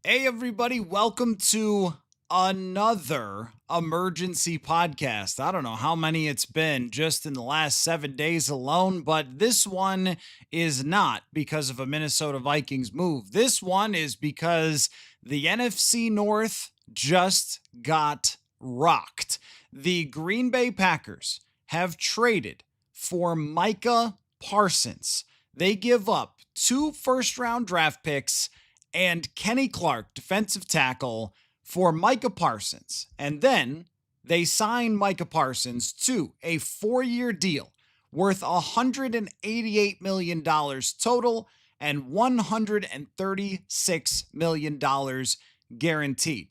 Hey, everybody, welcome to another emergency podcast. I don't know how many it's been just in the last 7 days alone, but this one is not because of a Minnesota Vikings move. This one is because the NFC North just got rocked. The Green Bay Packers have traded for Micah Parsons. They give up 2 first-round draft picks and Kenny Clark, defensive tackle, for Micah Parsons. And then they sign Micah Parsons to a 4-year deal worth $188 million total and $136 million guaranteed.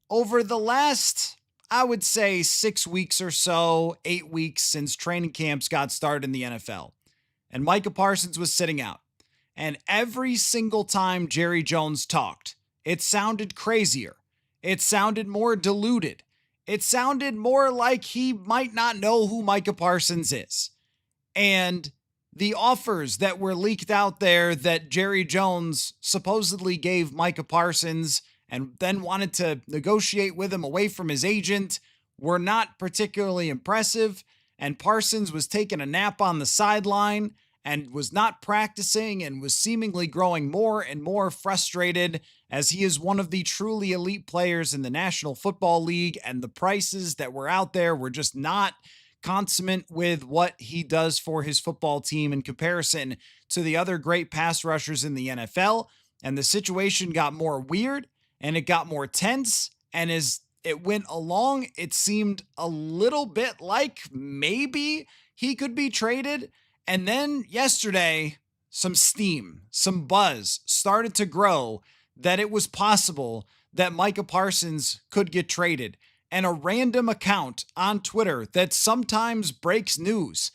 Over the last, I would say, 6 weeks or so, 8 weeks since training camps got started in the NFL, and Micah Parsons was sitting out. And every single time Jerry Jones talked, it sounded crazier. It sounded more diluted. It sounded more like he might not know who Micah Parsons is. And the offers that were leaked out there that Jerry Jones supposedly gave Micah Parsons and then wanted to negotiate with him away from his agent were not particularly impressive. And Parsons was taking a nap on the sideline and was not practicing and was seemingly growing more and more frustrated, as he is one of the truly elite players in the National Football League, and the prices that were out there were just not consummate with what he does for his football team in comparison to the other great pass rushers in the NFL. And the situation got more weird and it got more tense, and as it went along, it seemed a little bit like maybe he could be traded. And then yesterday, some steam, some buzz started to grow that it was possible that Micah Parsons could get traded. And a random account on Twitter that sometimes breaks news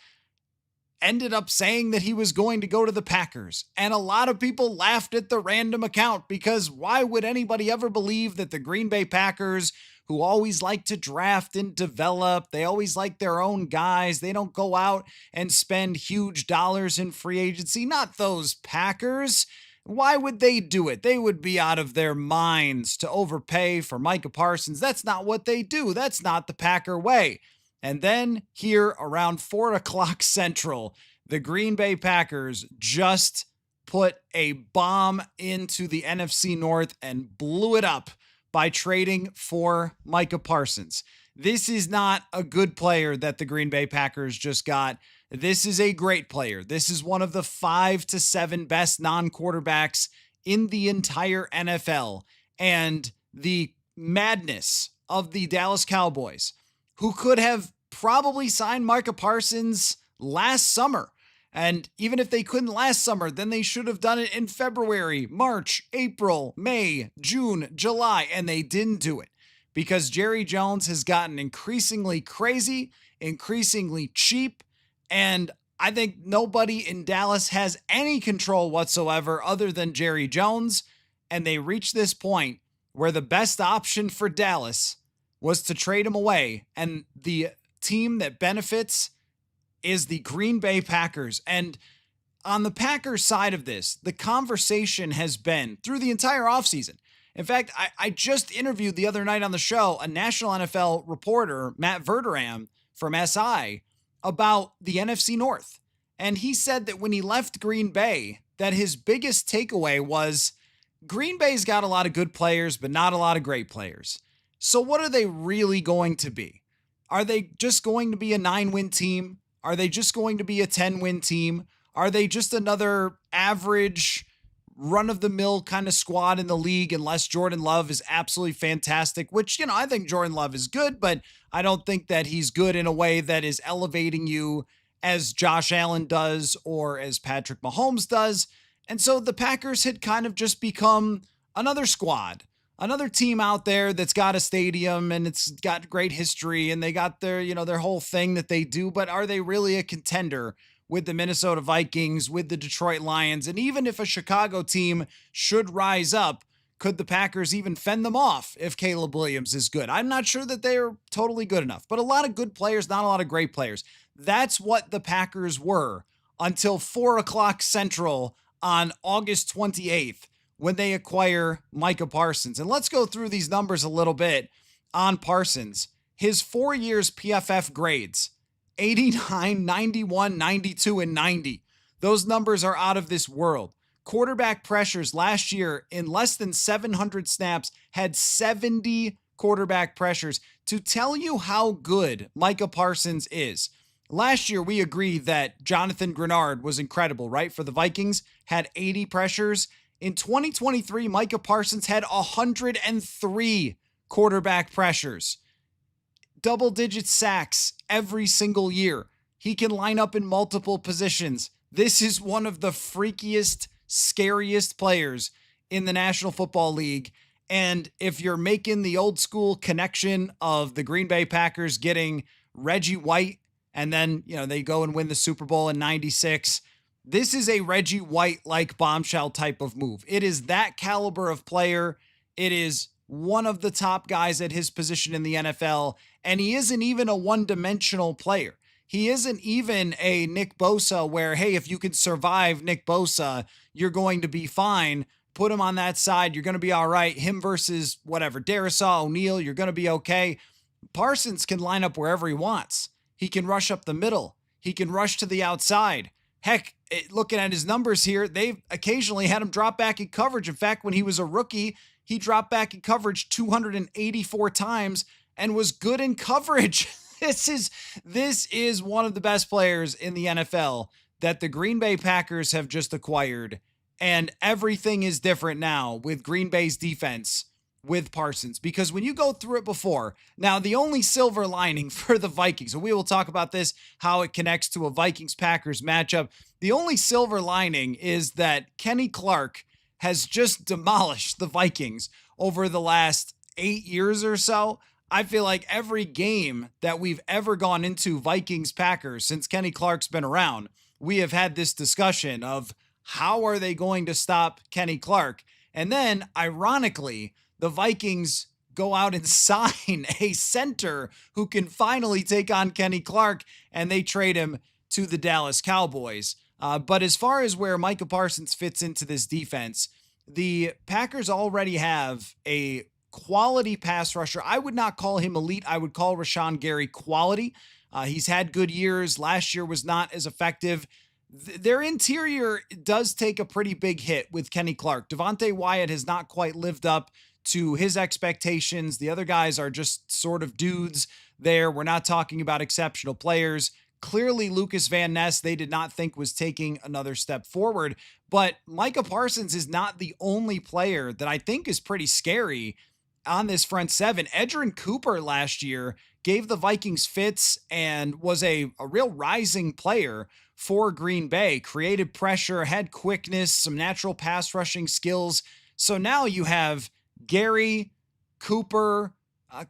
ended up saying that he was going to go to the Packers. And a lot of people laughed at the random account, because why would anybody ever believe that the Green Bay Packers, who always like to draft and develop, they always like their own guys, they don't go out and spend huge dollars in free agency, not those Packers. Why would they do it? They would be out of their minds to overpay for Micah Parsons. That's not what they do. That's not the Packer way. And then here around 4 o'clock Central, the Green Bay Packers just put a bomb into the NFC North and blew it up by trading for Micah Parsons. This is not a good player that the Green Bay Packers just got. This is a great player. This is one of the 5 to 7 best non-quarterbacks in the entire NFL. And the madness of the Dallas Cowboys, who could have probably signed Micah Parsons last summer. And even if they couldn't last summer, then they should have done it in February, March, April, May, June, July, and they didn't do it because Jerry Jones has gotten increasingly crazy, increasingly cheap, and I think nobody in Dallas has any control whatsoever other than Jerry Jones, and they reached this point where the best option for Dallas was to trade him away, and the team that benefits is the Green Bay Packers. And on the Packers side of this, the conversation has been through the entire offseason. In fact, I just interviewed the other night on the show a national NFL reporter, Matt Verderam from SI, about the NFC North. And he said that when he left Green Bay, that his biggest takeaway was Green Bay's got a lot of good players, but not a lot of great players. So what are they really going to be? Are they just going to be a 9-win team? Are they just going to be a 10-win team? Are they just another average, run-of-the-mill kind of squad in the league unless Jordan Love is absolutely fantastic, which, I think Jordan Love is good, but I don't think that he's good in a way that is elevating you as Josh Allen does or as Patrick Mahomes does. And so the Packers had kind of just become another squad, another team out there that's got a stadium and it's got great history and they got their, their whole thing that they do. But are they really a contender with the Minnesota Vikings, with the Detroit Lions? And even if a Chicago team should rise up, could the Packers even fend them off if Caleb Williams is good? I'm not sure that they are totally good enough, but a lot of good players, not a lot of great players. That's what the Packers were until 4 o'clock Central on August 28th, when they acquire Micah Parsons. And let's go through these numbers a little bit on Parsons. His 4 years PFF grades, 89, 91, 92, and 90. Those numbers are out of this world. Quarterback pressures last year in less than 700 snaps had 70 quarterback pressures. To tell you how good Micah Parsons is, last year we agreed that Jonathan Grenard was incredible, right? For the Vikings, had 80 pressures. In 2023, Micah Parsons had 103 quarterback pressures. Double-digit sacks every single year. He can line up in multiple positions. This is one of the freakiest, scariest players in the National Football League. And if you're making the old school connection of the Green Bay Packers getting Reggie White, and then, they go and win the Super Bowl in 96, this is a Reggie White-like bombshell type of move. It is that caliber of player. It is one of the top guys at his position in the NFL, and he isn't even a one-dimensional player. He isn't even a Nick Bosa where, hey, if you can survive Nick Bosa, you're going to be fine. Put him on that side, you're going to be all right. Him versus whatever, Darisaw, O'Neal, you're going to be okay. Parsons can line up wherever he wants. He can rush up the middle. He can rush to the outside. Heck, looking at his numbers here, they've occasionally had him drop back in coverage. In fact, when he was a rookie, he dropped back in coverage 284 times and was good in coverage. This is one of the best players in the NFL that the Green Bay Packers have just acquired. And everything is different now with Green Bay's defense with Parsons, because when you go through it before, now the only silver lining for the Vikings, and we will talk about this, how it connects to a Vikings-Packers matchup. The only silver lining is that Kenny Clark has just demolished the Vikings over the last 8 years or so. I feel like every game that we've ever gone into Vikings-Packers since Kenny Clark's been around, we have had this discussion of how are they going to stop Kenny Clark? And then, ironically, the Vikings go out and sign a center who can finally take on Kenny Clark, and they trade him to the Dallas Cowboys. But as far as where Micah Parsons fits into this defense, the Packers already have a quality pass rusher. I would not call him elite. I would call Rashawn Gary quality. He's had good years. Last year was not as effective. Their interior does take a pretty big hit with Kenny Clark. Devontae Wyatt has not quite lived up to his expectations. The other guys are just sort of dudes there. We're not talking about exceptional players. Clearly, Lucas Van Ness, they did not think was taking another step forward. But Micah Parsons is not the only player that I think is pretty scary on this front seven. Edgerrin Cooper last year gave the Vikings fits and was a real rising player for Green Bay. Created pressure, had quickness, some natural pass rushing skills. So now you have Gary, Cooper,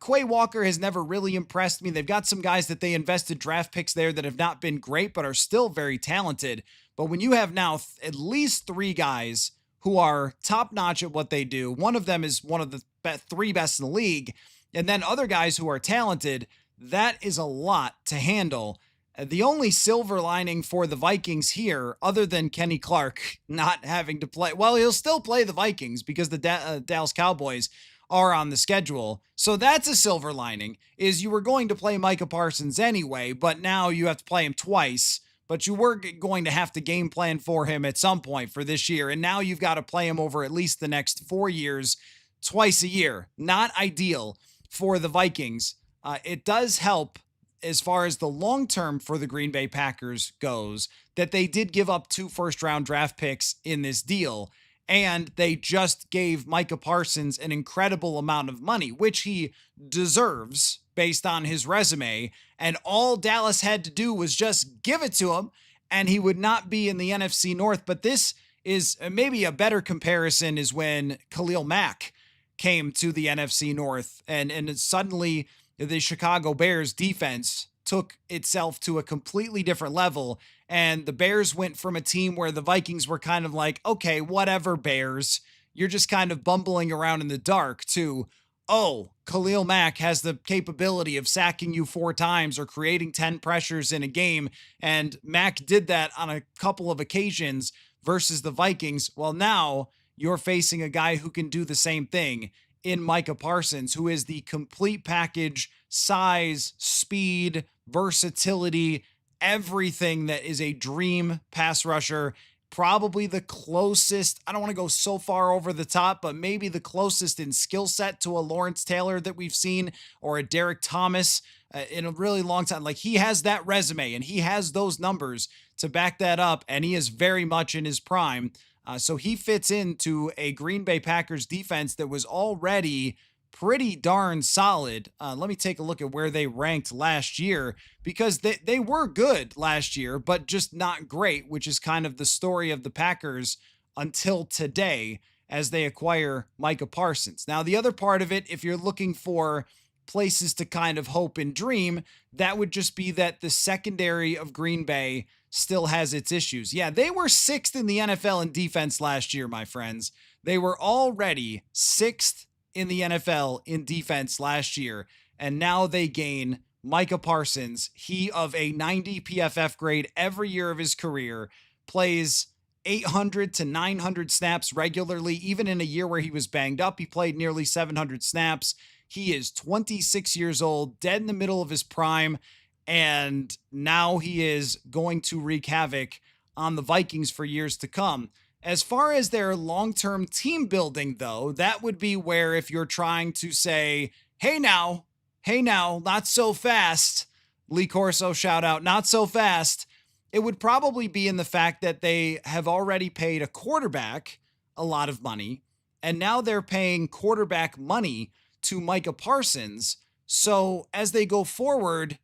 Quay Walker has never really impressed me. They've got some guys that they invested draft picks there that have not been great, but are still very talented. But when you have now at least 3 guys who are top notch at what they do, one of them is one of the 3 best in the league, and then other guys who are talented, that is a lot to handle. The only silver lining for the Vikings here, other than Kenny Clark not having to play, well, he'll still play the Vikings because the Dallas Cowboys are on the schedule. So that's a silver lining, is you were going to play Micah Parsons anyway, but now you have to play him twice. But you were going to have to game plan for him at some point for this year. And now you've got to play him over at least the next 4 years, twice a year. Not ideal for the Vikings. It does help as far as the long term for the Green Bay Packers goes, that they did give up 2 first-round draft picks in this deal, and they just gave Micah Parsons an incredible amount of money, which he deserves based on his resume, and all Dallas had to do was just give it to him, and he would not be in the NFC North. But this is maybe a better comparison is when Khalil Mack came to the NFC North, and suddenly the Chicago Bears defense took itself to a completely different level. And the Bears went from a team where the Vikings were kind of like, okay, whatever, Bears, you're just kind of bumbling around in the dark, to, oh, Khalil Mack has the capability of sacking you 4 times or creating 10 pressures in a game. And Mack did that on a couple of occasions versus the Vikings. Well, now you're facing a guy who can do the same thing in Micah Parsons, who is the complete package, size, speed, versatility, everything that is a dream pass rusher. Probably the closest, I don't want to go so far over the top, but maybe the closest in skill set to a Lawrence Taylor that we've seen, or a Derek Thomas in a really long time. Like, he has that resume and he has those numbers to back that up, and he is very much in his prime. So he fits into a Green Bay Packers defense that was already pretty darn solid. Let me take a look at where they ranked last year, because they were good last year, but just not great, which is kind of the story of the Packers until today as they acquire Micah Parsons. Now, the other part of it, if you're looking for places to kind of hope and dream, that would just be that the secondary of Green Bay still has its issues. Yeah, they were 6th in the NFL in defense last year, my friends. They were already 6th in the NFL in defense last year, and now they gain Micah Parsons. He, of a 90 PFF grade every year of his career, plays 800 to 900 snaps regularly. Even in a year where he was banged up, he played nearly 700 snaps. He is 26 years old, dead in the middle of his prime, and now he is going to wreak havoc on the Vikings for years to come. As far as their long-term team building, though, that would be where, if you're trying to say, hey now, not so fast, Lee Corso shout out, not so fast, it would probably be in the fact that they have already paid a quarterback a lot of money, and now they're paying quarterback money to Micah Parsons. So as they go forward,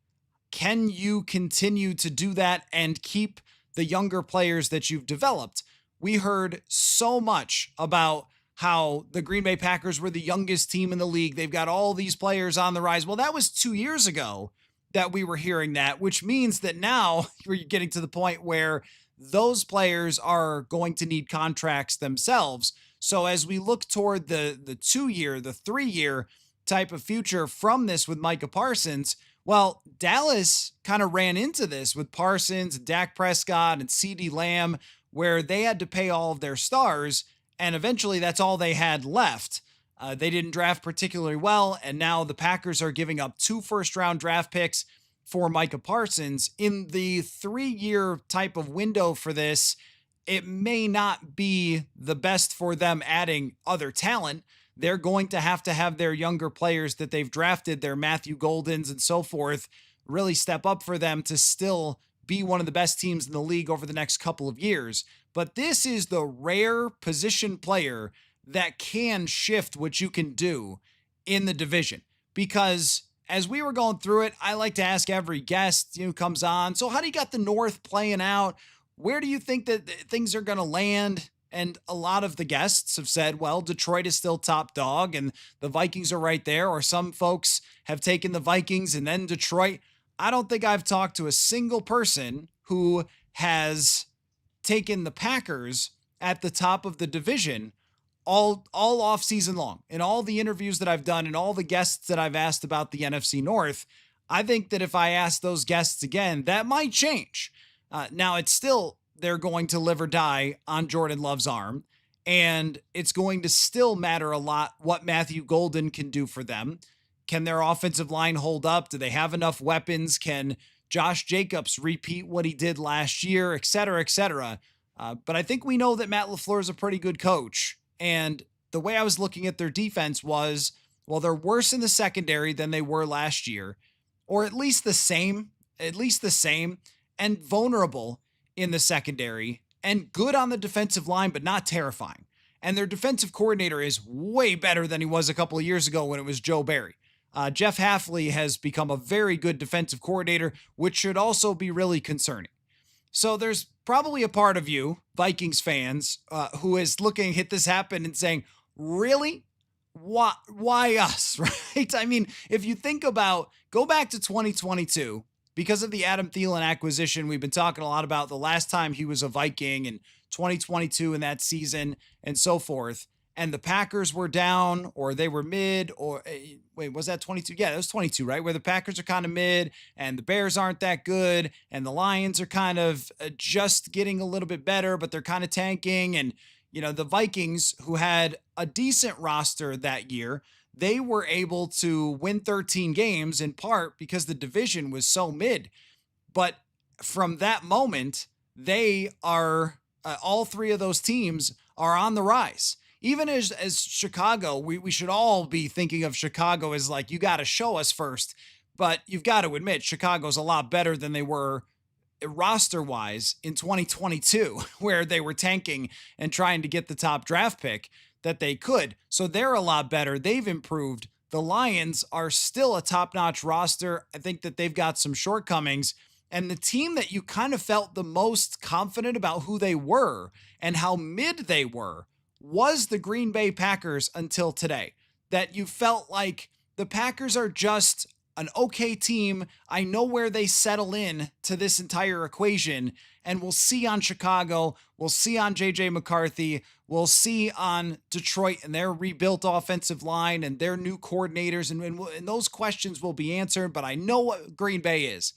can you continue to do that and keep the younger players that you've developed? We heard so much about how the Green Bay Packers were the youngest team in the league. They've got all these players on the rise. Well, that was 2 years ago that we were hearing that, which means that now you're getting to the point where those players are going to need contracts themselves. So as we look toward the 2-year, the 3-year type of future from this with Micah Parsons, well, Dallas kind of ran into this with Parsons, Dak Prescott, and CeeDee Lamb, where they had to pay all of their stars, and eventually that's all they had left. They didn't draft particularly well, and now the Packers are giving up 2 first-round draft picks for Micah Parsons. In the 3-year type of window for this, it may not be the best for them adding other talent. They're going to have their younger players that they've drafted, their Matthew Goldens and so forth, really step up for them to still be one of the best teams in the league over the next couple of years. But this is the rare position player that can shift what you can do in the division. Because as we were going through it, I like to ask every guest who comes on, so how do you got the North playing out? Where do you think that things are going to land? And a lot of the guests have said, well, Detroit is still top dog and the Vikings are right there. Or some folks have taken the Vikings and then Detroit. I don't think I've talked to a single person who has taken the Packers at the top of the division all off season long. In all the interviews that I've done and all the guests that I've asked about the NFC North, I think that if I ask those guests again, that might change. Now it's still, they're going to live or die on Jordan Love's arm, and it's going to still matter a lot what Matthew Golden can do for them. Can their offensive line hold up? Do they have enough weapons? Can Josh Jacobs repeat what he did last year, et cetera, et cetera? But I think we know that Matt LaFleur is a pretty good coach. And the way I was looking at their defense was, well, they're worse in the secondary than they were last year, or at least the same, and vulnerable in the secondary, and good on the defensive line, but not terrifying. And their defensive coordinator is way better than he was a couple of years ago when it was Joe Barry. Jeff Hafley has become a very good defensive coordinator, which should also be really concerning. So there's probably a part of you, Vikings fans, who is looking at this happen and saying, really? Why us, right? I mean, if you think about, go back to 2022, because of the Adam Thielen acquisition, we've been talking a lot about the last time he was a Viking in 2022 in that season and so forth. And the Packers were down, or they were mid, or wait, was that 22? Yeah, that was 22, right? Where the Packers are kind of mid and the Bears aren't that good and the Lions are kind of just getting a little bit better, but they're kind of tanking. And The Vikings, who had a decent roster that year, they were able to win 13 games in part because the division was so mid. But from that moment, they are all three of those teams are on the rise. Even as Chicago, we should all be thinking of Chicago as like, you got to show us first. But you've got to admit, Chicago's a lot better than they were roster-wise in 2022, where they were tanking and trying to get the top draft pick that they could. So they're a lot better. They've improved. The Lions are still a top-notch roster. I think that they've got some shortcomings. And the team that you kind of felt the most confident about who they were and how mid they were was the Green Bay Packers until today. That you felt like the Packers are just an okay team. I know where they settle in to this entire equation, and we'll see on Chicago, we'll see on JJ McCarthy, we'll see on Detroit and their rebuilt offensive line and their new coordinators, and those questions will be answered, but I know what Green Bay is.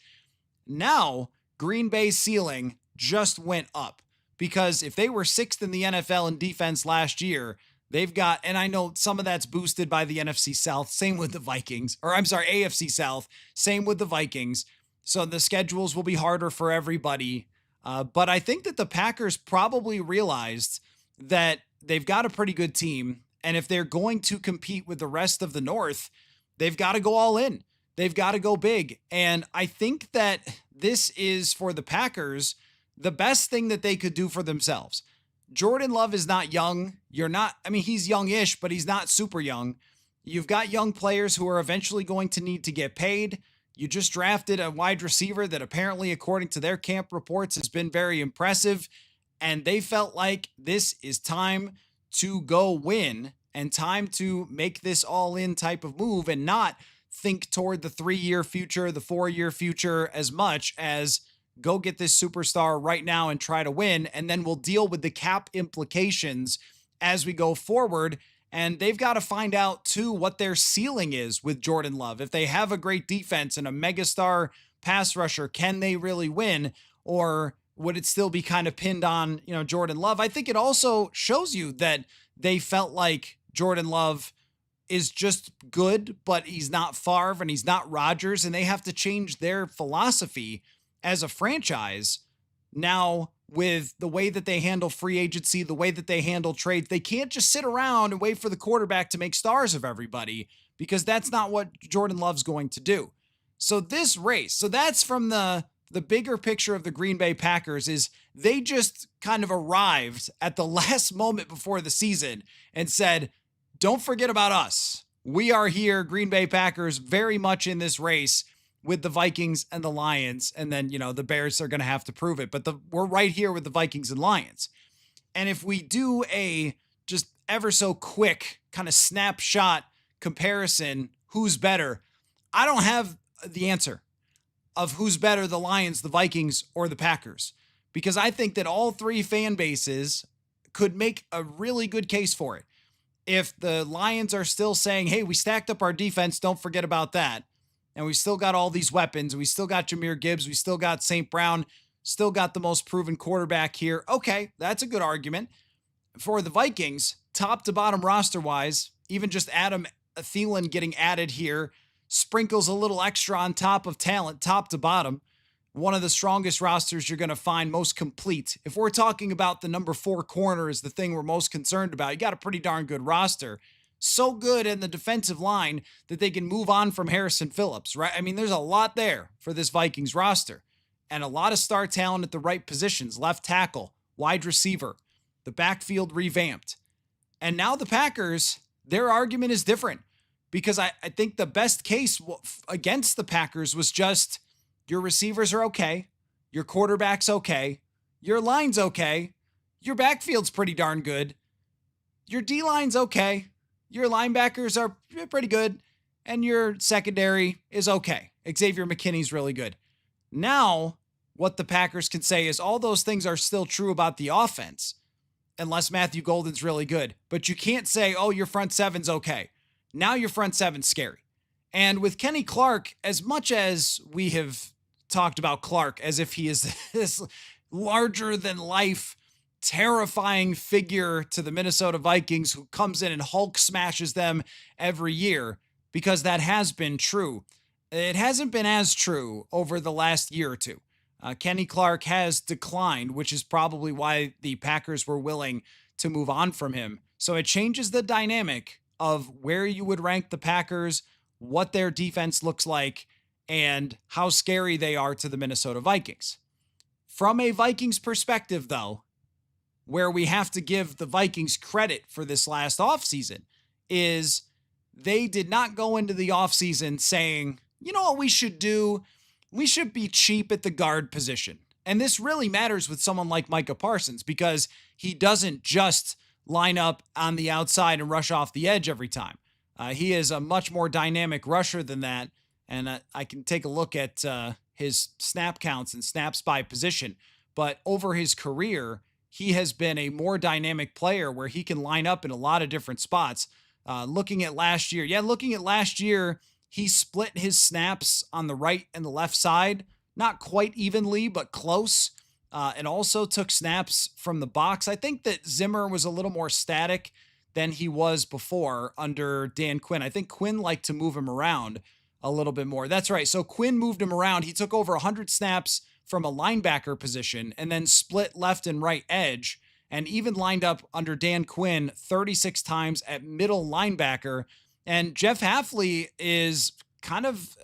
Now, Green Bay's ceiling just went up, because if they were sixth in the NFL in defense last year, they've got, and I know some of that's boosted by the NFC South, same with the Vikings, AFC South, same with the Vikings. So the schedules will be harder for everybody. But I think that the Packers probably realized that they've got a pretty good team. And if they're going to compete with the rest of the North, they've got to go all in. They've got to go big. And I think that this is, for the Packers, the best thing that they could do for themselves. Jordan Love is not young. He's youngish, but he's not super young. You've got young players who are eventually going to need to get paid. You just drafted a wide receiver that apparently, according to their camp reports, has been very impressive. And they felt like this is time to go win and time to make this all-in type of move and not think toward the 3-year future, the 4-year future, as much as go get this superstar right now and try to win. And then we'll deal with the cap implications as we go forward. And they've got to find out too what their ceiling is with Jordan Love. If they have a great defense and a megastar pass rusher, can they really win? Or would it still be kind of pinned on, Jordan Love? I think it also shows you that they felt like Jordan Love is just good, but he's not Favre and he's not Rodgers, and they have to change their philosophy as a franchise now with the way that they handle free agency, the way that they handle trades. They can't just sit around and wait for the quarterback to make stars of everybody, because that's not what Jordan Love's going to do. So this race, so that's from the bigger picture of the Green Bay Packers, is they just kind of arrived at the last moment before the season and said, don't forget about us. We are here, Green Bay Packers, very much in this race with the Vikings and the Lions. And then, the Bears are going to have to prove it. But we're right here with the Vikings and Lions. And if we do a just ever so quick kind of snapshot comparison, who's better, I don't have the answer of who's better, the Lions, the Vikings, or the Packers, because I think that all three fan bases could make a really good case for it. If the Lions are still saying, hey, we stacked up our defense, don't forget about that, and we still got all these weapons, we still got Jahmyr Gibbs, we still got St. Brown, still got the most proven quarterback here, okay, that's a good argument. For the Vikings, top to bottom roster-wise, even just Adam Thielen getting added here sprinkles a little extra on top of talent, top to bottom. One of the strongest rosters you're going to find, most complete. If we're talking about the number 4 corner is the thing we're most concerned about, you got a pretty darn good roster. So good in the defensive line that they can move on from Harrison Phillips, right? I mean, there's a lot there for this Vikings roster and a lot of star talent at the right positions, left tackle, wide receiver, the backfield revamped. And now the Packers, their argument is different, because I think the best case against the Packers was just, your receivers are okay, your quarterback's okay, your line's okay, your backfield's pretty darn good, your D-line's okay, your linebackers are pretty good, and your secondary is okay. Xavier McKinney's really good. Now, what the Packers can say is all those things are still true about the offense, unless Matthew Golden's really good. But you can't say, oh, your front seven's okay. Now your front seven's scary. And with Kenny Clark, as much as we have talked about Clark as if he is this larger than life terrifying figure to the Minnesota Vikings who comes in and Hulk smashes them every year, because that has been true. It hasn't been as true over the last year or two. Kenny Clark has declined, which is probably why the Packers were willing to move on from him. So it changes the dynamic of where you would rank the Packers, what their defense looks like, and how scary they are to the Minnesota Vikings. From a Vikings perspective, though, where we have to give the Vikings credit for this last offseason is they did not go into the offseason saying, you know what we should do? We should be cheap at the guard position. And this really matters with someone like Micah Parsons, because he doesn't just line up on the outside and rush off the edge every time. He is a much more dynamic rusher than that. And I can take a look at his snap counts and snaps by position. But over his career, he has been a more dynamic player where he can line up in a lot of different spots. Looking at last year, he split his snaps on the right and the left side, not quite evenly, but close. And also took snaps from the box. I think that Zimmer was a little more static than he was before under Dan Quinn. I think Quinn liked to move him around a little bit more. That's right. So Quinn moved him around. He took over 100 snaps from a linebacker position and then split left and right edge, and even lined up under Dan Quinn 36 times at middle linebacker. And Jeff Hafley is kind of,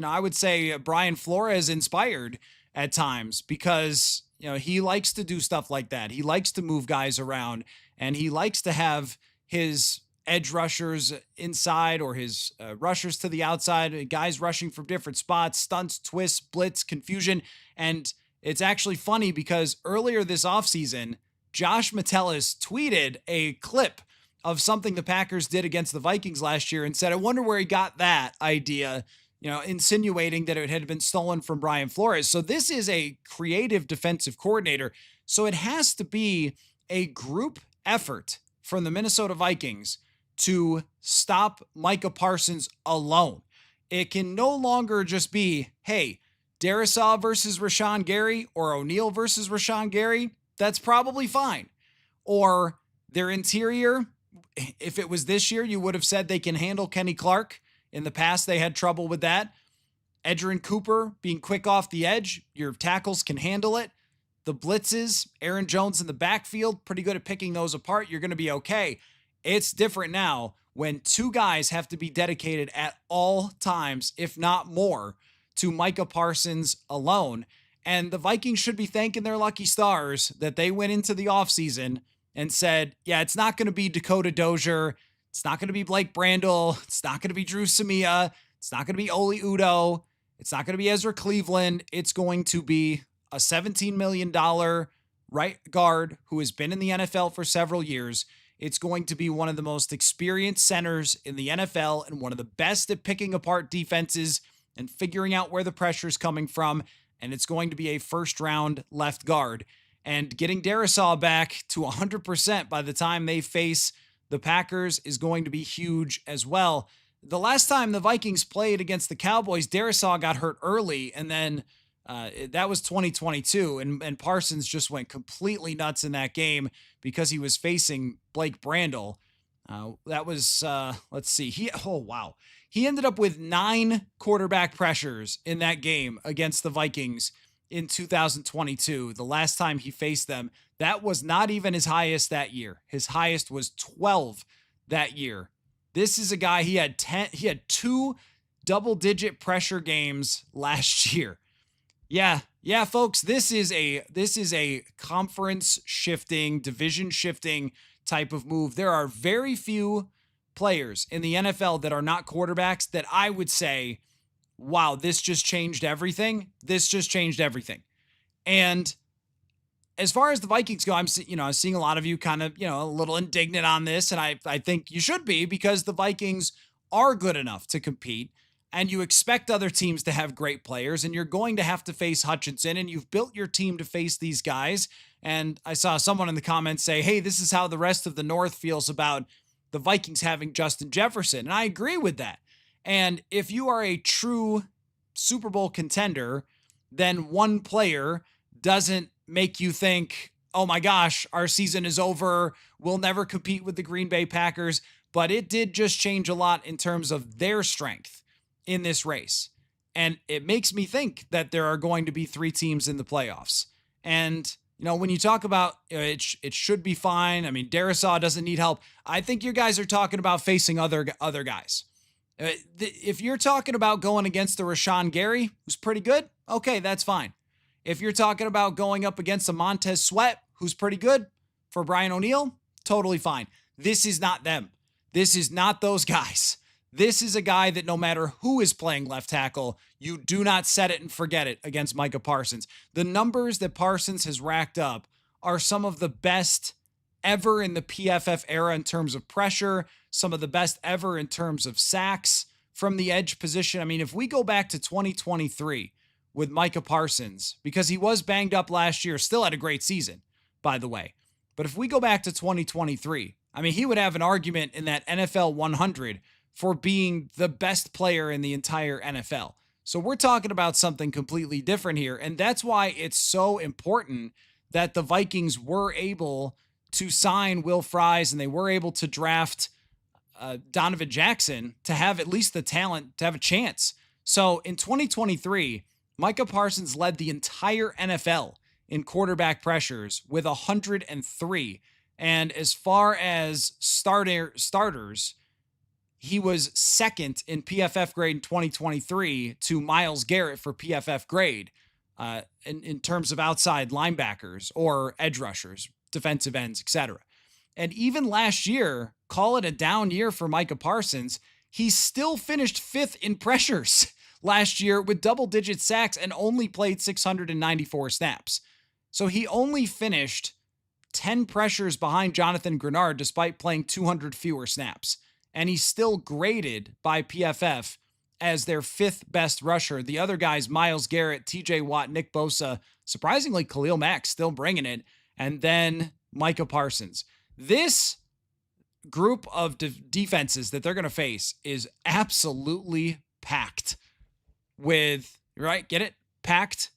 I would say Brian Flores inspired at times, because, he likes to do stuff like that. He likes to move guys around, and he likes to have his edge rushers inside or his rushers to the outside, guys rushing from different spots, stunts, twists, blitz, confusion. And it's actually funny because earlier this offseason, Josh Metellus tweeted a clip of something the Packers did against the Vikings last year and said, I wonder where he got that idea, insinuating that it had been stolen from Brian Flores. So this is a creative defensive coordinator. So it has to be a group effort from the Minnesota Vikings to stop Micah Parsons alone. It can no longer just be, hey, Darrisaw versus Rashawn Gary or O'Neal versus Rashawn Gary. That's probably fine. Or their interior, if it was this year, you would have said they can handle Kenny Clark. In the past, they had trouble with that. Edgerrin Cooper being quick off the edge, your tackles can handle it. The blitzes, Aaron Jones in the backfield, pretty good at picking those apart. You're going to be okay. It's different now when two guys have to be dedicated at all times, if not more, to Micah Parsons alone. And the Vikings should be thanking their lucky stars that they went into the offseason and said, yeah, it's not going to be Dakota Dozier. It's not going to be Blake Brandel. It's not going to be Drew Samia. It's not going to be Oli Udoh. It's not going to be Ezra Cleveland. It's going to be a $17 million right guard who has been in the NFL for several years. It's going to be one of the most experienced centers in the NFL and one of the best at picking apart defenses and figuring out where the pressure is coming from. And it's going to be a first-round left guard. And getting Darrisaw back to 100% by the time they face the Packers is going to be huge as well. The last time the Vikings played against the Cowboys, Darrisaw got hurt early, and then that was 2022, and Parsons just went completely nuts in that game because he was facing Blake Brandel. That was, let's see, he ended up with 9 quarterback pressures in that game against the Vikings in 2022, the last time he faced them. That was not even his highest that year. His highest was 12 that year. This is a guy, he had 2 double-digit pressure games last year. Yeah, folks, this is a conference shifting, division shifting type of move. There are very few players in the NFL that are not quarterbacks that I would say, wow, this just changed everything. This just changed everything. And as far as the Vikings go, I'm seeing a lot of you kind of, a little indignant on this. And I think you should be, because the Vikings are good enough to compete. And you expect other teams to have great players, and you're going to have to face Hutchinson, and you've built your team to face these guys. And I saw someone in the comments say, hey, this is how the rest of the North feels about the Vikings having Justin Jefferson. And I agree with that. And if you are a true Super Bowl contender, then one player doesn't make you think, oh my gosh, our season is over. We'll never compete with the Green Bay Packers. But it did just change a lot in terms of their strength in this race. And it makes me think that there are going to be 3 teams in the playoffs. And, when you talk about it should be fine. I mean, Darisaw doesn't need help. I think you guys are talking about facing other guys. If you're talking about going against the Rashawn Gary, who's pretty good, okay, that's fine. If you're talking about going up against a Montez Sweat, who's pretty good, for Brian O'Neill, totally fine. This is not them. This is not those guys. This is a guy that no matter who is playing left tackle, you do not set it and forget it against Micah Parsons. The numbers that Parsons has racked up are some of the best ever in the PFF era in terms of pressure, some of the best ever in terms of sacks from the edge position. I mean, if we go back to 2023 with Micah Parsons, because he was banged up last year, still had a great season, by the way. But if we go back to 2023, I mean, he would have an argument in that NFL 100 for being the best player in the entire NFL. So we're talking about something completely different here. And that's why it's so important that the Vikings were able to sign Will Fries and they were able to draft Donovan Jackson to have at least the talent to have a chance. So in 2023, Micah Parsons led the entire NFL in quarterback pressures with 103. And as far as starters, he was second in PFF grade in 2023 to Myles Garrett for PFF grade in terms of outside linebackers or edge rushers, defensive ends, etc. And even last year, call it a down year for Micah Parsons, he still finished 5th in pressures last year with double-digit sacks and only played 694 snaps. So he only finished 10 pressures behind Jonathan Grenard despite playing 200 fewer snaps. And he's still graded by PFF as their 5th best rusher. The other guys, Myles Garrett, TJ Watt, Nick Bosa, surprisingly Khalil Mack still bringing it, and then Micah Parsons. This group of defenses that they're going to face is absolutely packed with, right? Get it? Packed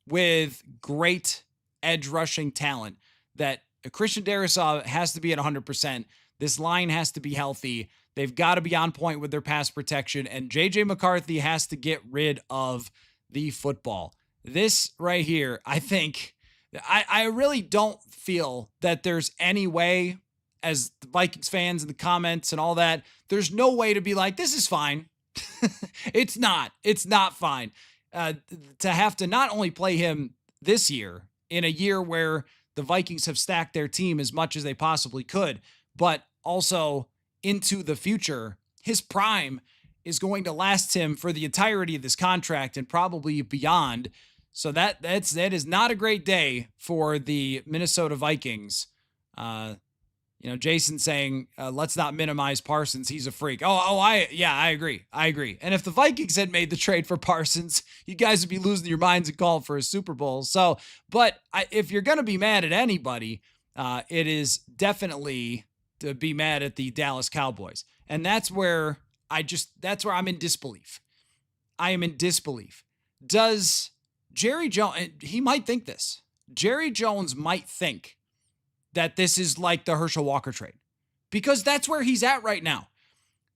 with great edge rushing talent that Christian Darisaw has to be at 100%. This line has to be healthy. They've got to be on point with their pass protection, and J.J. McCarthy has to get rid of the football. This right here, I think, I really don't feel that there's any way, as the Vikings fans in the comments and all that, there's no way to be like, this is fine. It's not. It's not fine. To have to not only play him this year, in a year where the Vikings have stacked their team as much as they possibly could, but also into the future, his prime is going to last him for the entirety of this contract and probably beyond. So that is not a great day for the Minnesota Vikings. Jason saying, let's not minimize Parsons. He's a freak. I agree. And if the Vikings had made the trade for Parsons, you guys would be losing your minds and calling for a Super Bowl. So, but if you're going to be mad at anybody, it is definitely to be mad at the Dallas Cowboys. And that's where I'm in disbelief. I am in disbelief. Does Jerry Jones, he might think this. Jerry Jones might think that this is like the Herschel Walker trade, because that's where he's at right now.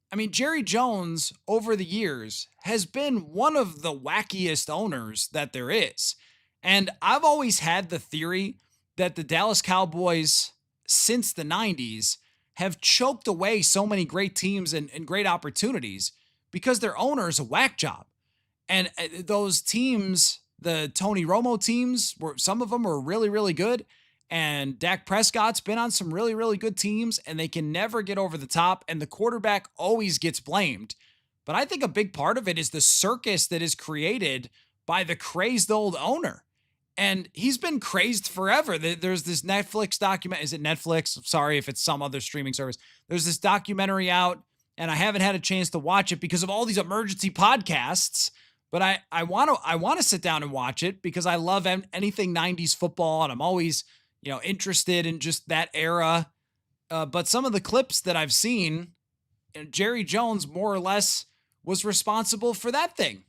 I mean, Jerry Jones over the years has been one of the wackiest owners that there is. And I've always had the theory that the Dallas Cowboys since the 90s have choked away so many great teams and great opportunities because their owner is a whack job. And those teams, the Tony Romo teams, some of them were really, really good. And Dak Prescott's been on some really, really good teams, and they can never get over the top, and the quarterback always gets blamed. But I think a big part of it is the circus that is created by the crazed old owner. And he's been crazed forever. There's this Netflix document. Is it Netflix? I'm sorry if it's some other streaming service. There's this documentary out, and I haven't had a chance to watch it because of all these emergency podcasts. But I want to sit down and watch it because I love anything 90s football, and I'm always interested in just that era. But some of the clips that I've seen, Jerry Jones more or less was responsible for that thing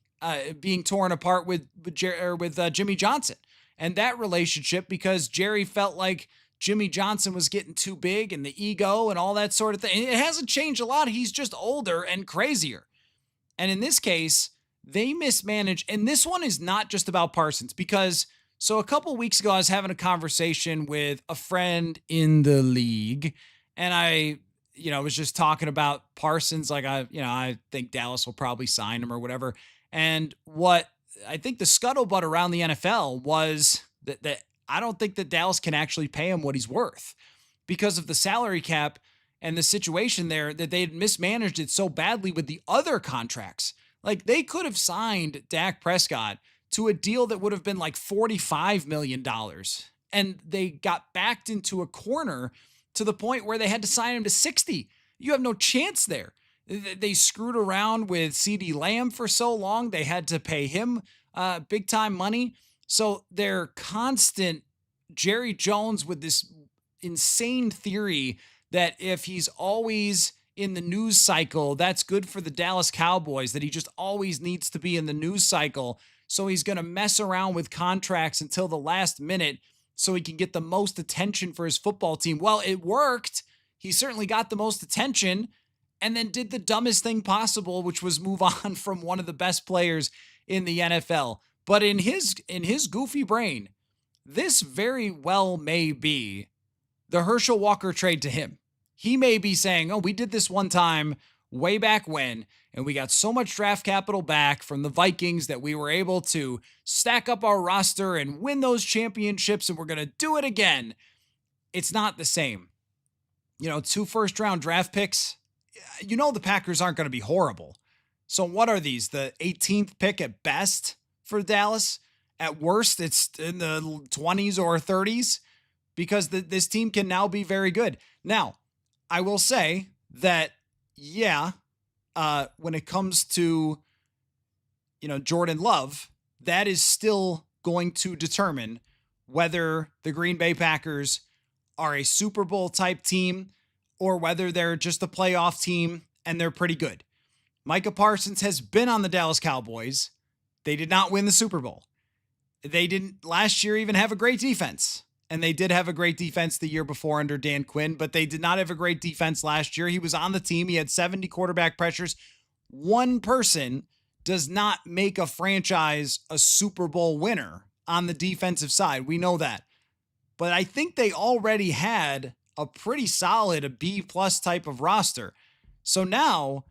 being torn apart with Jimmy Johnson. And that relationship, because Jerry felt like Jimmy Johnson was getting too big and the ego and all that sort of thing. It hasn't changed a lot. He's just older and crazier. And in this case, they mismanaged. And this one is not just about Parsons, because so a couple weeks ago, I was having a conversation with a friend in the league, and I was just talking about Parsons. Like I think Dallas will probably sign him or whatever. And what I think the scuttlebutt around the NFL was that I don't think that Dallas can actually pay him what he's worth because of the salary cap and the situation there, that they had mismanaged it so badly with the other contracts. Like, they could have signed Dak Prescott to a deal that would have been like $45 million. And they got backed into a corner to the point where they had to sign him to 60. You have no chance there. They screwed around with CeeDee Lamb for so long. They had to pay him big time money. So their constant Jerry Jones with this insane theory that if he's always in the news cycle, that's good for the Dallas Cowboys, that he just always needs to be in the news cycle. So he's going to mess around with contracts until the last minute so he can get the most attention for his football team. Well, it worked. He certainly got the most attention and then did the dumbest thing possible, which was move on from one of the best players in the NFL. But in his goofy brain, this very well may be the Herschel Walker trade to him. He may be saying, oh, we did this one time way back when, and we got so much draft capital back from the Vikings that we were able to stack up our roster and win those championships, and we're going to do it again. It's not the same. 2 first-round draft picks, the Packers aren't going to be horrible. So what are these? The 18th pick at best for Dallas? At worst, it's in the 20s or 30s, because this team can now be very good. Now, I will say that, when it comes to, Jordan Love, that is still going to determine whether the Green Bay Packers are a Super Bowl type team or whether they're just a playoff team and they're pretty good. Micah Parsons has been on the Dallas Cowboys. They did not win the Super Bowl. They didn't last year even have a great defense. And they did have a great defense the year before under Dan Quinn, but they did not have a great defense last year. He was on the team. He had 70 quarterback pressures. One person does not make a franchise a Super Bowl winner on the defensive side. We know that. But I think they already had a pretty solid, a B+ type of roster. So now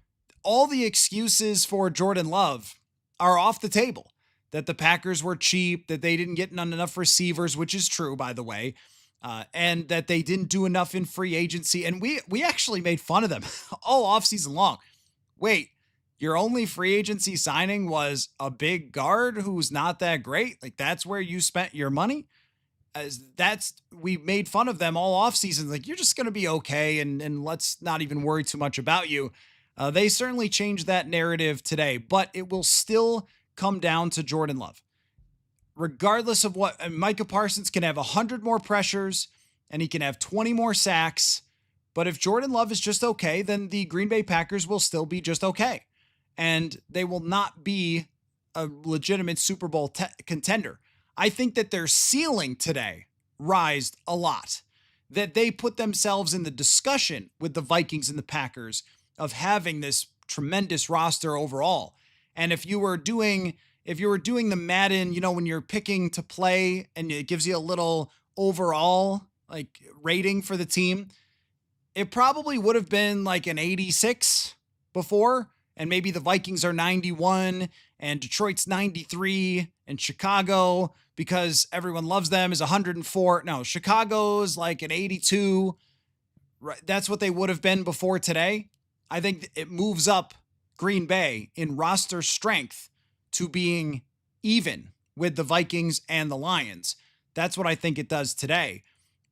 all the excuses for Jordan Love are off the table. That the Packers were cheap, that they didn't get enough receivers, which is true, by the way, and that they didn't do enough in free agency. And we actually made fun of them all offseason long. Wait, your only free agency signing was a big guard who's not that great? Like, that's where you spent your money? We made fun of them all offseason. Like, you're just going to be okay, and let's not even worry too much about you. They certainly changed that narrative today, but it will still come down to Jordan Love. Regardless of what, Micah Parsons can have 100 more pressures and he can have 20 more sacks. But if Jordan Love is just okay, then the Green Bay Packers will still be just okay. And they will not be a legitimate Super Bowl contender. I think that their ceiling today rised a lot. That they put themselves in the discussion with the Vikings and the Packers of having this tremendous roster overall. And if you were doing the Madden, when you're picking to play and it gives you a little overall like rating for the team, it probably would have been like an 86 before. And maybe the Vikings are 91 and Detroit's 93 and Chicago, because everyone loves them, is 104. No, Chicago's like an 82. Right. That's what they would have been before today. I think it moves up Green Bay in roster strength to being even with the Vikings and the Lions. That's what I think it does today.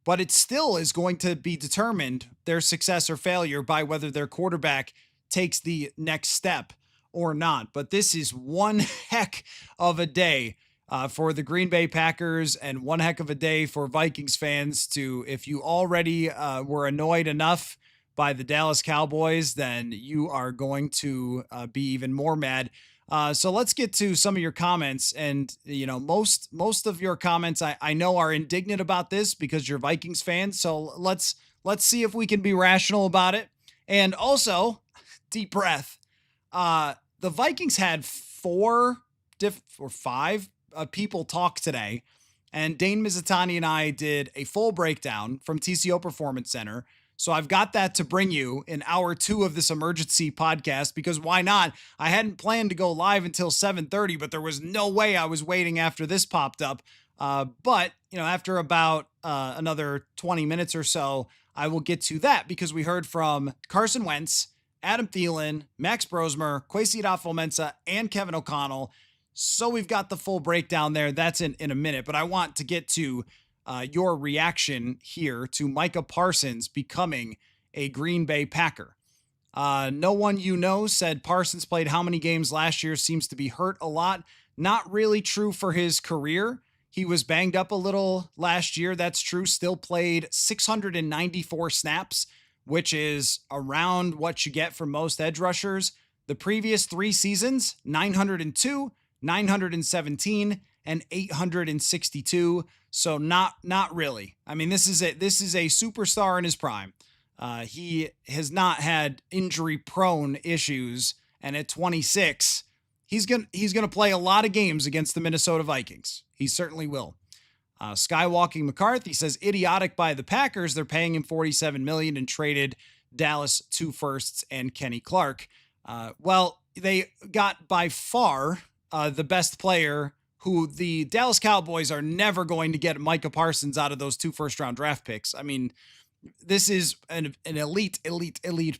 But it still is going to be determined, their success or failure, by whether their quarterback takes the next step or not. But this is one heck of a day for the Green Bay Packers, and one heck of a day for Vikings fans to, if you already were annoyed enough by the Dallas Cowboys, then you are going to be even more mad. So let's get to some of your comments. And, most of your comments I know are indignant about this because you're Vikings fans. So let's see if we can be rational about it. And also, deep breath. The Vikings had five people talk today, and Dane Mizutani and I did a full breakdown from TCO Performance Center. So I've got that to bring you in hour 2 of this emergency podcast, because why not? I hadn't planned to go live until 7:30, but there was no way I was waiting after this popped up. But after about another 20 minutes or so, I will get to that, because we heard from Carson Wentz, Adam Thielen, Max Brosmer, Kwesi Mensa, and Kevin O'Connell. So we've got the full breakdown there. That's in a minute, but I want to get to your reaction here to Micah Parsons becoming a Green Bay Packer. No one said Parsons played how many games last year, seems to be hurt a lot. Not really true for his career. He was banged up a little last year. That's true. Still played 694 snaps, which is around what you get from most edge rushers. The previous 3 seasons, 902, 917, and 862. So not really. I mean, this is a superstar in his prime. He has not had injury-prone issues, and at 26, he's gonna play a lot of games against the Minnesota Vikings. He certainly will. Skywalking McCarthy says idiotic by the Packers. They're paying him $47 million and traded Dallas 2 firsts and Kenny Clark. Well, they got by far the best player, who the Dallas Cowboys are never going to get Micah Parsons out of those 2 first-round draft picks. I mean, this is an elite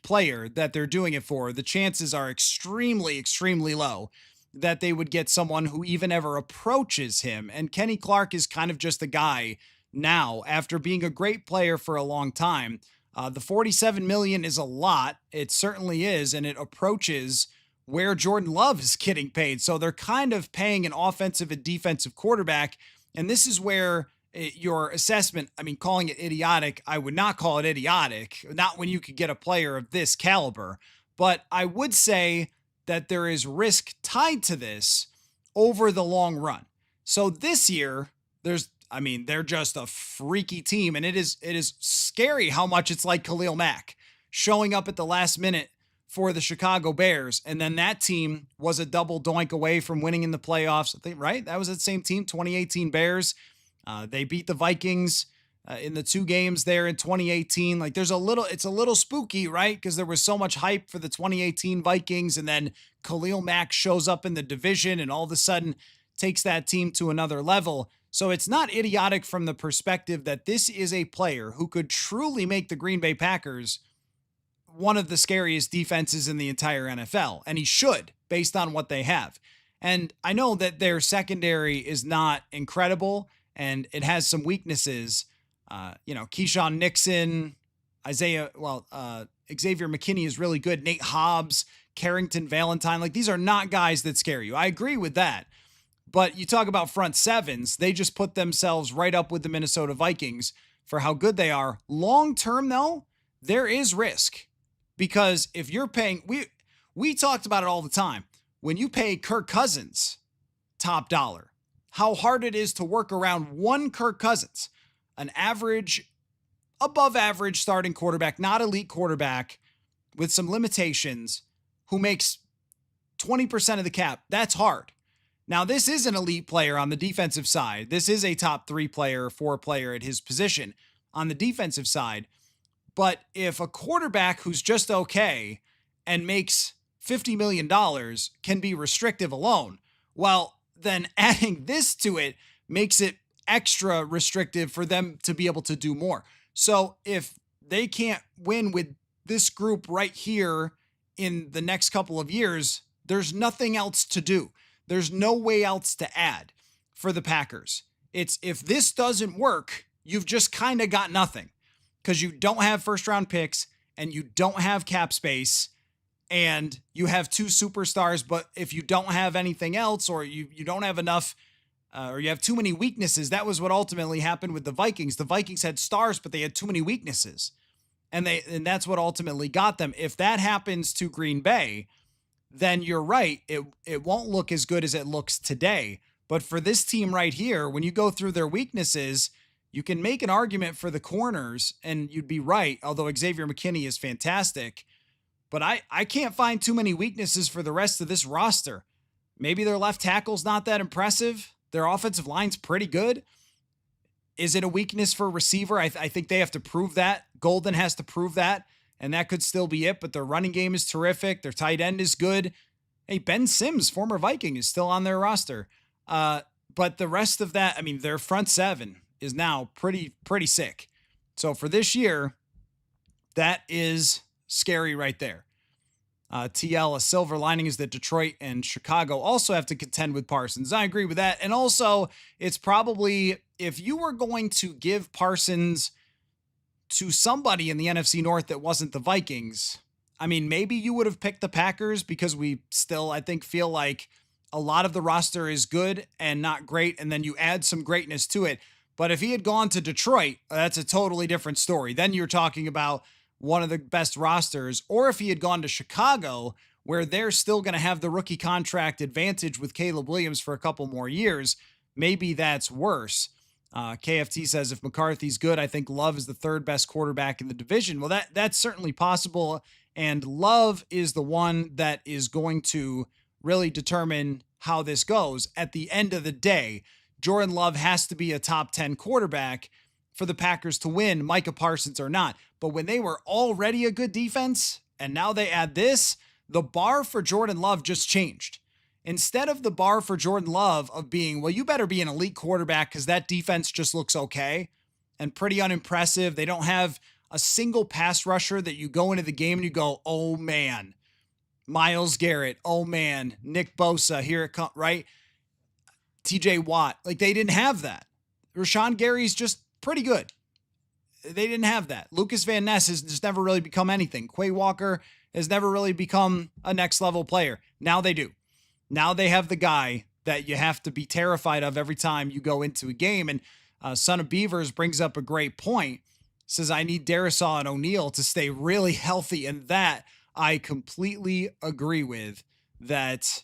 player that they're doing it for. The chances are extremely, extremely low that they would get someone who even ever approaches him. And Kenny Clark is kind of just a guy now, after being a great player for a long time. The $47 million is a lot. It certainly is. And it approaches where Jordan Love is getting paid. So they're kind of paying an offensive and defensive quarterback. And this is where your assessment, I mean, calling it idiotic, I would not call it idiotic, not when you could get a player of this caliber. But I would say that there is risk tied to this over the long run. So this year, they're just a freaky team, and it is scary how much it's like Khalil Mack showing up at the last minute for the Chicago Bears, and then that team was a double doink away from winning in the playoffs. I think, right? That was that same team, 2018 Bears. They beat the Vikings in the 2 games there in 2018. Like, it's a little spooky, right? Because there was so much hype for the 2018 Vikings, and then Khalil Mack shows up in the division and all of a sudden takes that team to another level. So it's not idiotic from the perspective that this is a player who could truly make the Green Bay Packers one of the scariest defenses in the entire NFL. And he should, based on what they have. And I know that their secondary is not incredible and it has some weaknesses. Keyshawn Nixon, Xavier McKinney is really good. Nate Hobbs, Carrington Valentine, like, these are not guys that scare you. I agree with that. But you talk about front sevens, they just put themselves right up with the Minnesota Vikings for how good they are. Long term, though, there is risk. Because if you're paying, we talked about it all the time. When you pay Kirk Cousins top dollar, how hard it is to work around one Kirk Cousins, an average, above average starting quarterback, not elite quarterback, with some limitations, who makes 20% of the cap. That's hard. Now, this is an elite player on the defensive side. This is a top 3 player, 4 player at his position on the defensive side. But if a quarterback who's just okay and makes $50 million can be restrictive alone, well, then adding this to it makes it extra restrictive for them to be able to do more. So if they can't win with this group right here in the next couple of years, there's nothing else to do. There's no way else to add for the Packers. It's, if this doesn't work, you've just kind of got nothing, because you don't have first round picks and you don't have cap space and you have 2 superstars. But if you don't have anything else, or you don't have enough, or you have too many weaknesses, that was what ultimately happened with the Vikings. The Vikings had stars, but they had too many weaknesses. And that's what ultimately got them. If that happens to Green Bay, then you're right. It won't look as good as it looks today. But for this team right here, when you go through their weaknesses, you can make an argument for the corners, and you'd be right, although Xavier McKinney is fantastic. But I can't find too many weaknesses for the rest of this roster. Maybe their left tackle's not that impressive. Their offensive line's pretty good. Is it a weakness for receiver? I think they have to prove that. Golden has to prove that, and that could still be it. But their running game is terrific. Their tight end is good. Hey, Ben Sims, former Viking, is still on their roster. But the rest of that, I mean, their front seven is now pretty sick. So for this year, that is scary right there. TL, a silver lining is that Detroit and Chicago also have to contend with Parsons. I agree with that. And also, it's probably, if you were going to give Parsons to somebody in the NFC North that wasn't the Vikings, I mean, maybe you would have picked the Packers, because we still, I think, feel like a lot of the roster is good and not great, and then you add some greatness to it. But if he had gone to Detroit, that's a totally different story. Then you're talking about one of the best rosters. Or if he had gone to Chicago, where they're still going to have the rookie contract advantage with Caleb Williams for a couple more years, maybe that's worse. KFT says, if McCarthy's good, I think Love is the third best quarterback in the division. Well, that's certainly possible. And Love is the one that is going to really determine how this goes. At the end of the day, Jordan Love has to be a top 10 quarterback for the Packers to win, Micah Parsons or not. But when they were already a good defense, and now they add this, the bar for Jordan Love just changed. Instead of the bar for Jordan Love of being, well, you better be an elite quarterback because that defense just looks okay and pretty unimpressive. They don't have a single pass rusher that you go into the game and you go, oh man, Myles Garrett, oh man, Nick Bosa, here it comes, right? TJ Watt, like they didn't have that. Rashawn Gary's just pretty good. They didn't have that. Lucas Van Ness has just never really become anything. Quay Walker has never really become a next level player. Now they do. Now they have the guy that you have to be terrified of every time you go into a game. And Son of Beavers brings up a great point. Says, I need Darisaw and O'Neal to stay really healthy. And that I completely agree with. That,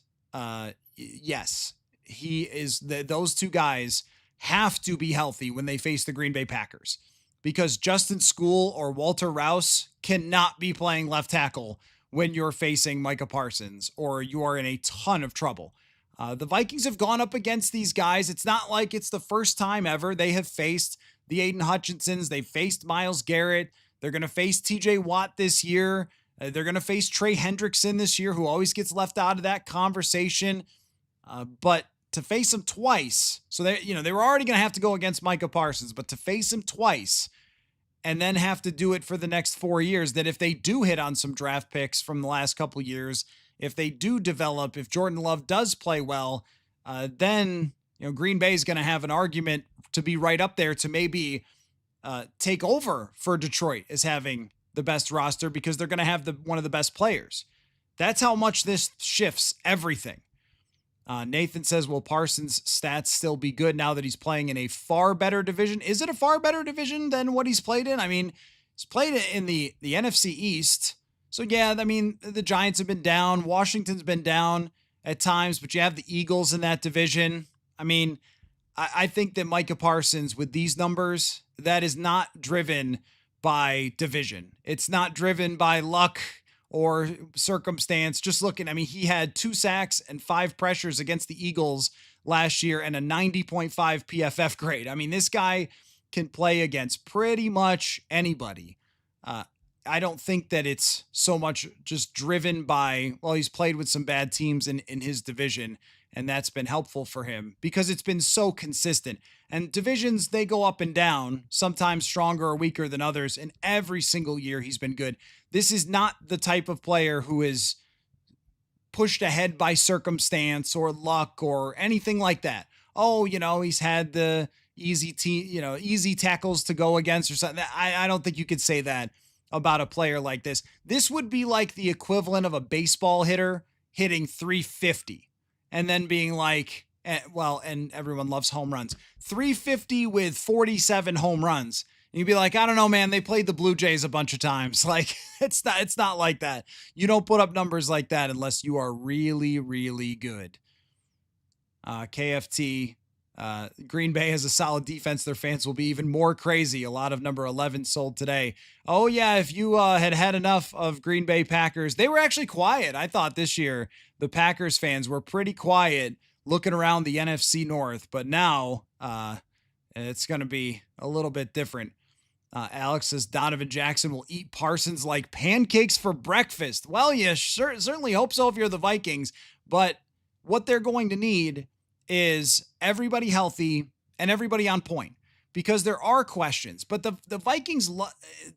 yes, he is. Those two guys have to be healthy when they face the Green Bay Packers. Because Justin School or Walter Rouse cannot be playing left tackle when you're facing Micah Parsons, or you are in a ton of trouble. The Vikings have gone up against these guys. It's not like it's the first time ever. They have faced the Aiden Hutchinsons. They faced Myles Garrett. They're going to face TJ Watt this year. They're going to face Trey Hendrickson this year, who always gets left out of that conversation. But to face him twice, so they were already going to have to go against Micah Parsons, but to face him twice and then have to do it for the next 4 years, that if they do hit on some draft picks from the last couple years, if they do develop, if Jordan Love does play well, then Green Bay is going to have an argument to be right up there to maybe take over for Detroit as having the best roster, because they're going to have one of the best players. That's how much this shifts everything. Nathan says, will Parsons' stats still be good now that he's playing in a far better division? Is it a far better division than what he's played in? I mean, he's played in the NFC East. So, yeah, I mean, the Giants have been down. Washington's been down at times, but you have the Eagles in that division. I mean, I think that Micah Parsons, with these numbers, that is not driven by division. It's not driven by luck or circumstance. Just looking, I mean, he had 2 sacks and 5 pressures against the Eagles last year and a 90.5 PFF grade. I mean, this guy can play against pretty much anybody. I don't think that it's so much just driven by, well, he's played with some bad teams in his division, and that's been helpful for him because it's been so consistent. And divisions, they go up and down, sometimes stronger or weaker than others, and every single year he's been good. This is not the type of player who is pushed ahead by circumstance or luck or anything like that. Oh, he's had the easy tackles to go against or something. I don't think you could say that about a player like this. This would be like the equivalent of a baseball hitter hitting 350 and then being like, and everyone loves home runs, 350 with 47 home runs you'd be like, I don't know, man, they played the Blue Jays a bunch of times. Like, it's not like that. You don't put up numbers like that unless you are really, really good. KFT, Green Bay has a solid defense. Their fans will be even more crazy. A lot of number 11 sold today. Oh, yeah, if you had enough of Green Bay Packers, they were actually quiet. I thought this year the Packers fans were pretty quiet looking around the NFC North, but now it's going to be a little bit different. Alex says Donovan Jackson will eat Parsons like pancakes for breakfast. Well, you certainly hope so if you're the Vikings, but what they're going to need is everybody healthy and everybody on point, because there are questions. But the Vikings,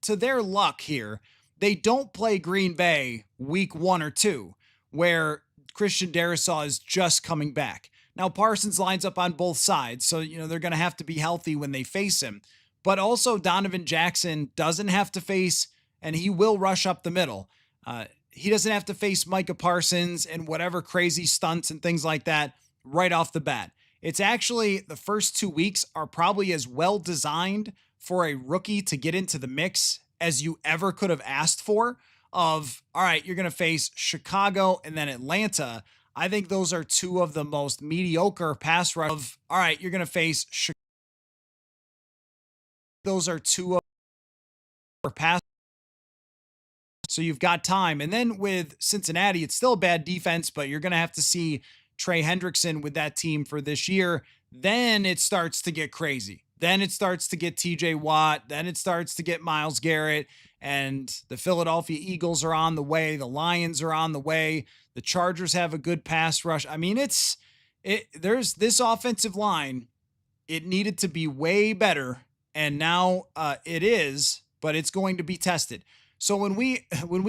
to their luck here, they don't play Green Bay week 1 or 2, where Christian Darrisaw is just coming back. Now, Parsons lines up on both sides, so they're going to have to be healthy when they face him. But also Donovan Jackson doesn't have to face, and he will rush up the middle. He doesn't have to face Micah Parsons and whatever crazy stunts and things like that right off the bat. It's actually, the first 2 weeks are probably as well designed for a rookie to get into the mix as you ever could have asked for. Of, all right, you're going to face Chicago and then Atlanta. I think those are two of the most mediocre pass rush. Of, all right, you're going to face Chicago. Those are two of pass. So you've got time. And then with Cincinnati, it's still a bad defense, but you're going to have to see Trey Hendrickson with that team for this year. Then it starts to get crazy. Then it starts to get TJ Watt. Then it starts to get Myles Garrett. And the Philadelphia Eagles are on the way. The Lions are on the way. The Chargers have a good pass rush. I mean, there's this offensive line. It needed to be way better. And now it is, but it's going to be tested. So when we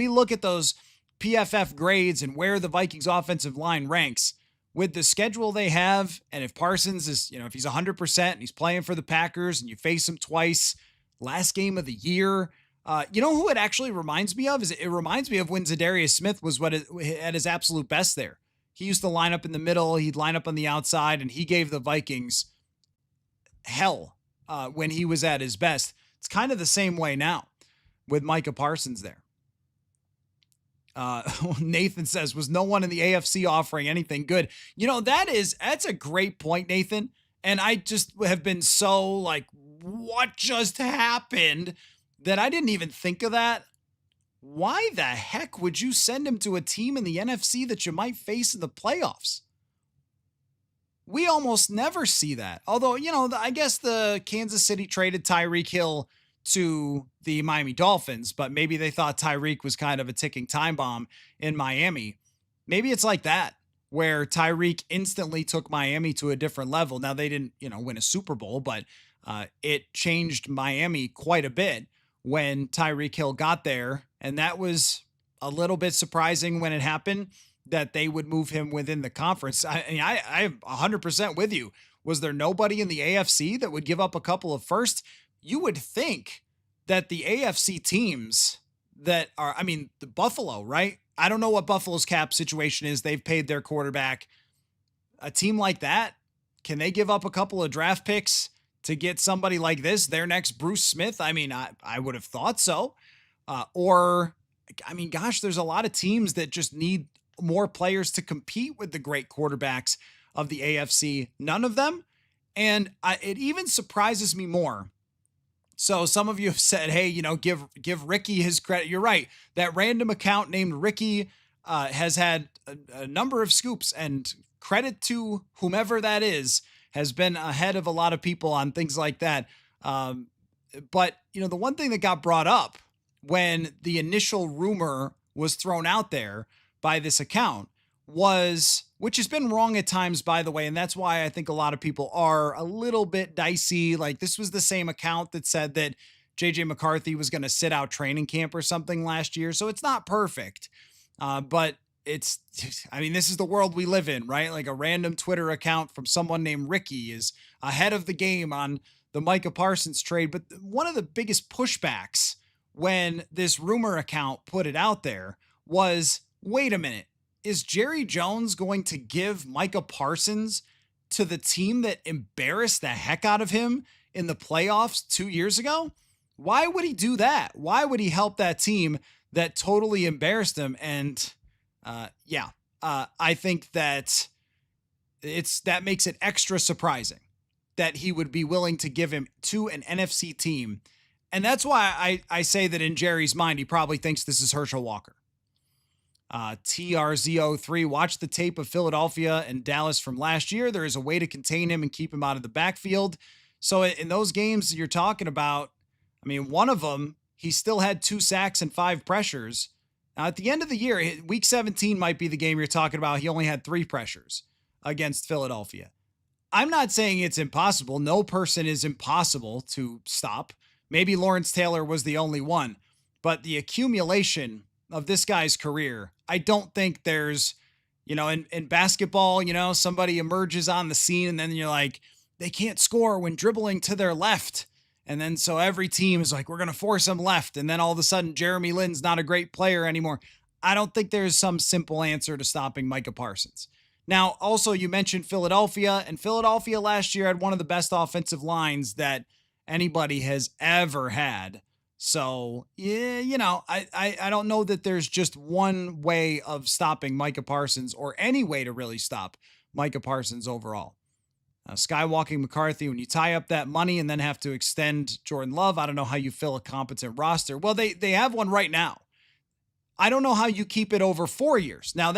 look at those PFF grades and where the Vikings offensive line ranks with the schedule they have, and if Parsons is, if he's 100% and he's playing for the Packers and you face him twice, last game of the year, who it actually reminds me of is it reminds me of when Zadarius Smith was at his absolute best there. He used to line up in the middle, he'd line up on the outside, and he gave the Vikings hell when he was at his best. It's kind of the same way now with Micah Parsons there. Nathan says, was no one in the AFC offering anything good? That's a great point, Nathan. And I just have been so like, what just happened, that I didn't even think of that. Why the heck would you send him to a team in the NFC that you might face in the playoffs? We almost never see that. Although, I guess the Kansas City traded Tyreek Hill to the Miami Dolphins, but maybe they thought Tyreek was kind of a ticking time bomb in Miami. Maybe it's like that, where Tyreek instantly took Miami to a different level. Now, they didn't, win a Super Bowl, but it changed Miami quite a bit when Tyreek Hill got there. And that was a little bit surprising when it happened, that they would move him within the conference. I'm 100% with you. Was there nobody in the AFC that would give up a couple of firsts? You would think that the AFC teams that are, the Buffalo, right? I don't know what Buffalo's cap situation is. They've paid their quarterback. A team like that, can they give up a couple of draft picks to get somebody like this, their next Bruce Smith? I would have thought so. There's a lot of teams that just need more players to compete with the great quarterbacks of the AFC. None of them. And it even surprises me more. So some of you have said, hey, give Ricky his credit. You're right. That random account named Ricky has had a number of scoops, and credit to whomever that is, has been ahead of a lot of people on things like that. But the one thing that got brought up when the initial rumor was thrown out there by this account was, which has been wrong at times, by the way, and that's why I think a lot of people are a little bit dicey. Like, this was the same account that said that JJ McCarthy was going to sit out training camp or something last year. So it's not perfect, but this is the world we live in, right? Like, a random Twitter account from someone named Ricky is ahead of the game on the Micah Parsons trade. But one of the biggest pushbacks when this rumor account put it out there was, wait a minute, is Jerry Jones going to give Micah Parsons to the team that embarrassed the heck out of him in the playoffs 2 years ago? Why would he do that? Why would he help that team that totally embarrassed him? And I think that that makes it extra surprising that he would be willing to give him to an NFC team. And that's why I say that in Jerry's mind, he probably thinks this is Herschel Walker. TRZ03, watch the tape of Philadelphia and Dallas from last year. There is a way to contain him and keep him out of the backfield. So in those games you're talking about, I mean, one of them, he still had 2 sacks and 5 pressures. Now, at the end of the year, week 17 might be the game you're talking about. He only had 3 pressures against Philadelphia. I'm not saying it's impossible. No person is impossible to stop. Maybe Lawrence Taylor was the only one. But the accumulation of this guy's career, I don't think there's, in basketball, somebody emerges on the scene and then you're like, they can't score when dribbling to their left. And then so every team is like, we're going to force them left. And then all of a sudden, Jeremy Lin's not a great player anymore. I don't think there's some simple answer to stopping Micah Parsons. Now, also, you mentioned Philadelphia, and Philadelphia last year had one of the best offensive lines that anybody has ever had. So, yeah, I don't know that there's just one way of stopping Micah Parsons or any way to really stop Micah Parsons overall. Skywalking McCarthy, when you tie up that money and then have to extend Jordan Love, I don't know how you fill a competent roster. Well, they have one right now. I don't know how you keep it over 4 years. Now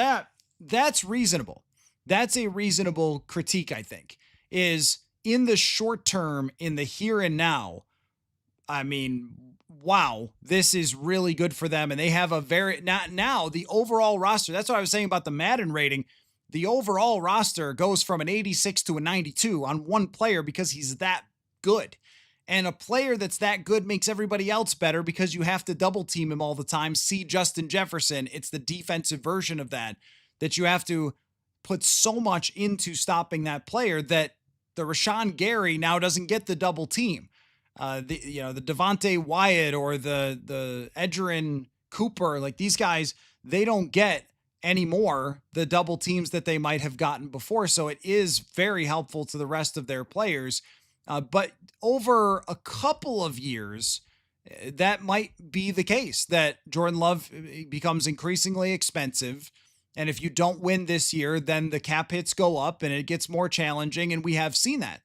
that's reasonable. That's a reasonable critique, I think, is in the short term, in the here and now. I mean, wow, this is really good for them. And they have now the overall roster. That's what I was saying about the Madden rating. The overall roster goes from an 86 to a 92 on one player because he's that good. And a player that's that good makes everybody else better because you have to double team him all the time. See Justin Jefferson. It's the defensive version of that you have to put so much into stopping that player that the Rashawn Gary now doesn't get the double team. The Devontae Wyatt or the Edgerrin Cooper, like these guys, they don't get anymore the double teams that they might have gotten before. So it is very helpful to the rest of their players. But over a couple of years, that might be the case, that Jordan Love becomes increasingly expensive. And if you don't win this year, then the cap hits go up and it gets more challenging. And we have seen that.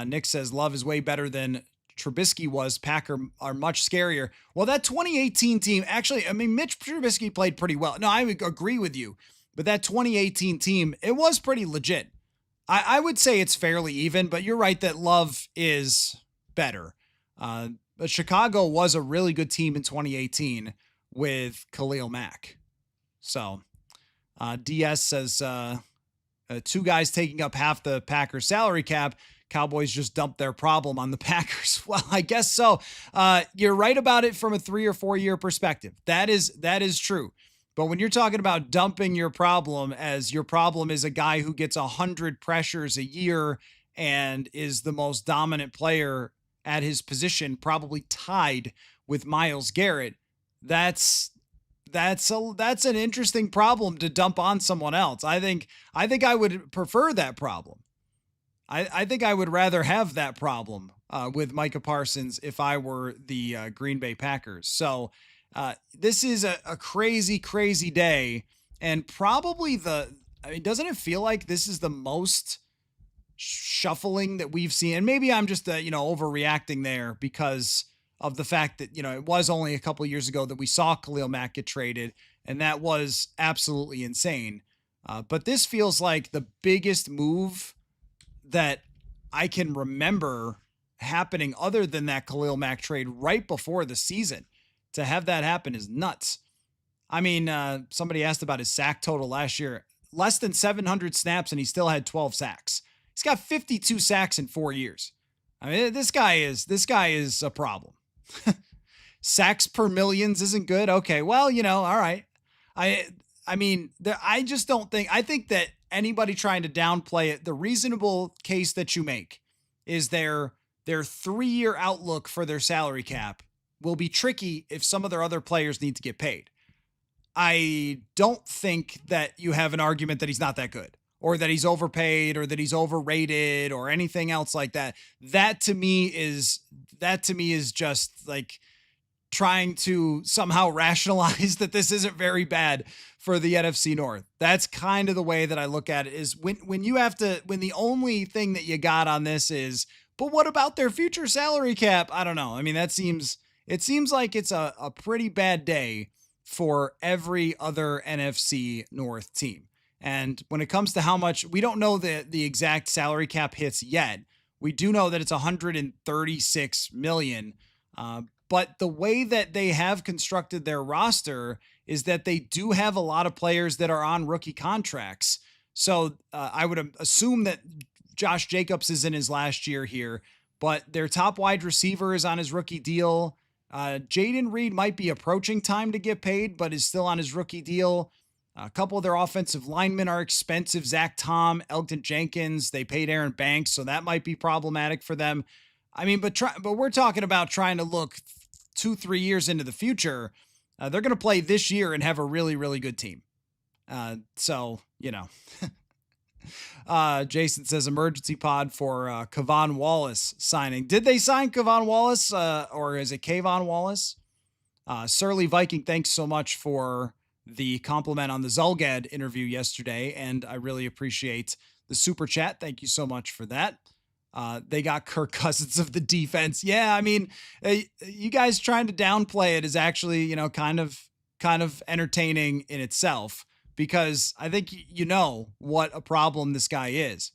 Nick says Love is way better than Trubisky was. Packer are much scarier. Well, that 2018 team, actually, I mean, Mitch Trubisky played pretty well. No, I agree with you. But that 2018 team, it was pretty legit. I would say it's fairly even, but you're right that Love is better. But Chicago was a really good team in 2018 with Khalil Mack. So DS says 2 guys taking up half the Packers salary cap. Cowboys just dumped their problem on the Packers. Well, I guess so. You're right about it from a 3 or 4 year perspective. That is true. But when you're talking about dumping your problem as your problem is a guy who gets 100 pressures a year and is the most dominant player at his position, probably tied with Myles Garrett, that's an interesting problem to dump on someone else. I think I would prefer that problem. I think I would rather have that problem with Micah Parsons if I were the Green Bay Packers. So this is a crazy, crazy day. And probably doesn't it feel like this is the most shuffling that we've seen? And maybe I'm just, overreacting there because of the fact that, it was only a couple of years ago that we saw Khalil Mack get traded, and that was absolutely insane. But this feels like the biggest move that I can remember happening other than that Khalil Mack trade right before the season. To have that happen is nuts. I mean, somebody asked about his sack total last year. Less than 700 snaps, and he still had 12 sacks. He's got 52 sacks in 4 years. I mean, this guy is a problem. Sacks per millions isn't good. Okay, well, all right. I just don't think. I think that anybody trying to downplay it, the reasonable case that you make is their 3-year outlook for their salary cap will be tricky if some of their other players need to get paid. I don't think that you have an argument that he's not that good. or that he's overpaid or that he's overrated or anything else like that. That to me is just like trying to somehow rationalize that this isn't very bad for the NFC North. That's kind of the way that I look at it, is when the only thing that you got on this is, but what about their future salary cap? I don't know. I mean, it seems like it's a pretty bad day for every other NFC North team. And when it comes to how much, we don't know the exact salary cap hits yet. We do know that it's 136 million. But the way that they have constructed their roster is that they do have a lot of players that are on rookie contracts. So I would assume that Josh Jacobs is in his last year here, but their top wide receiver is on his rookie deal. Jaden Reed might be approaching time to get paid, but is still on his rookie deal. A couple of their offensive linemen are expensive. Zach Tom, Elgton Jenkins, they paid Aaron Banks, so that might be problematic for them. I mean, but we're talking about trying to look 2-3 years into the future. They're going to play this year and have a really, really good team. So, you know, Jason says emergency pod for Kevon Wallace signing. Did they sign Kevon Wallace or is it Kayvon Wallace? Surly Viking, thanks so much for the compliment on the Zulgad interview yesterday, and I really appreciate the super chat. Thank you so much for that. They got Kirk Cousins of the defense. Yeah, I mean, you guys trying to downplay it is actually, you know, kind of entertaining in itself, because I think you know what a problem this guy is.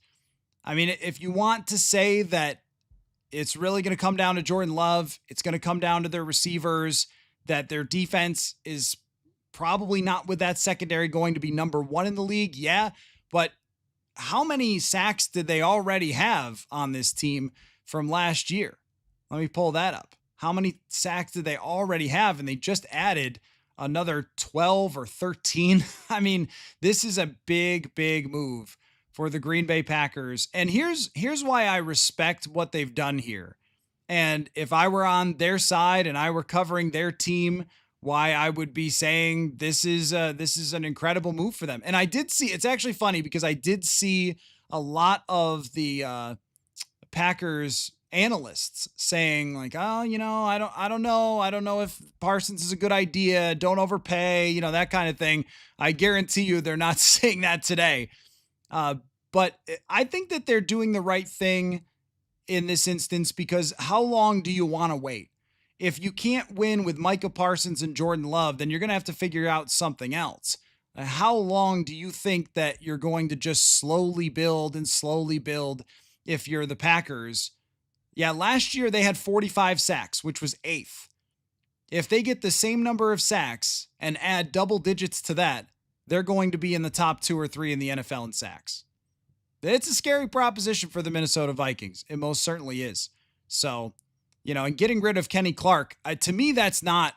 I mean, if you want to say that it's really going to come down to Jordan Love, it's going to come down to their receivers, that their defense is probably not with that secondary going to be number one in the league. Yeah, but how many sacks did they already have on this team from last year? Let me pull that up. How many sacks did they already have? And they just added another 12 or 13. I mean, this is a big, big move for the Green Bay Packers. And here's why I respect what they've done here. And if I were on their side and I were covering their team, why I would be saying this is an incredible move for them. And I did see, it's actually funny because I did see a lot of the Packers analysts saying like, oh, you know, I don't know if Parsons is a good idea. Don't overpay, you know, that kind of thing. I guarantee you they're not saying that today. But I think that they're doing the right thing in this instance, because how long do you want to wait? If you can't win with Micah Parsons and Jordan Love, then you're going to have to figure out something else. How long do you think that you're going to just slowly build if you're the Packers? Yeah, last year they had 45 sacks, which was 8th. If they get the same number of sacks and add double digits to that, they're going to be in the top 2 or 3 in the NFL in sacks. It's a scary proposition for the Minnesota Vikings. It most certainly is. So, you know, and getting rid of Kenny Clark, to me, that's not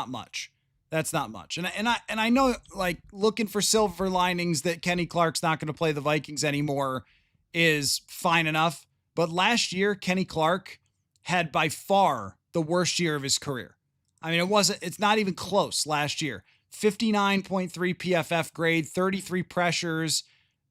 much. That's not much. And I know, like, looking for silver linings that Kenny Clark's not going to play the Vikings anymore is fine enough. But last year, Kenny Clark had by far the worst year of his career. I mean, it's not even close last year. 59.3 PFF grade, 33 pressures.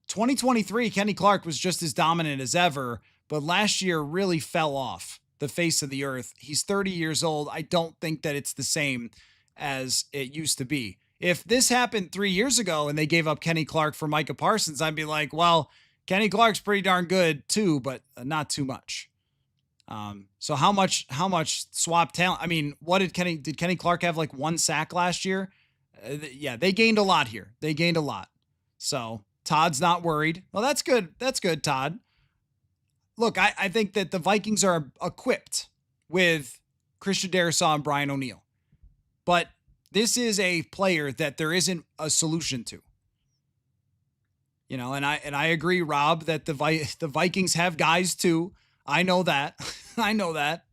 2023, Kenny Clark was just as dominant as ever, but last year really fell off the face of the earth. He's 30 years old. I don't think that it's the same as it used to be. If this happened 3 years ago and they gave up Kenny Clark for Micah Parsons, I'd be like, well, Kenny Clark's pretty darn good too, but not too much. So how much swap talent? I mean, did Kenny Clark have like 1 sack last year? Yeah, they gained a lot here. They gained a lot. So Todd's not worried. Well, that's good. That's good, Todd. Look, I think that the Vikings are equipped with Christian Darrisaw and Brian O'Neill. But this is a player that there isn't a solution to. You know, and I agree, Rob, that the Vikings have guys too. I know that. I know that.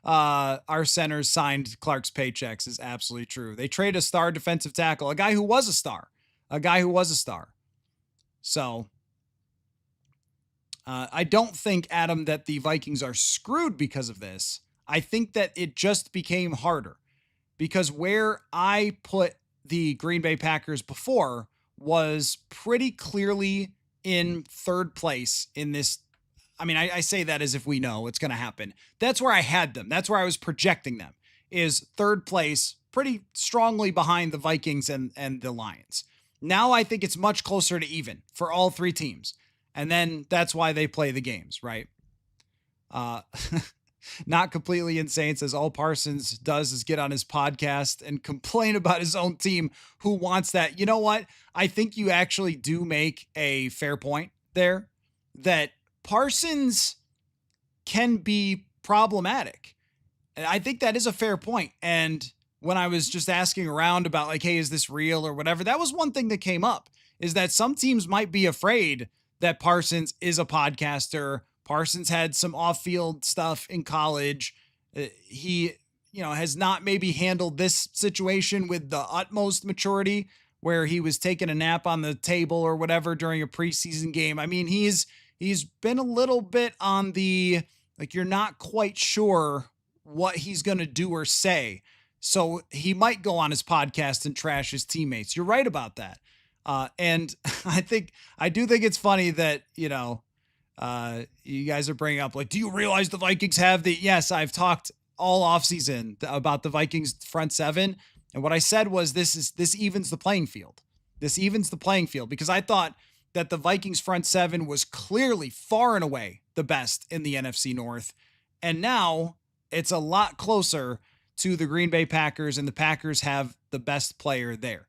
Our centers signed Clark's paychecks is absolutely true. They trade a star defensive tackle, a guy who was a star. So I don't think, Adam, that the Vikings are screwed because of this. I think that it just became harder because where I put the Green Bay Packers before was pretty clearly in third place in this. I mean, I say that as if we know it's going to happen. That's where I had them. That's where I was projecting them, is third place, pretty strongly behind the Vikings and the Lions. Now I think it's much closer to even for all three teams. And then that's why they play the games, right? Not completely insane says all Parsons does is get on his podcast and complain about his own team. Who wants that? You know what? I think you actually do make a fair point there, that Parsons can be problematic. And I think that is a fair point. And when I was just asking around about like, hey, is this real or whatever, that was one thing that came up, is that some teams might be afraid that Parsons is a podcaster. Parsons had some off-field stuff in college. He, has not maybe handled this situation with the utmost maturity, where he was taking a nap on the table or whatever during a preseason game. I mean, he's been a little bit on the, like, you're not quite sure what he's going to do or say. So he might go on his podcast and trash his teammates. You're right about that. And I do think it's funny that, you guys are bringing up, like, do you realize the Vikings have yes, I've talked all offseason about the Vikings front seven. And what I said was, this evens the playing field. This evens the playing field, because I thought that the Vikings front seven was clearly far and away the best in the NFC North. And now it's a lot closer to the Green Bay Packers, and the Packers have the best player there.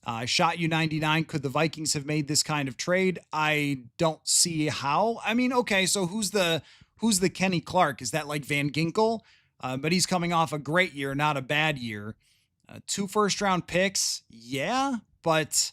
I shot you 99. Could the Vikings have made this kind of trade? I don't see how. I mean, okay, so who's the Kenny Clark? Is that like Van Ginkel? But he's coming off a great year, not a bad year. 2 first-round picks, yeah, but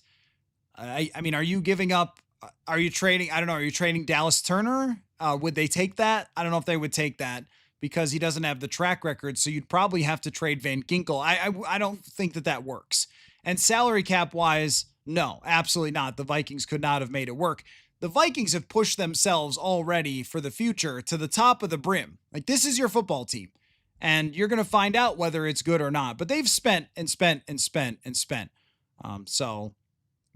I mean, are you giving up? Are you trading? I don't know. Are you trading Dallas Turner? Would they take that? I don't know if they would take that, because he doesn't have the track record. So you'd probably have to trade Van Ginkel. I don't think that works. And salary cap wise, no, absolutely not. The Vikings could not have made it work. The Vikings have pushed themselves already for the future to the top of the brim. Like, this is your football team, and you're going to find out whether it's good or not. But they've spent and spent and spent and spent. So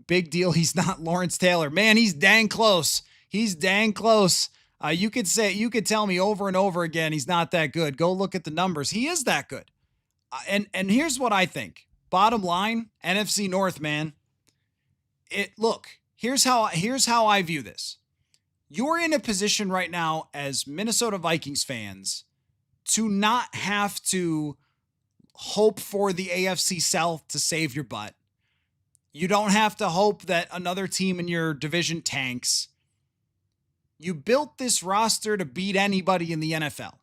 big deal. He's not Lawrence Taylor, man. He's dang close. He's dang close. You could tell me over and over again, he's not that good. Go look at the numbers. He is that good. And here's what I think. Bottom line, NFC North, man. Here's how I view this. You're in a position right now as Minnesota Vikings fans to not have to hope for the AFC South to save your butt. You don't have to hope that another team in your division tanks. You built this roster to beat anybody in the NFL.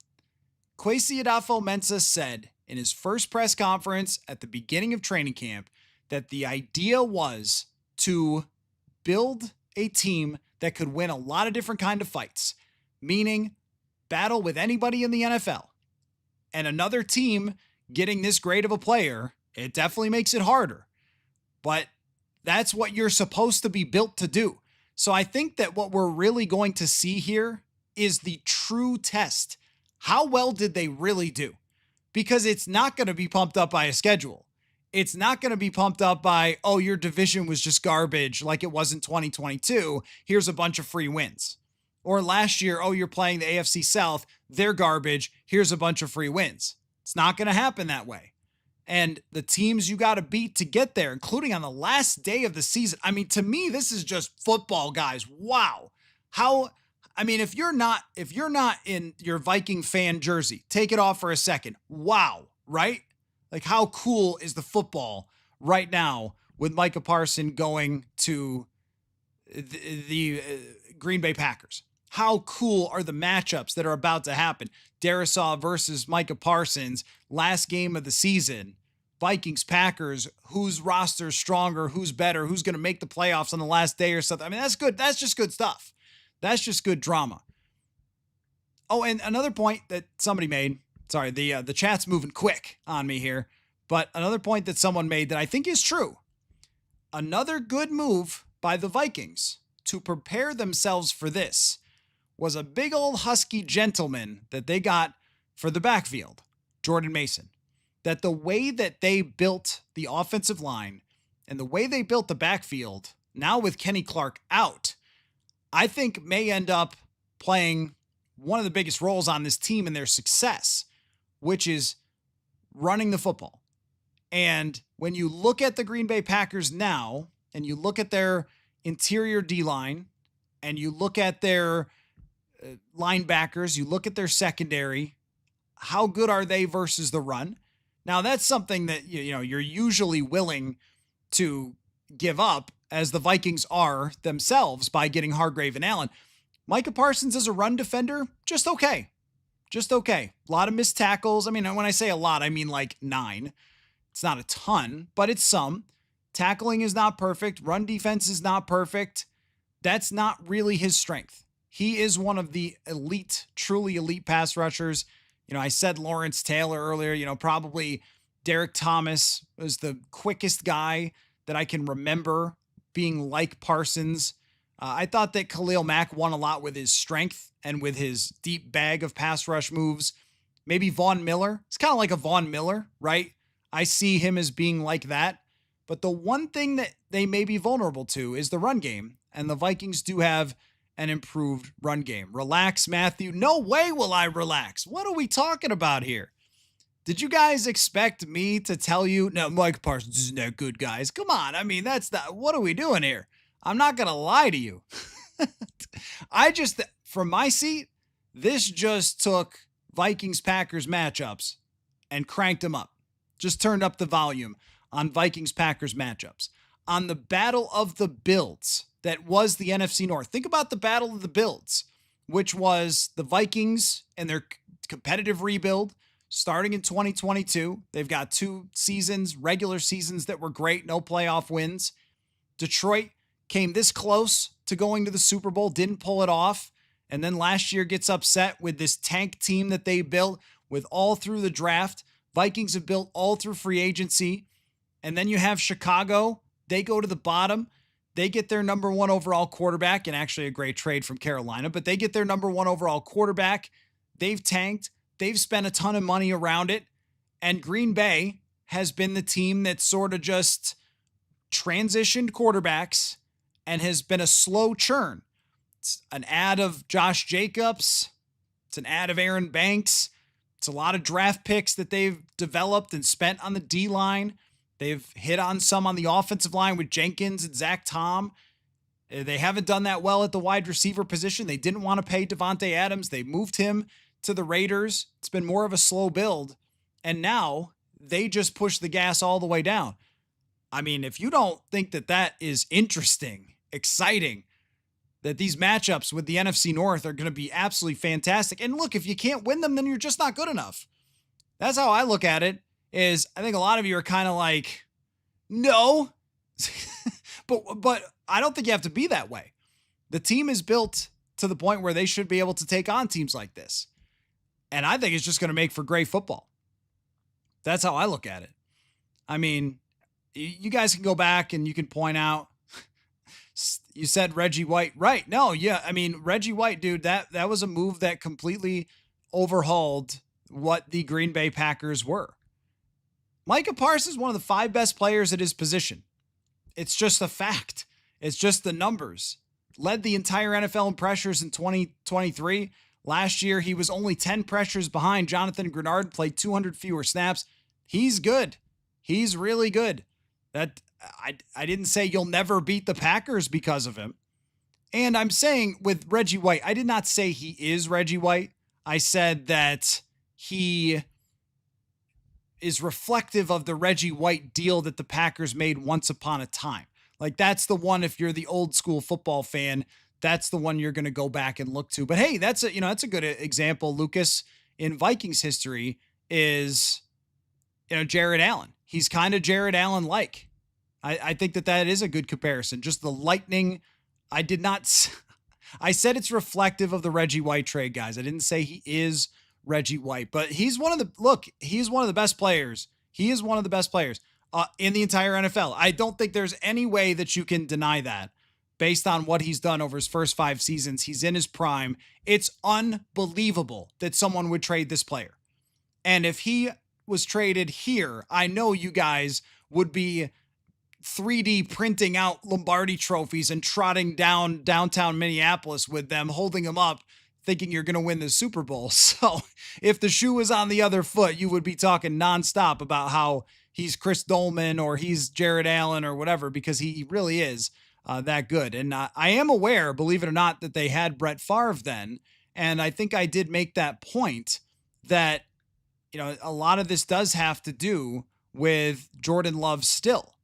Kwesi Adolfo-Mensah said in his first press conference at the beginning of training camp that the idea was to build a team that could win a lot of different kind of fights, meaning battle with anybody in the NFL. And another team getting this great of a player, it definitely makes it harder. But that's what you're supposed to be built to do. So I think that what we're really going to see here is the true test. How well did they really do? Because it's not going to be pumped up by a schedule. It's not going to be pumped up by, oh, your division was just garbage like it was in 2022. Here's a bunch of free wins. Or last year, oh, you're playing the AFC South. They're garbage. Here's a bunch of free wins. It's not going to happen that way. And the teams you got to beat to get there, including on the last day of the season. I mean, to me, this is just football, guys. Wow. If you're not in your Viking fan jersey, take it off for a second. Wow. Right? Like, how cool is the football right now with Micah Parson going to the Green Bay Packers? How cool are the matchups that are about to happen? Darisaw versus Micah Parsons, last game of the season. Vikings, Packers, whose roster's stronger, who's better, who's going to make the playoffs on the last day or something. I mean, that's good. That's just good stuff. That's just good drama. Oh, and another point that somebody made, sorry, the chat's moving quick on me here, but another point that someone made that I think is true. Another good move by the Vikings to prepare themselves for this was a big old husky gentleman that they got for the backfield, Jordan Mason. That the way that they built the offensive line and the way they built the backfield, now with Kenny Clark out, I think may end up playing one of the biggest roles on this team in their success, which is running the football. And when you look at the Green Bay Packers now, and you look at their interior D-line, and you look at their linebackers, you look at their secondary, how good are they versus the run? Now, that's something that you're usually willing to give up, as the Vikings are themselves, by getting Hargrave and Allen. Micah Parsons as a run defender, just okay. Just okay. A lot of missed tackles. I mean, when I say a lot, I mean like 9. It's not a ton, but it's some. Tackling is not perfect. Run defense is not perfect. That's not really his strength. He is one of the elite, truly elite pass rushers. I said Lawrence Taylor earlier, probably Derek Thomas was the quickest guy that I can remember being like Parsons. I thought that Khalil Mack won a lot with his strength and with his deep bag of pass rush moves. Maybe Von Miller. It's kind of like a Von Miller, right? I see him as being like that. But the one thing that they may be vulnerable to is the run game. And the Vikings do have an improved run game. Relax, Matthew. No way will I relax. What are we talking about here? Did you guys expect me to tell you, no, Micah Parsons isn't that good, guys? Come on. I mean, that's not, what are we doing here? I'm not going to lie to you. From my seat, this just took Vikings-Packers matchups and cranked them up. Just turned up the volume on Vikings-Packers matchups. On the Battle of the Builds that was the NFC North. Think about the Battle of the Builds, which was the Vikings and their competitive rebuild starting in 2022. They've got 2 seasons, regular seasons that were great, no playoff wins. Detroit came this close to going to the Super Bowl, didn't pull it off, and then last year gets upset with this tank team that they built with all through the draft. Vikings have built all through free agency. And then you have Chicago. They go to the bottom. They get their number 1 overall quarterback, and actually a great trade from Carolina, but they get their number 1 overall quarterback. They've tanked. They've spent a ton of money around it. And Green Bay has been the team that sort of just transitioned quarterbacks and has been a slow churn. It's an ad of Josh Jacobs. It's an ad of Aaron Banks. It's a lot of draft picks that they've developed and spent on the D-line. They've hit on some on the offensive line with Jenkins and Zach Tom. They haven't done that well at the wide receiver position. They didn't want to pay Devontae Adams. They moved him to the Raiders. It's been more of a slow build. And now they just push the gas all the way down. I mean, if you don't think that that is interesting, exciting, that these matchups with the NFC North are going to be absolutely fantastic. And look, if you can't win them, then you're just not good enough. That's how I look at it. Is I think a lot of you are kind of like, no, but I don't think you have to be that way. The team is built to the point where they should be able to take on teams like this. And I think it's just going to make for great football. That's how I look at it. I mean, you guys can go back and you can point out, you said Reggie White, right? No, yeah. I mean, Reggie White, dude, that was a move that completely overhauled what the Green Bay Packers were. Micah Parsons is one of the 5 best players at his position. It's just a fact. It's just the numbers. Led the entire NFL in pressures in 2023. Last year, he was only 10 pressures behind Jonathan Grenard, played 200 fewer snaps. He's good. He's really good. That I didn't say you'll never beat the Packers because of him. And I'm saying with Reggie White, I did not say he is Reggie White. I said that he is reflective of the Reggie White deal that the Packers made once upon a time. Like, that's the one, if you're the old school football fan, that's the one you're going to go back and look to. But hey, that's a good example, Lucas, in Vikings history is, Jared Allen. He's kind of Jared Allen-like. I think that is a good comparison. Just the lightning. I said it's reflective of the Reggie White trade, guys. I didn't say he is Reggie White, but he's one of the best players. He is one of the best players in the entire NFL. I don't think there's any way that you can deny that based on what he's done over his first 5 seasons. He's in his prime. It's unbelievable that someone would trade this player. And if he was traded here, I know you guys would be 3D printing out Lombardi trophies and trotting down downtown Minneapolis with them, holding them up, thinking you're going to win the Super Bowl. So if the shoe was on the other foot, you would be talking nonstop about how he's Chris Dolman or he's Jared Allen or whatever, because he really is that good. And I am aware, believe it or not, that they had Brett Favre then. And I think I did make that point that, a lot of this does have to do with Jordan Love still,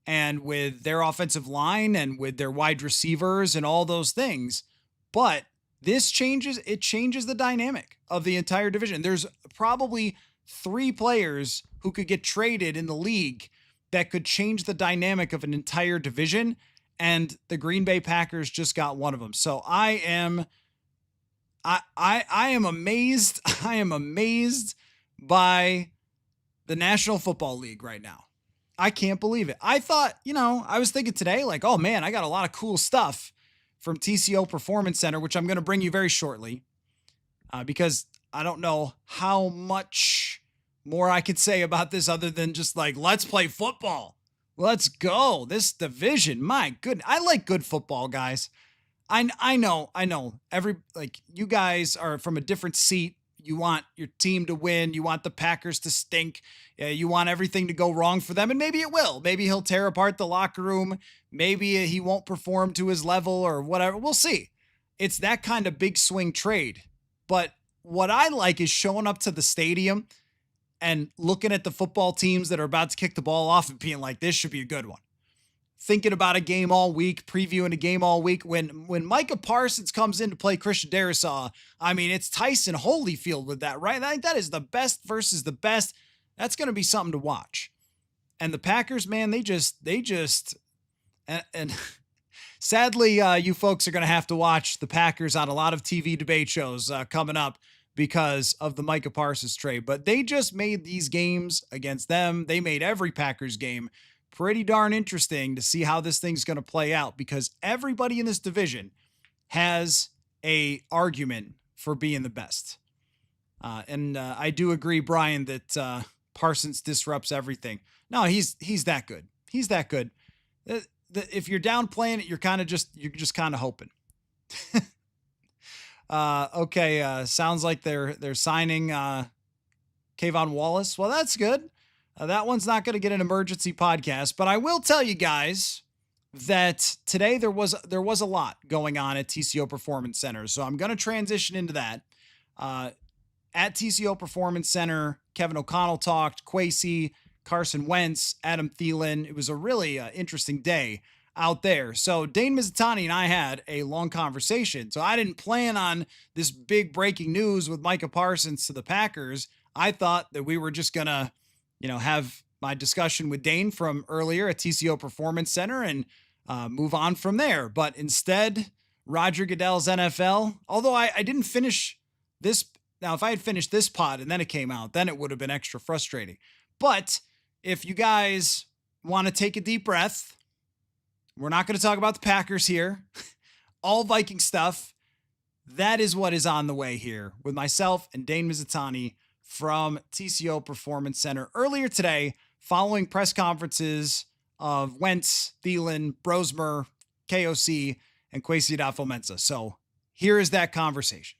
and with their offensive line and with their wide receivers and all those things. But this changes the dynamic of the entire division. There's probably 3 players who could get traded in the league that could change the dynamic of an entire division. And the Green Bay Packers just got one of them. So I am amazed. I am amazed by the National Football League right now. I can't believe it. I thought, I was thinking today, like, oh man, I got a lot of cool stuff from TCO Performance Center, which I'm going to bring you very shortly, because I don't know how much more I could say about this other than just like, let's play football. Let's go. This division, my goodness. I like good football, guys. I know. You guys are from a different seat. You want your team to win. You want the Packers to stink. You want everything to go wrong for them. And maybe it will. Maybe he'll tear apart the locker room. Maybe he won't perform to his level or whatever. We'll see. It's that kind of big swing trade. But what I like is showing up to the stadium and looking at the football teams that are about to kick the ball off and being like, this should be a good one. Thinking about a game all week, previewing a game all week. When Micah Parsons comes in to play Christian Darrisaw, I mean, it's Tyson Holyfield with that, right? That is the best versus the best. That's going to be something to watch. And the Packers, man, they just, and sadly, you folks are going to have to watch the Packers on a lot of TV debate shows coming up because of the Micah Parsons trade. But they just made these games against them. They made every Packers game pretty darn interesting to see how this thing's going to play out, because everybody in this division has a argument for being the best. And I do agree, Brian, that Parsons disrupts everything. No, he's that good. He's that good. If you're downplaying it, you're just kind of hoping. Okay. Sounds like they're signing Kayvon Wallace. Well, that's good. That one's not going to get an emergency podcast, but I will tell you guys that today there was a lot going on at TCO Performance Center. So I'm going to transition into that. At TCO Performance Center, Kevin O'Connell talked, Kwesi, Carson Wentz, Adam Thielen. It was a really interesting day out there. So Dane Mizutani and I had a long conversation. So I didn't plan on this big breaking news with Micah Parsons to the Packers. I thought that we were just going to have my discussion with Dane from earlier at TCO Performance Center and move on from there. But instead, Roger Goodell's NFL, although I didn't finish this. Now, if I had finished this pod and then it came out, then it would have been extra frustrating. But if you guys want to take a deep breath, we're not going to talk about the Packers here. All Viking stuff. That is what is on the way here with myself and Dane Mizutani from TCO Performance Center earlier today, following press conferences of Wentz, Thielen, Brosmer, KOC, and Kwesi. So here is that conversation.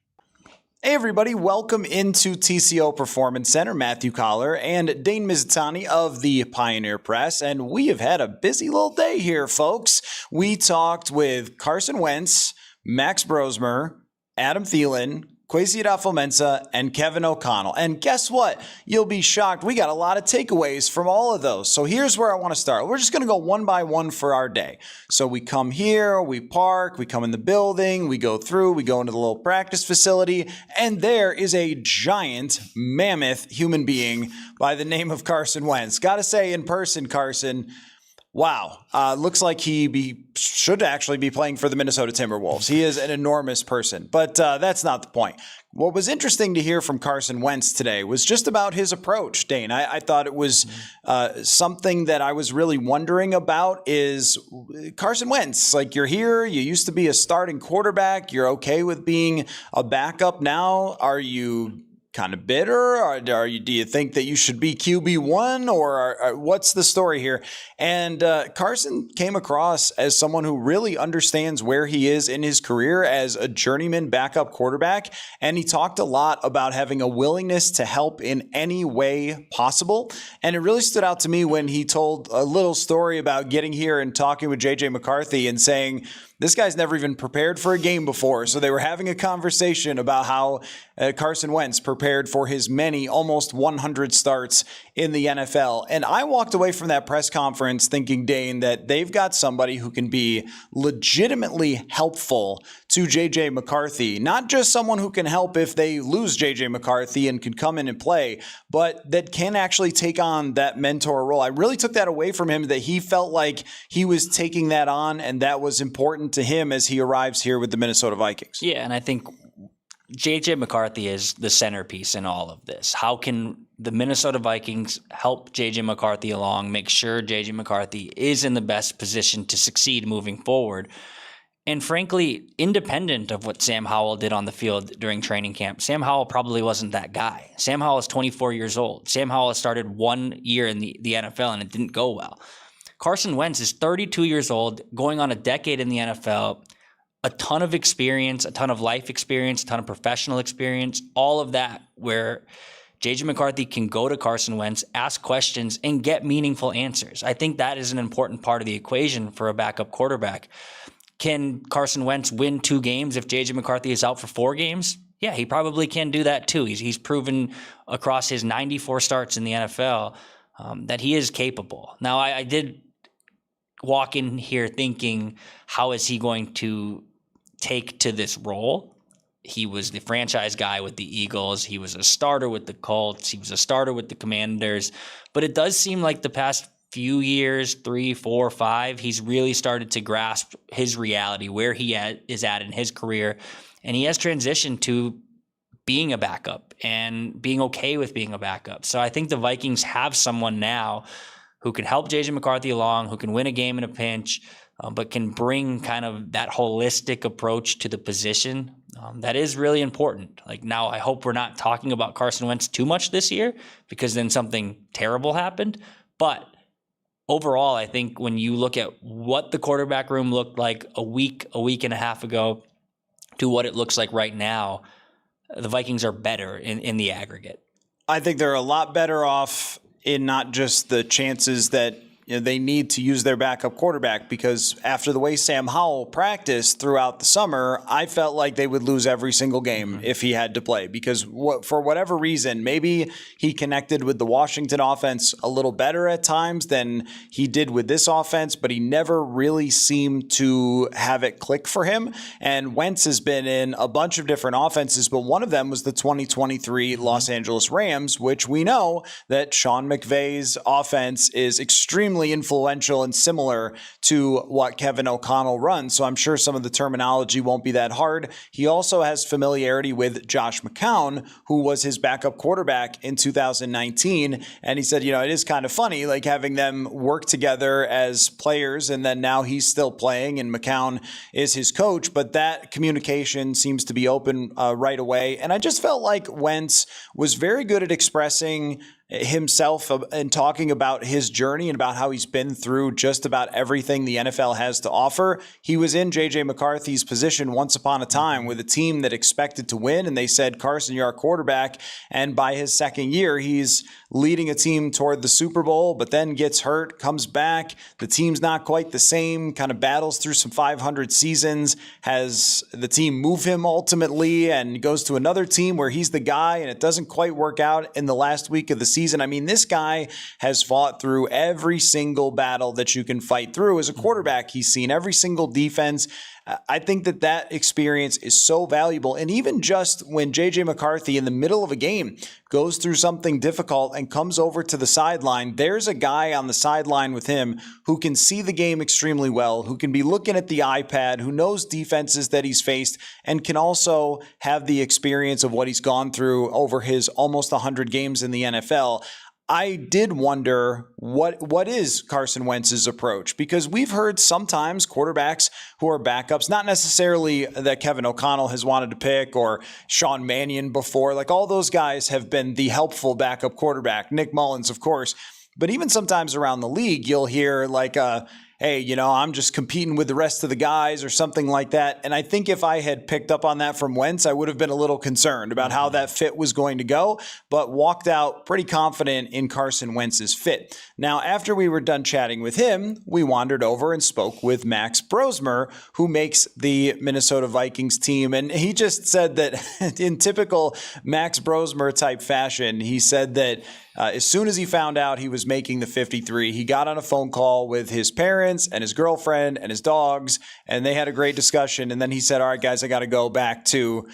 Hey everybody, welcome into TCO Performance Center. Matthew Coller and Dane Mizutani of the Pioneer Press, and we have had a busy little day here, folks. We talked with Carson Wentz, Max Brosmer, Adam Thielen, Kwesi, and Kevin O'Connell. And guess what? You'll be shocked. We got a lot of takeaways from all of those. So here's where I want to start. We're just going to go one by one for our day. So we come here, we park, we come in the building, we go through, we go into the little practice facility, and there is a giant, mammoth human being by the name of Carson Wentz. Got to say, in person, Carson, wow. Looks like he should actually be playing for the Minnesota Timberwolves. He is an enormous person, but that's not the point. What was interesting to hear from Carson Wentz today was just about his approach, Dane. I thought it was something that I was really wondering about is Carson Wentz. Like, you're here, you used to be a starting quarterback. You're okay with being a backup now. Are you kind of bitter? Or do you think that you should be QB1? Or what's the story here? And Carson came across as someone who really understands where he is in his career as a journeyman backup quarterback. And he talked a lot about having a willingness to help in any way possible. And it really stood out to me when he told a little story about getting here and talking with J.J. McCarthy and saying, this guy's never even prepared for a game before. So they were having a conversation about how Carson Wentz prepared for his many, almost 100 starts in the NFL. And I walked away from that press conference thinking, Dane, that they've got somebody who can be legitimately helpful to J.J. McCarthy. Not just someone who can help if they lose J.J. McCarthy and can come in and play, but that can actually take on that mentor role. I really took that away from him, that he felt like he was taking that on, and that was important to him as he arrives here with the Minnesota Vikings. Yeah, and I think J.J. McCarthy is the centerpiece in all of this. How can the Minnesota Vikings help J.J. McCarthy along, make sure J.J. McCarthy is in the best position to succeed moving forward? And frankly, independent of what Sam Howell did on the field during training camp, Sam Howell probably wasn't that guy. Sam Howell is 24 years old. Sam Howell started 1 year in the NFL and it didn't go well. Carson Wentz is 32 years old, going on a decade in the NFL, a ton of experience, a ton of life experience, a ton of professional experience, all of that where J.J. McCarthy can go to Carson Wentz, ask questions, and get meaningful answers. I think that is an important part of the equation for a backup quarterback. Can Carson Wentz win 2 games if J.J. McCarthy is out for 4 games? Yeah, he probably can do that too. He's proven across his 94 starts in the NFL that he is capable. Now, I did walk in here thinking, how is he going to take to this role? He was the franchise guy with the Eagles. He was a starter with the Colts. He was a starter with the Commanders. But it does seem like the past few years, 3, 4, 5, he's really started to grasp his reality, where he is at in his career. And he has transitioned to being a backup and being okay with being a backup. So I think the Vikings have someone now who can help J.J. McCarthy along, who can win a game in a pinch, but can bring kind of that holistic approach to the position. That is really important. Like, now I hope we're not talking about Carson Wentz too much this year, because then something terrible happened. But overall, I think when you look at what the quarterback room looked like a week and a half ago to what it looks like right now, the Vikings are better in the aggregate. I think they're a lot better off in not just the chances that they need to use their backup quarterback, because after the way Sam Howell practiced throughout the summer, I felt like they would lose every single game if he had to play, because for whatever reason, maybe he connected with the Washington offense a little better at times than he did with this offense, but he never really seemed to have it click for him. And Wentz has been in a bunch of different offenses, but one of them was the 2023 Los Angeles Rams, which we know that Sean McVay's offense is extremely influential and similar to what Kevin O'Connell runs. So I'm sure some of the terminology won't be that hard. He also has familiarity with Josh McCown, who was his backup quarterback in 2019. And he said, it is kind of funny, like having them work together as players, and then now he's still playing and McCown is his coach. But that communication seems to be open right away. And I just felt like Wentz was very good at expressing himself and talking about his journey and about how he's been through just about everything the NFL has to offer. He was in J.J. McCarthy's position once upon a time with a team that expected to win, and they said, Carson, you're our quarterback. And by his second year, he's leading a team toward the Super Bowl, but then gets hurt, comes back. The team's not quite the same, kind of battles through some 500 seasons, has the team move him ultimately, and goes to another team where he's the guy, and it doesn't quite work out in the last week of the season. I mean, this guy has fought through every single battle that you can fight through as a quarterback. He's seen every single defense. I think that experience is so valuable. And even just when J.J. McCarthy in the middle of a game goes through something difficult and comes over to the sideline, there's a guy on the sideline with him who can see the game extremely well, who can be looking at the iPad, who knows defenses that he's faced, and can also have the experience of what he's gone through over his almost 100 games in the NFL. I did wonder what is Carson Wentz's approach, because we've heard sometimes quarterbacks who are backups, not necessarily that Kevin O'Connell has wanted to pick or Sean Mannion before, like all those guys have been the helpful backup quarterback, Nick Mullins, of course. But even sometimes around the league, you'll hear like, hey, I'm just competing with the rest of the guys or something like that. And I think if I had picked up on that from Wentz, I would have been a little concerned about how that fit was going to go, but walked out pretty confident in Carson Wentz's fit. Now, after we were done chatting with him, we wandered over and spoke with Max Brosmer, who makes the Minnesota Vikings team. And he just said that in typical Max Brosmer type fashion, he said that as soon as he found out he was making the 53, he got on a phone call with his parents and his girlfriend and his dogs, and they had a great discussion. And then he said, all right, guys, I got to go back to,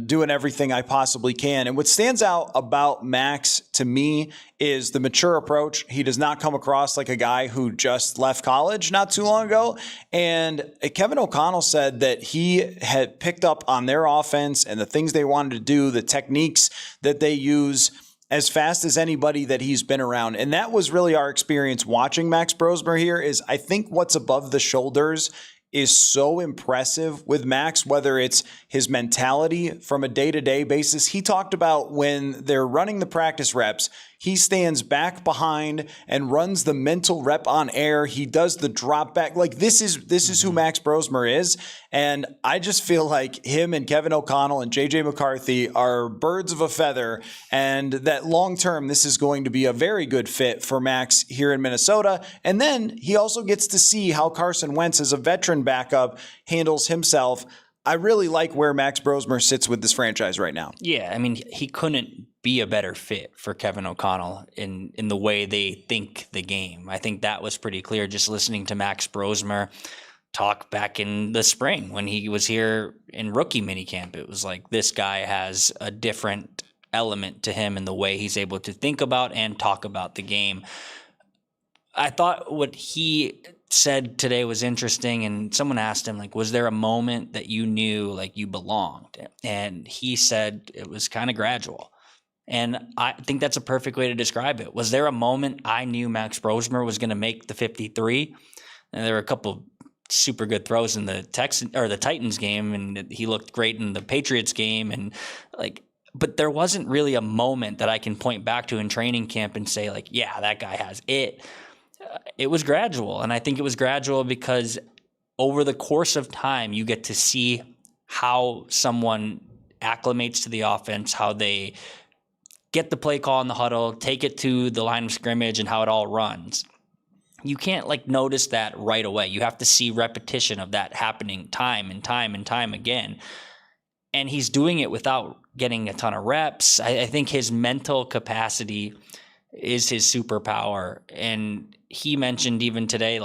doing everything I possibly can. And what stands out about Max to me is the mature approach. He does not come across like a guy who just left college not too long ago. And Kevin O'Connell said that he had picked up on their offense and the things they wanted to do, the techniques that they use, as fast as anybody that he's been around. And that was really our experience watching Max Brosmer here. Is I think what's above the shoulders is so impressive with Max, whether it's his mentality from a day-to-day basis. He talked about when they're running the practice reps, he stands back behind and runs the mental rep on air. He does the drop back. Like this is who Max Brosmer is. And I just feel like him and Kevin O'Connell and JJ McCarthy are birds of a feather. And that long term, this is going to be a very good fit for Max here in Minnesota. And then he also gets to see how Carson Wentz, as a veteran backup, handles himself. I really like where Max Brosmer sits with this franchise right now. Yeah, I mean, he couldn't be a better fit for Kevin O'Connell in the way they think the game. I think that was pretty clear just listening to Max Brosmer talk back in the spring when he was here in rookie minicamp. It was like this guy has a different element to him in the way he's able to think about and talk about the game. I thought what he said today was interesting, and someone asked him, like, was there a moment that you knew like you belonged? And he said it was kind of gradual. And I think that's a perfect way to describe it. Was there a moment I knew Max Brosmer was going to make the 53? And there were a couple super good throws in the Titans game, and he looked great in the Patriots game, and but there wasn't really a moment that I can point back to in training camp and say, like, yeah, that guy has it. It was gradual, and I think it was gradual because over the course of time, you get to see how someone acclimates to the offense, how they get the play call in the huddle, take it to the line of scrimmage, and how it all runs. You can't notice that right away. You have to see repetition of that happening time and time and time again. And he's doing it without getting a ton of reps. I think his mental capacity is his superpower. And he mentioned even today,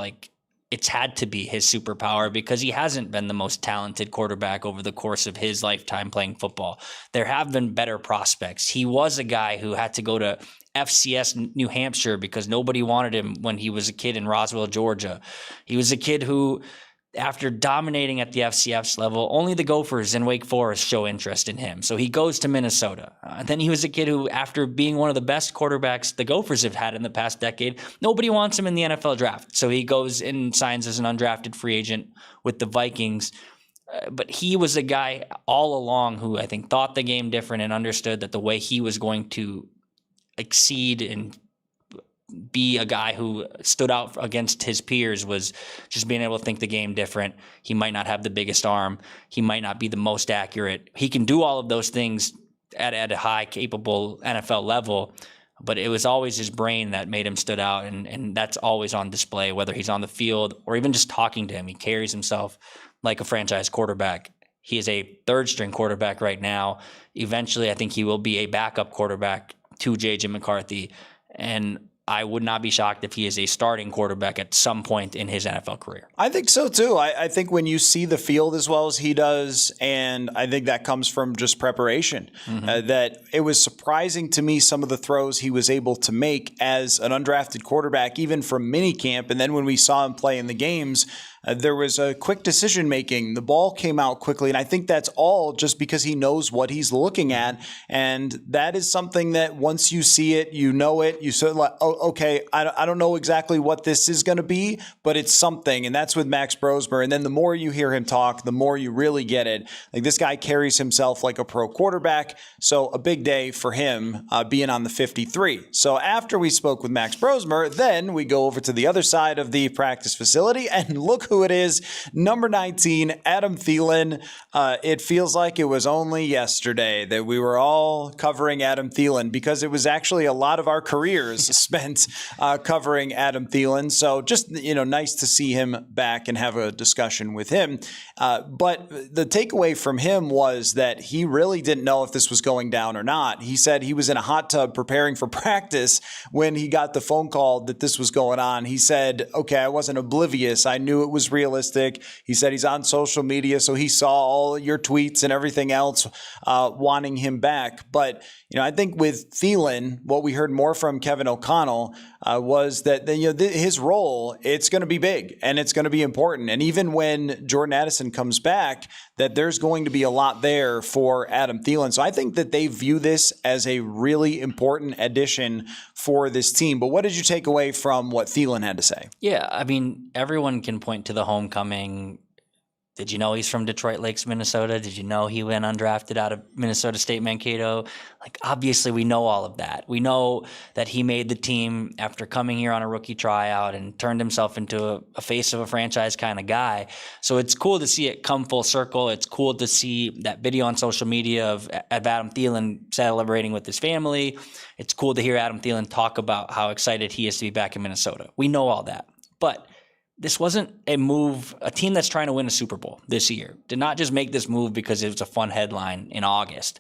it's had to be his superpower because he hasn't been the most talented quarterback over the course of his lifetime playing football. There have been better prospects. He was a guy who had to go to FCS New Hampshire because nobody wanted him when he was a kid in Roswell, Georgia. He was a kid who, after dominating at the FCS level, only the Gophers and Wake Forest show interest in him. So he goes to Minnesota. Then he was a kid who, after being one of the best quarterbacks the Gophers have had in the past decade, nobody wants him in the NFL draft. So he goes and signs as an undrafted free agent with the Vikings. But he was a guy all along who I think thought the game different and understood that the way he was going to exceed and be a guy who stood out against his peers was just being able to think the game different. He might not have the biggest arm. He might not be the most accurate. He can do all of those things at a high, capable NFL level, but it was always his brain that made him stood out, and that's always on display, whether he's on the field or even just talking to him. He carries himself like a franchise quarterback. He is a third-string quarterback right now. Eventually, I think he will be a backup quarterback to J.J. McCarthy, and I would not be shocked if he is a starting quarterback at some point in his NFL career. I think so too. I think when you see the field as well as he does, and I think that comes from just preparation, that it was surprising to me some of the throws he was able to make as an undrafted quarterback, even from minicamp. And then when we saw him play in the games, There was a quick decision making. The ball came out quickly. And I think that's all just because he knows what he's looking at. And that is something that once you see it, you know it, you sort of like, oh, okay, I don't know exactly what this is going to be, but it's something. And that's with Max Brosmer. And then the more you hear him talk, the more you really get it. Like, this guy carries himself like a pro quarterback. So a big day for him being on the 53. So after we spoke with Max Brosmer, then we go over to the other side of the practice facility and look who it is. Number 19, Adam Thielen. It feels like it was only yesterday that we were all covering Adam Thielen, because it was actually a lot of our careers spent covering Adam Thielen. So just, nice to see him back and have a discussion with him. But the takeaway from him was that he really didn't know if this was going down or not. He said he was in a hot tub preparing for practice when he got the phone call that this was going on. He said, okay, I wasn't oblivious. I knew it was realistic. He said he's on social media, so he saw all your tweets and everything else wanting him back. But, I think with Thielen, what we heard more from Kevin O'Connell was that his role, it's going to be big and it's going to be important. And even when Jordan Addison comes back, that there's going to be a lot there for Adam Thielen. So I think that they view this as a really important addition for this team. But what did you take away from what Thielen had to say? Yeah, I mean, everyone can point to the homecoming. Did you know he's from Detroit Lakes, Minnesota? Did you know he went undrafted out of Minnesota State Mankato? Like, obviously, we know all of that. We know that he made the team after coming here on a rookie tryout and turned himself into a face of a franchise kind of guy. So it's cool to see it come full circle. It's cool to see that video on social media of Adam Thielen celebrating with his family. It's cool to hear Adam Thielen talk about how excited he is to be back in Minnesota. We know all that. But this wasn't a move. A team that's trying to win a Super Bowl this year did not just make this move because it was a fun headline in August.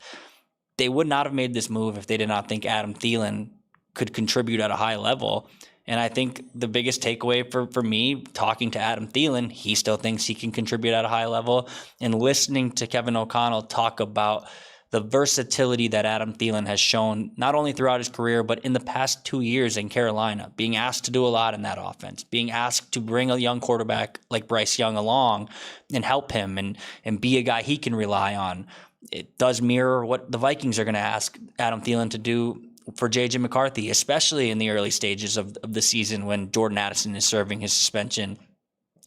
They would not have made this move if they did not think Adam Thielen could contribute at a high level. And I think the biggest takeaway for me, talking to Adam Thielen, he still thinks he can contribute at a high level. And listening to Kevin O'Connell talk about the versatility that Adam Thielen has shown, not only throughout his career, but in the past 2 years in Carolina, being asked to do a lot in that offense, being asked to bring a young quarterback like Bryce Young along and help him and be a guy he can rely on. It does mirror what the Vikings are going to ask Adam Thielen to do for J.J. McCarthy, especially in the early stages of the season when Jordan Addison is serving his suspension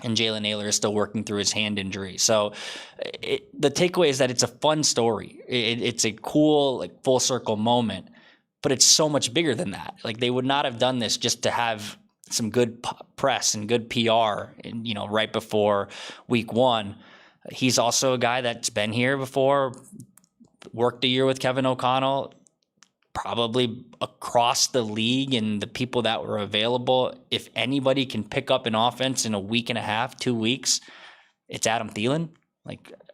and Jalen Naylor is still working through his hand injury. So the takeaway is that it's a fun story. It's a cool, full circle moment, but it's so much bigger than that. They would not have done this just to have some good press and good PR, right before week one. He's also a guy that's been here before, worked a year with Kevin O'Connell, probably across the league and the people that were available. If anybody can pick up an offense in a week and a half, 2 weeks, it's Adam Thielen.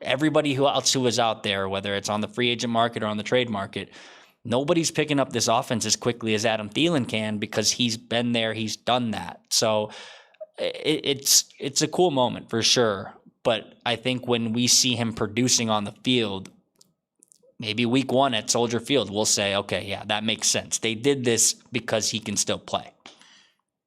Everybody who was out there, whether it's on the free agent market or on the trade market, nobody's picking up this offense as quickly as Adam Thielen can because he's been there, he's done that. So it's a cool moment for sure. But I think when we see him producing on the field, maybe week one at Soldier Field, we'll say, okay, yeah, that makes sense. They did this because he can still play.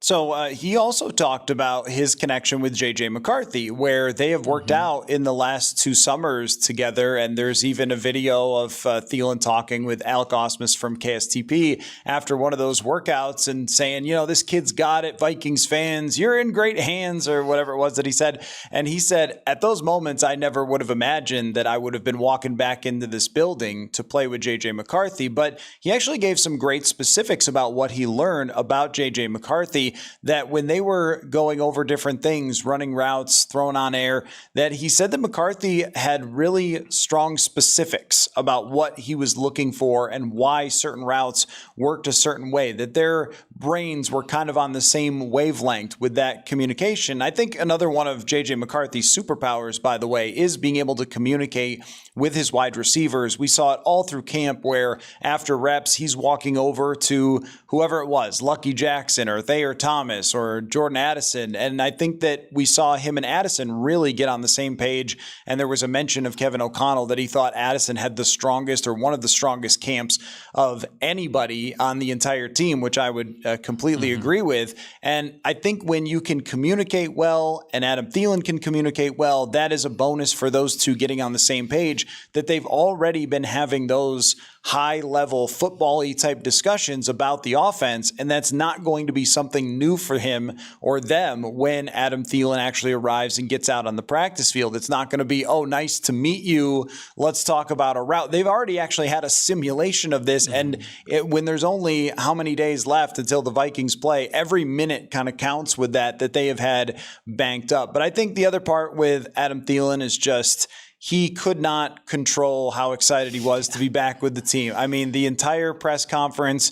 So he also talked about his connection with J.J. McCarthy, where they have worked out in the last 2 summers together. And there's even a video of Thielen talking with Alec Osmus from KSTP after one of those workouts and saying, this kid's got it, Vikings fans, you're in great hands, or whatever it was that he said. And he said, at those moments, I never would have imagined that I would have been walking back into this building to play with J.J. McCarthy. But he actually gave some great specifics about what he learned about J.J. McCarthy, that when they were going over different things, running routes, throwing on air, that he said that McCarthy had really strong specifics about what he was looking for and why certain routes worked a certain way, that their brains were kind of on the same wavelength with that communication. I think another one of J.J. McCarthy's superpowers, by the way, is being able to communicate with his wide receivers. We saw it all through camp where after reps, he's walking over to whoever it was, Lucky Jackson or Thayer Thomas or Jordan Addison. And I think that we saw him and Addison really get on the same page. And there was a mention of Kevin O'Connell that he thought Addison had the strongest or one of the strongest camps of anybody on the entire team, which I would completely agree with. And I think when you can communicate well and Adam Thielen can communicate well, that is a bonus for those two getting on the same page, that they've already been having those high-level football-y type discussions about the offense, and that's not going to be something new for him or them when Adam Thielen actually arrives and gets out on the practice field. It's not going to be, oh, nice to meet you, let's talk about a route. They've already actually had a simulation of this, and when there's only how many days left until the Vikings play, every minute kind of counts with that they have had banked up. But I think the other part with Adam Thielen is just he could not control how excited he was to be back with the team. I mean, the entire press conference,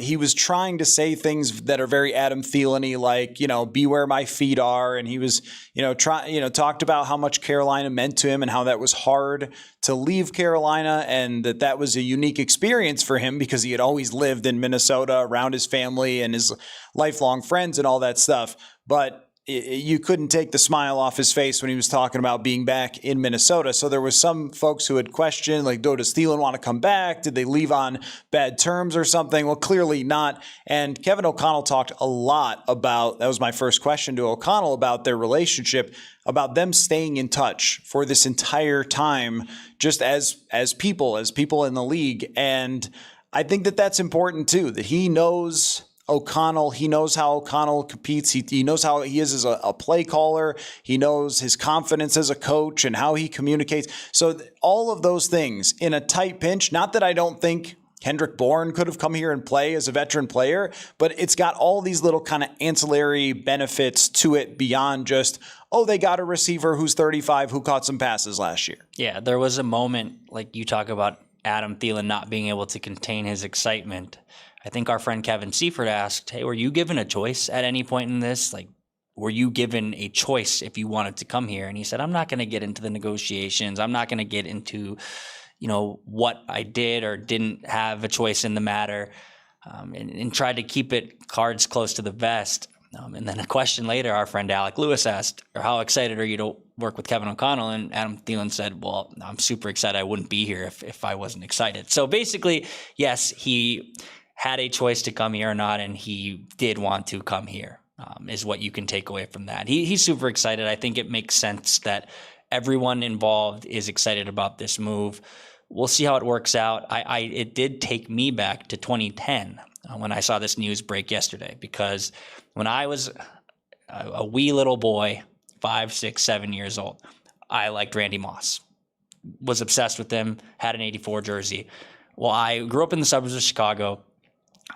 he was trying to say things that are very Adam Thielen-y, like, be where my feet are. And he was, talked about how much Carolina meant to him and how that was hard to leave Carolina and that was a unique experience for him because he had always lived in Minnesota around his family and his lifelong friends and all that stuff. But you couldn't take the smile off his face when he was talking about being back in Minnesota. So there was some folks who had questioned, like, does Thielen want to come back? Did they leave on bad terms or something? Well, clearly not. And Kevin O'Connell talked a lot about, that was my first question to O'Connell, about their relationship, about them staying in touch for this entire time, just as people in the league. And I think that's important too, that he knows O'Connell. He knows how O'Connell competes. He knows how he is as a play caller. He knows his confidence as a coach and how he communicates. So all of those things in a tight pinch, not that I don't think Kendrick Bourne could have come here and play as a veteran player, but it's got all these little kind of ancillary benefits to it beyond just, they got a receiver who's 35 who caught some passes last year. Yeah, there was a moment, like you talk about Adam Thielen not being able to contain his excitement. I think our friend Kevin Seifert asked, hey, were you given a choice at any point in this? Like, were you given a choice if you wanted to come here? And he said, I'm not going to get into the negotiations. I'm not going to get into, what I did or didn't have a choice in the matter, and tried to keep it cards close to the vest. And then a question later, our friend Alec Lewis asked, how excited are you to work with Kevin O'Connell? And Adam Thielen said, well, I'm super excited. I wouldn't be here if I wasn't excited. So basically, yes, he had a choice to come here or not, and he did want to come here, is what you can take away from that. He's super excited. I think it makes sense that everyone involved is excited about this move. We'll see how it works out. It did take me back to 2010 when I saw this news break yesterday, because when I was a wee little boy, 5, 6, 7 years old, I liked Randy Moss, was obsessed with him, had an 84 jersey. Well, I grew up in the suburbs of Chicago.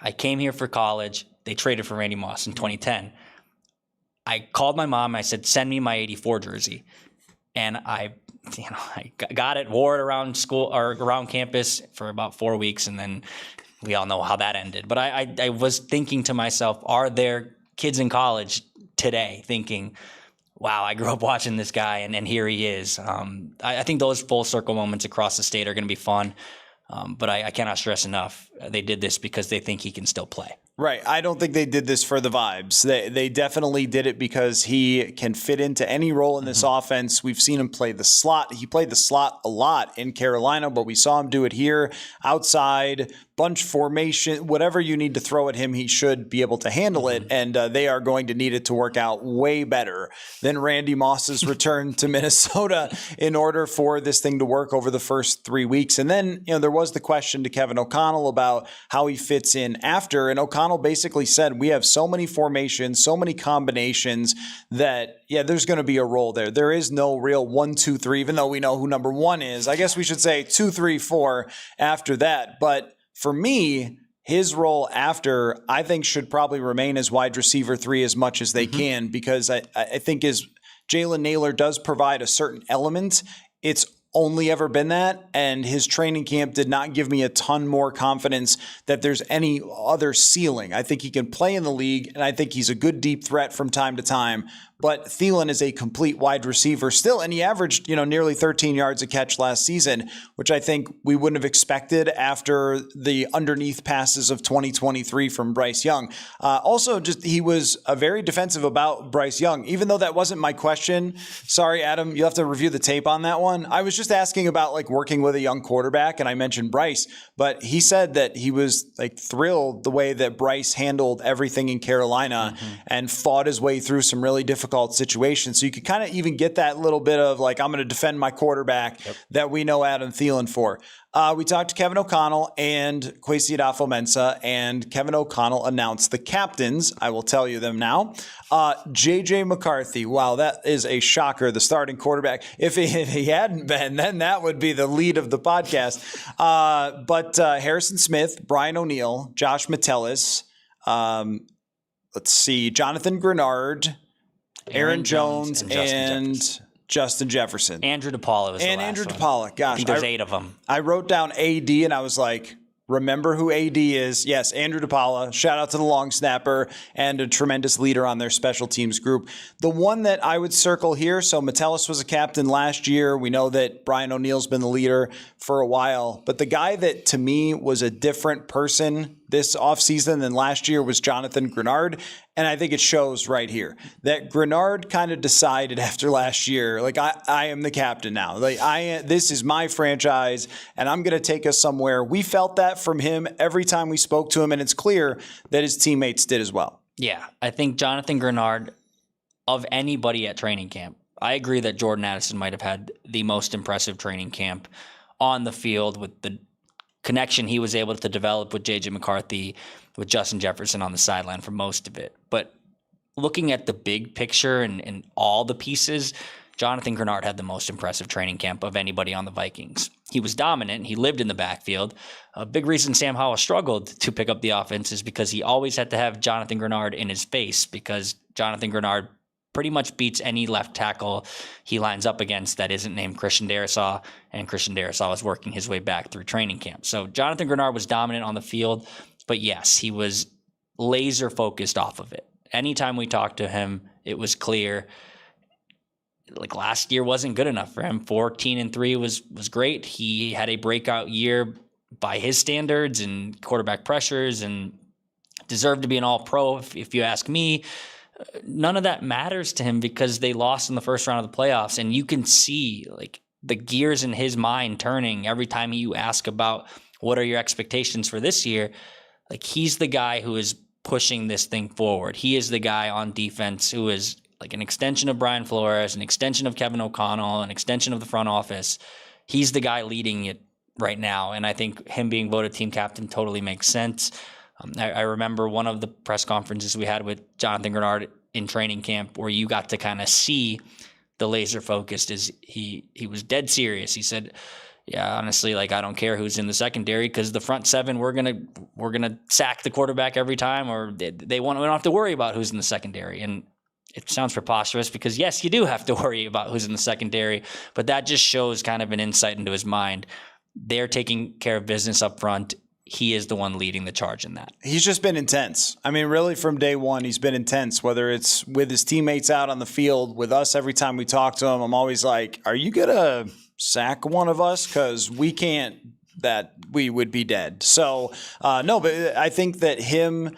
I came here for college. They traded for Randy Moss in 2010. I called my mom. I said, send me my 84 jersey. And I got it, wore it around school or around campus for about 4 weeks. And then we all know how that ended. But I was thinking to myself, are there kids in college today thinking, wow, I grew up watching this guy and here he is. I think those full circle moments across the state are going to be fun. But I cannot stress enough, they did this because they think he can still play. Right. I don't think they did this for the vibes. They definitely did it because he can fit into any role in this offense. We've seen him play the slot. He played the slot a lot in Carolina, but we saw him do it here, outside, bunch formation, whatever you need to throw at him, he should be able to handle it. And they are going to need it to work out way better than Randy Moss's return to Minnesota in order for this thing to work over the first 3 weeks. And then, there was the question to Kevin O'Connell about how he fits in after. And O'Connell basically said, we have so many formations, so many combinations that, there's going to be a role there. There is no real 1, 2, 3, even though we know who number 1 is. I guess we should say 2, 3, 4 after that. But for me, his role after, I think, should probably remain as wide receiver 3 as much as they can, because I think as Jalen Naylor does provide a certain element, it's only ever been that, and his training camp did not give me a ton more confidence that there's any other ceiling. I think he can play in the league, and I think he's a good deep threat from time to time, but Thielen is a complete wide receiver still, and he averaged, nearly 13 yards a catch last season, which I think we wouldn't have expected after the underneath passes of 2023 from Bryce Young. Also, just he was very defensive about Bryce Young, even though that wasn't my question. Sorry, Adam, you'll have to review the tape on that one. I was just asking about working with a young quarterback, and I mentioned Bryce, but he said that he was thrilled the way that Bryce handled everything in Carolina and fought his way through some really difficult situations. So you could kind of even get that little bit of I'm going to defend my quarterback that we know Adam Thielen for. We talked to Kevin O'Connell and Kwesi Adafo-Mensah, and Kevin O'Connell announced the captains. I will tell you them now. J.J. McCarthy. Wow, that is a shocker. The starting quarterback. If he hadn't been, then that would be the lead of the podcast. But Harrison Smith, Brian O'Neill, Josh Metellus, let's see, Jonathan Grenard, Aaron Jones, and Justin Jefferson. Andrew DePaula was the last Andrew one. DePaula. Gosh, I think there's 8 of them. I wrote down AD and I was like, remember who AD is. Yes, Andrew DePaula. Shout out to the long snapper and a tremendous leader on their special teams group. The one that I would circle here, so Metellus was a captain last year. We know that Brian O'Neill's been the leader for a while. But the guy that to me was a different person this offseason than last year was Jonathan Grenard. And I think it shows right here that Grenard kind of decided after last year, I am the captain now. This is my franchise and I'm going to take us somewhere. We felt that from him every time we spoke to him, and it's clear that his teammates did as well. Yeah, I think Jonathan Grenard, of anybody at training camp, I agree that Jordan Addison might have had the most impressive training camp on the field with the connection he was able to develop with J.J. McCarthy, with Justin Jefferson on the sideline for most of it. But looking at the big picture and all the pieces, Jonathan Grenard had the most impressive training camp of anybody on the Vikings. He was dominant. He lived in the backfield. A big reason Sam Howell struggled to pick up the offense is because he always had to have Jonathan Grenard in his face, because Jonathan Grenard pretty much beats any left tackle he lines up against that isn't named Christian Darrisaw, and Christian Darrisaw was working his way back through training camp. So Jonathan Grenard was dominant on the field, but yes, he was laser focused off of it. Anytime we talked to him, it was clear. Last year wasn't good enough for him. 14-3 was great. He had a breakout year by his standards and quarterback pressures and deserved to be an all-pro if you ask me. None of that matters to him because they lost in the first round of the playoffs, and you can see the gears in his mind turning every time you ask about what are your expectations for this year. He's the guy who is pushing this thing forward. He is the guy on defense who is an extension of Brian Flores, an extension of Kevin O'Connell, an extension of the front office. He's the guy leading it right now, and I think him being voted team captain totally makes sense. I remember one of the press conferences we had with Jonathan Grenard in training camp where you got to kind of see the laser focused. Is he was dead serious. He said, yeah, honestly, I don't care who's in the secondary because the front seven, we're gonna sack the quarterback every time, or we don't have to worry about who's in the secondary. And it sounds preposterous because yes, you do have to worry about who's in the secondary, but that just shows kind of an insight into his mind. They're taking care of business up front. He is the one leading the charge in that. He's just been intense. I mean, really from day one, he's been intense, whether it's with his teammates out on the field, with us every time we talk to him. I'm always like, are you going to sack one of us? Because we can't, that we would be dead. So, no, but I think that him,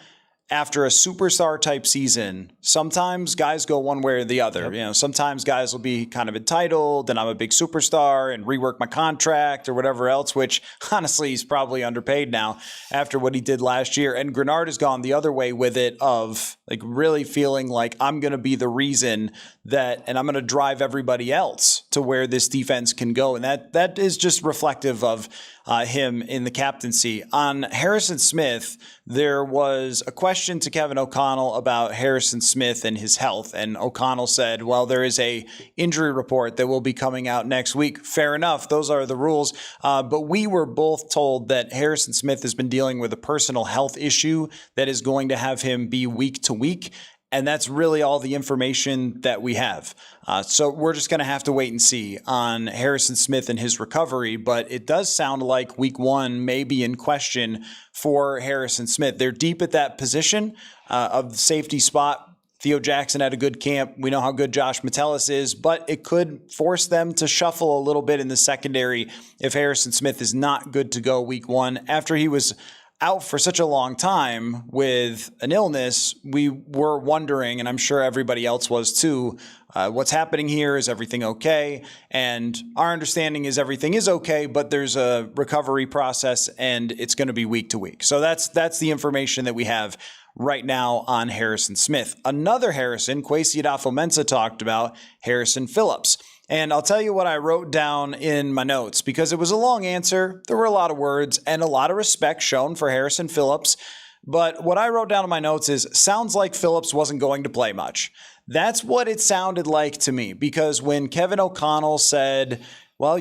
after a superstar type season, sometimes guys go one way or the other. Yep. Sometimes guys will be kind of entitled and I'm a big superstar and rework my contract or whatever else, which honestly he's probably underpaid now after what he did last year. And Grenard has gone the other way with it of really feeling like I'm going to be the reason that, and I'm going to drive everybody else to where this defense can go. And that is just reflective of him in the captaincy. On Harrison Smith, there was a question to Kevin O'Connell about Harrison Smith and his health. And O'Connell said, well, there is a injury report that will be coming out next week. Fair enough. Those are the rules. But we were both told that Harrison Smith has been dealing with a personal health issue that is going to have him be week to week. And that's really all the information that we have. So we're just going to have to wait and see on Harrison Smith and his recovery. But it does sound like week one may be in question for Harrison Smith. They're deep at that position of the safety spot. Theo Jackson had a good camp. We know how good Josh Metellus is, but it could force them to shuffle a little bit in the secondary if Harrison Smith is not good to go week one. After he was out for such a long time with an illness, we were wondering, and I'm sure everybody else was too, what's happening here? Is everything okay? And our understanding is everything is okay, but there's a recovery process and it's going to be week to week. So that's the information that we have right now on Harrison Smith. Another Harrison, Kwesi Adofo-Mensah talked about, Harrison Phillips. And I'll tell you what I wrote down in my notes because it was a long answer. There were a lot of words and a lot of respect shown for Harrison Phillips. But what I wrote down in my notes is, sounds like Phillips wasn't going to play much. That's what it sounded like to me, because when Kevin O'Connell said, well,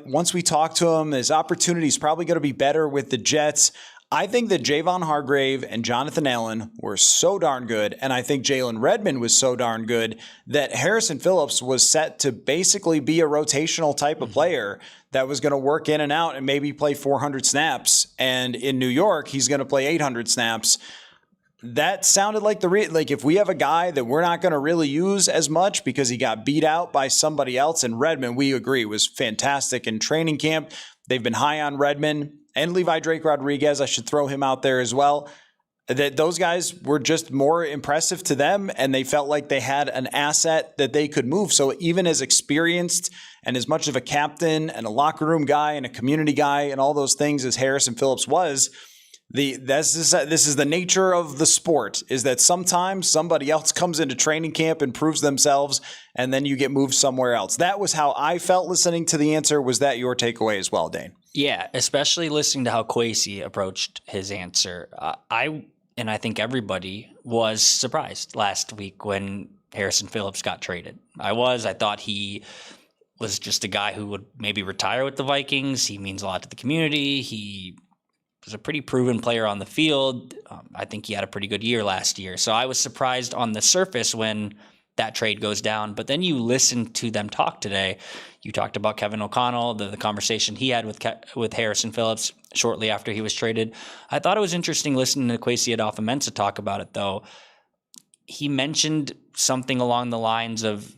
once we talked to him, his opportunity is probably going to be better with the Jets. I think that Javon Hargrave and Jonathan Allen were so darn good, and I think Jalen Redmond was so darn good that Harrison Phillips was set to basically be a rotational type of player that was going to work in and out and maybe play 400 snaps. And in New York, he's going to play 800 snaps. That sounded like like if we have a guy that we're not going to really use as much because he got beat out by somebody else, and Redmond, we agree, was fantastic in training camp. They've been high on Redmond. And Levi Drake Rodriguez, I should throw him out there as well. That those guys were just more impressive to them, and they felt like they had an asset that they could move. So even as experienced and as much of a captain and a locker room guy and a community guy and all those things as Harrison Phillips was, this is the nature of the sport, is that sometimes somebody else comes into training camp and proves themselves, and then you get moved somewhere else. That was how I felt listening to the answer. Was that your takeaway as well, Dane? Yeah, especially listening to how Kwesi approached his answer. I think everybody was surprised last week when Harrison Phillips got traded. I thought he was just a guy who would maybe retire with the Vikings. He means a lot to the community. He was a pretty proven player on the field. I think he had a pretty good year last year. So I was surprised on the surface when that trade goes down. But then you listen to them talk today. You talked about Kevin O'Connell, the conversation he had with Harrison Phillips shortly after he was traded. I thought it was interesting listening to Kwesi Adofo-Mensah talk about it, though. He mentioned something along the lines of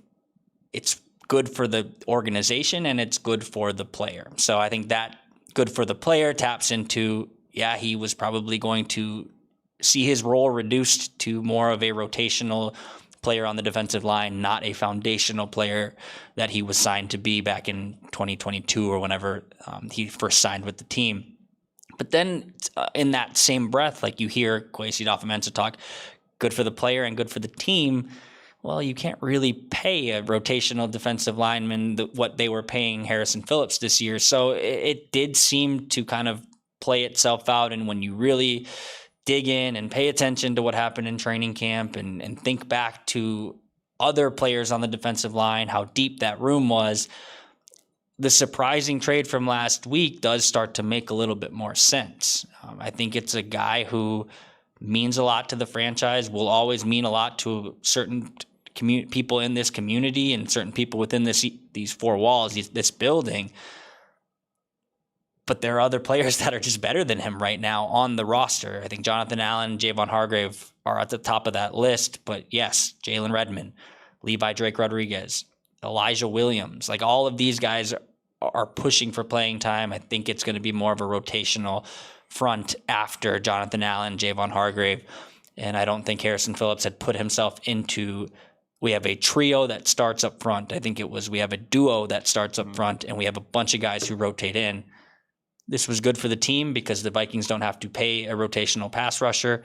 it's good for the organization and it's good for the player. So I think that good for the player taps into, he was probably going to see his role reduced to more of a rotational player on the defensive line, not a foundational player that he was signed to be back in 2022 or whenever he first signed with the team. But then in that same breath, like you hear Kwesi Adofo-Mensah talk, good for the player and good for the team. Well, you can't really pay a rotational defensive lineman what they were paying Harrison Phillips this year. So it did seem to kind of play itself out. And when you really dig in and pay attention to what happened in training camp and think back to other players on the defensive line, how deep that room was, the surprising trade from last week does start to make a little bit more sense. I think it's a guy who means a lot to the franchise, will always mean a lot to certain people in this community and certain people within these four walls, this building. But there are other players that are just better than him right now on the roster. I think Jonathan Allen, Javon Hargrave are at the top of that list. But yes, Jalen Redmond, Levi Drake Rodriguez, Elijah Williams, like all of these guys are pushing for playing time. I think it's going to be more of a rotational front after Jonathan Allen, Javon Hargrave. And I don't think Harrison Phillips had put himself into, we have a trio that starts up front. I think it was, we have a duo that starts up front and we have a bunch of guys who rotate in. This was good for the team because the Vikings don't have to pay a rotational pass rusher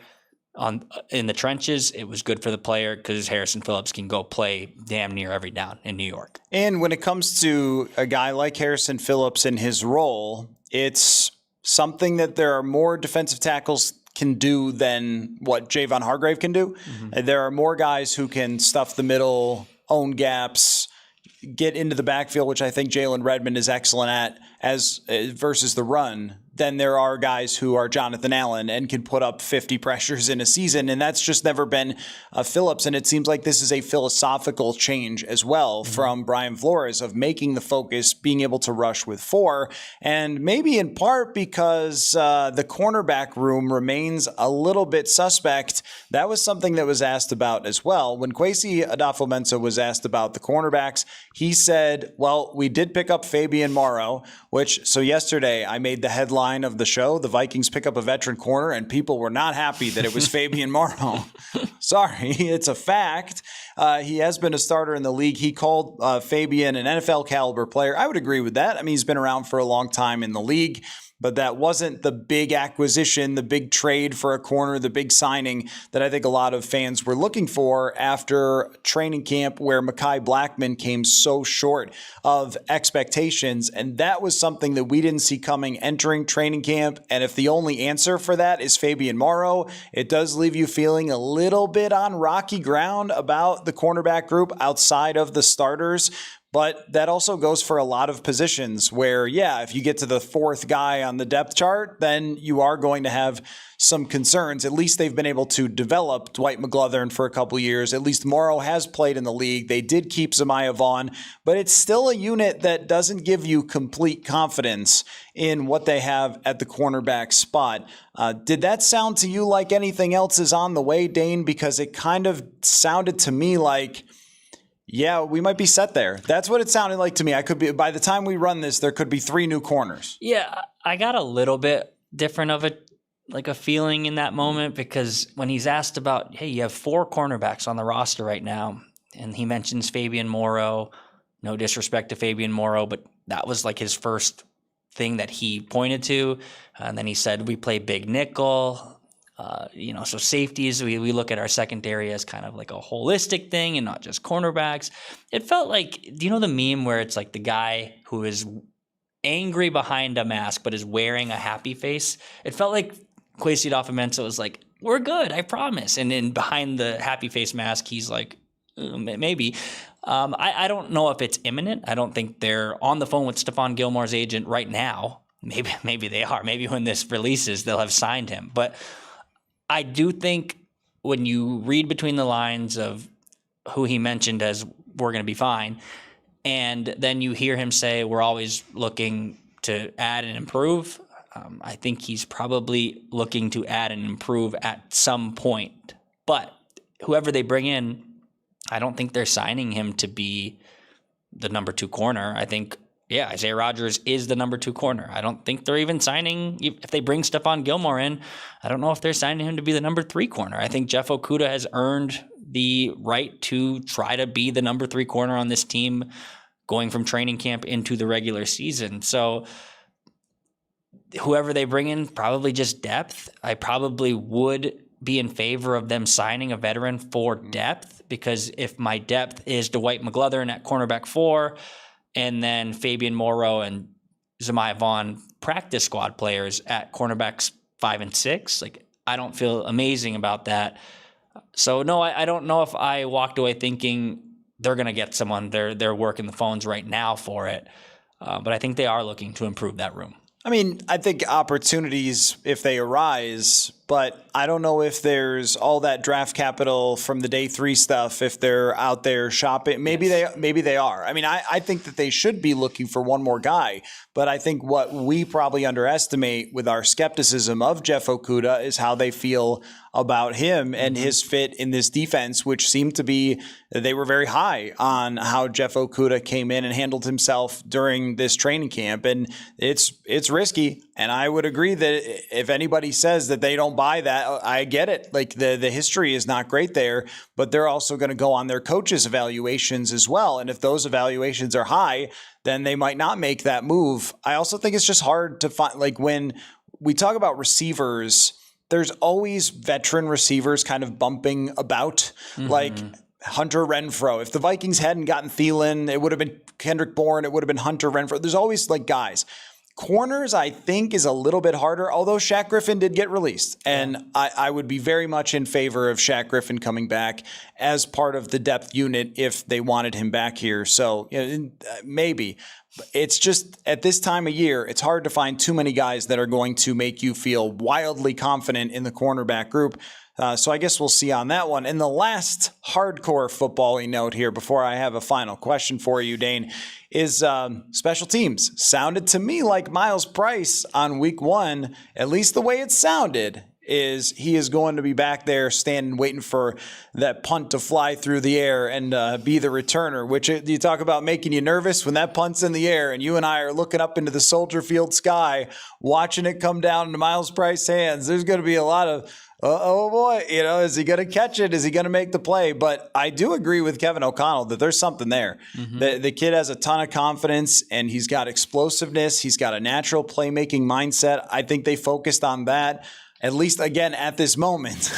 in the trenches. It was good for the player because Harrison Phillips can go play damn near every down in New York. And when it comes to a guy like Harrison Phillips and his role, it's something that there are more defensive tackles can do than what Javon Hargrave can do. Mm-hmm. There are more guys who can stuff the middle, own gaps, get into the backfield, which I think Jalen Redmond is excellent at, as versus the run than there are guys who are Jonathan Allen and can put up 50 pressures in a season. And that's just never been Phillips. And it seems like this is a philosophical change as well from Brian Flores of making the focus, being able to rush with 4. And maybe in part because the cornerback room remains a little bit suspect. That was something that was asked about as well. When Kwesi Adofo-Mensah was asked about the cornerbacks, he said, well, we did pick up Fabian Morrow, so yesterday I made the headline of the show, the Vikings pick up a veteran corner, and people were not happy that it was Fabian Morrow. Sorry, it's a fact. He has been a starter in the league. He called Fabian an NFL caliber player. I would agree with that. I mean, he's been around for a long time in the league, but that wasn't the big acquisition, the big trade for a corner, the big signing that I think a lot of fans were looking for after training camp, where Mekhi Blackmon came so short of expectations. And that was something that we didn't see coming entering training camp. And if the only answer for that is Fabian Morrow, it does leave you feeling a little bit on rocky ground about the cornerback group outside of the starters. But that also goes for a lot of positions where, yeah, if you get to the 4th guy on the depth chart, then you are going to have some concerns. At least they've been able to develop Dwight McGlothern for a couple years. At least Morrow has played in the league. They did keep Zamiah Vaughn, but it's still a unit that doesn't give you complete confidence in what they have at the cornerback spot. Did that sound to you like anything else is on the way, Dane? Because it kind of sounded to me like, yeah, we might be set there. That's what it sounded like to me. I could be, by the time we run this, there could be 3 new corners. Yeah, I got a little bit different of a feeling in that moment, because when he's asked about, hey, you have 4 cornerbacks on the roster right now, and he mentions Fabian Morrow. No disrespect to Fabian Morrow, but that was like his first thing that he pointed to. And then he said, we play big nickel. So safeties, we look at our secondary as kind of like a holistic thing and not just cornerbacks. It felt like, do you know the meme where it's like the guy who is angry behind a mask but is wearing a happy face? It felt like Kwesi Adofo-Mensah was like, we're good, I promise. And then behind the happy face mask, he's like, maybe. I don't know if it's imminent. I don't think they're on the phone with Stephon Gilmore's agent right now. Maybe they are. Maybe when this releases, they'll have signed him. But I do think when you read between the lines of who he mentioned as we're going to be fine, and then you hear him say we're always looking to add and improve, I think he's probably looking to add and improve at some point. But whoever they bring in, I don't think they're signing him to be the number 2 corner. I think, yeah, Isaiah Rodgers is the number 2 corner. I don't think they're even signing, if they bring Stephon Gilmore in, I don't know if they're signing him to be the number 3 corner. I think Jeff Okudah has earned the right to try to be the number 3 corner on this team going from training camp into the regular season. So whoever they bring in, probably just depth. I probably would be in favor of them signing a veteran for depth, because if my depth is Dwight McGlothern at cornerback 4, and then Fabian Morrow and Zamiah Vaughn practice squad players at cornerbacks 5 and 6. Like, I don't feel amazing about that. So no, I don't know if I walked away thinking they're going to get someone. They're working the phones right now for it. But I think they are looking to improve that room. I mean, I think opportunities, if they arise, but I don't know if there's all that draft capital from the day 3 stuff, if they're out there shopping. Maybe they are. I mean, I think that they should be looking for one more guy, but I think what we probably underestimate with our skepticism of Jeff Okudah is how they feel about him and his fit in this defense, which seemed to be, they were very high on how Jeff Okudah came in and handled himself during this training camp. And it's risky. And I would agree that if anybody says that they don't buy that, I get it. Like the history is not great there, but they're also going to go on their coaches' evaluations as well. And if those evaluations are high, then they might not make that move. I also think it's just hard to find, like when we talk about receivers, there's always veteran receivers kind of bumping about, like Hunter Renfrow. If the Vikings hadn't gotten Thielen, it would have been Kendrick Bourne. It would have been Hunter Renfrow. There's always like guys. Corners, I think, is a little bit harder, although Shaq Griffin did get released. And I would be very much in favor of Shaq Griffin coming back as part of the depth unit if they wanted him back here. So maybe. It's just at this time of year, it's hard to find too many guys that are going to make you feel wildly confident in the cornerback group. So I guess we'll see on that one. And the last hardcore football-y note here before I have a final question for you, Dane, is special teams. Sounded to me like Miles Price on week 1, at least the way it sounded, is he is going to be back there standing waiting for that punt to fly through the air and be the returner, which you talk about making you nervous when that punt's in the air and you and I are looking up into the Soldier Field sky, watching it come down into Miles Price's hands. There's going to be a lot of, oh boy, is he going to catch it? Is he going to make the play? But I do agree with Kevin O'Connell that there's something there. Mm-hmm. The kid has a ton of confidence and he's got explosiveness. He's got a natural playmaking mindset. I think they focused on that. At least, again, at this moment.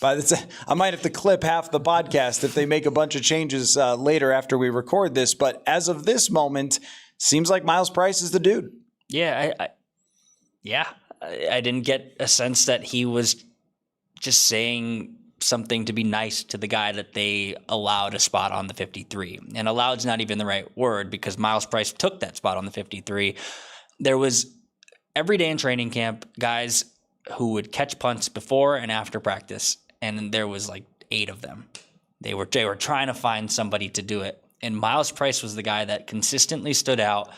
I might have to clip half the podcast if they make a bunch of changes later after we record this. But as of this moment, seems like Miles Price is the dude. Yeah, I didn't get a sense that he was just saying something to be nice to the guy that they allowed a spot on the 53. And allowed's not even the right word because Miles Price took that spot on the 53. There was every day in training camp, guys who would catch punts before and after practice, and there was like 8 of them. They were trying to find somebody to do it, and Miles Price was the guy that consistently stood out,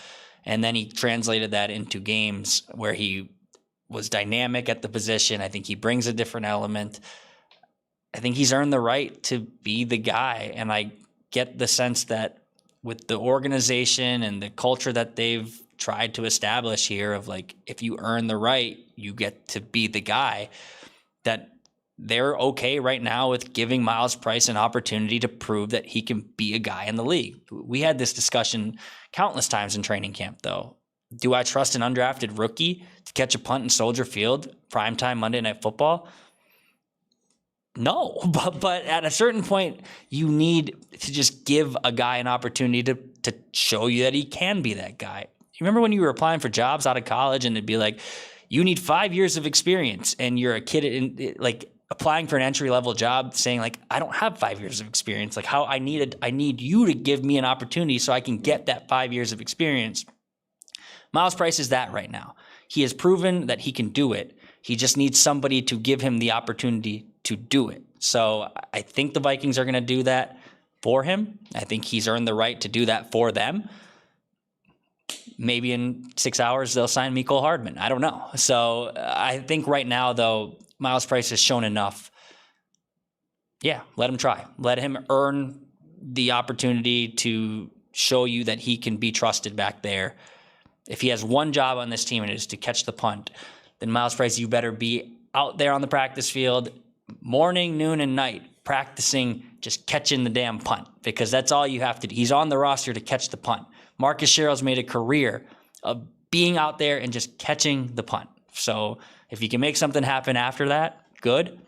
and then he translated that into games where he was dynamic at the position. I think he brings a different element. I think he's earned the right to be the guy, and I get the sense that with the organization and the culture that they've tried to establish here of like, if you earn the right, you get to be the guy, that they're okay right now with giving Miles Price an opportunity to prove that he can be a guy in the league. We had this discussion countless times in training camp, though. Do I trust an undrafted rookie to catch a punt in Soldier Field, primetime Monday Night Football? No, but at a certain point, you need to just give a guy an opportunity to show you that he can be that guy. You remember when you were applying for jobs out of college and it'd be like, you need 5 years of experience, and you're a kid like applying for an entry-level job saying like, I don't have 5 years of experience. Like I need you to give me an opportunity so I can get that 5 years of experience. Miles Price is that right now. He has proven that he can do it. He just needs somebody to give him the opportunity to do it. So I think the Vikings are going to do that for him. I think he's earned the right to do that for them. Maybe in 6 hours they'll sign Mecole Hardman. I don't know. So I think right now, though, Miles Price has shown enough. Yeah, let him try. Let him earn the opportunity to show you that he can be trusted back there. If he has one job on this team and it is to catch the punt, then Miles Price, you better be out there on the practice field morning, noon, and night practicing just catching the damn punt, because that's all you have to do. He's on the roster to catch the punt. Marcus Sherrill's made a career of being out there and just catching the punt. So if you can make something happen after that, good.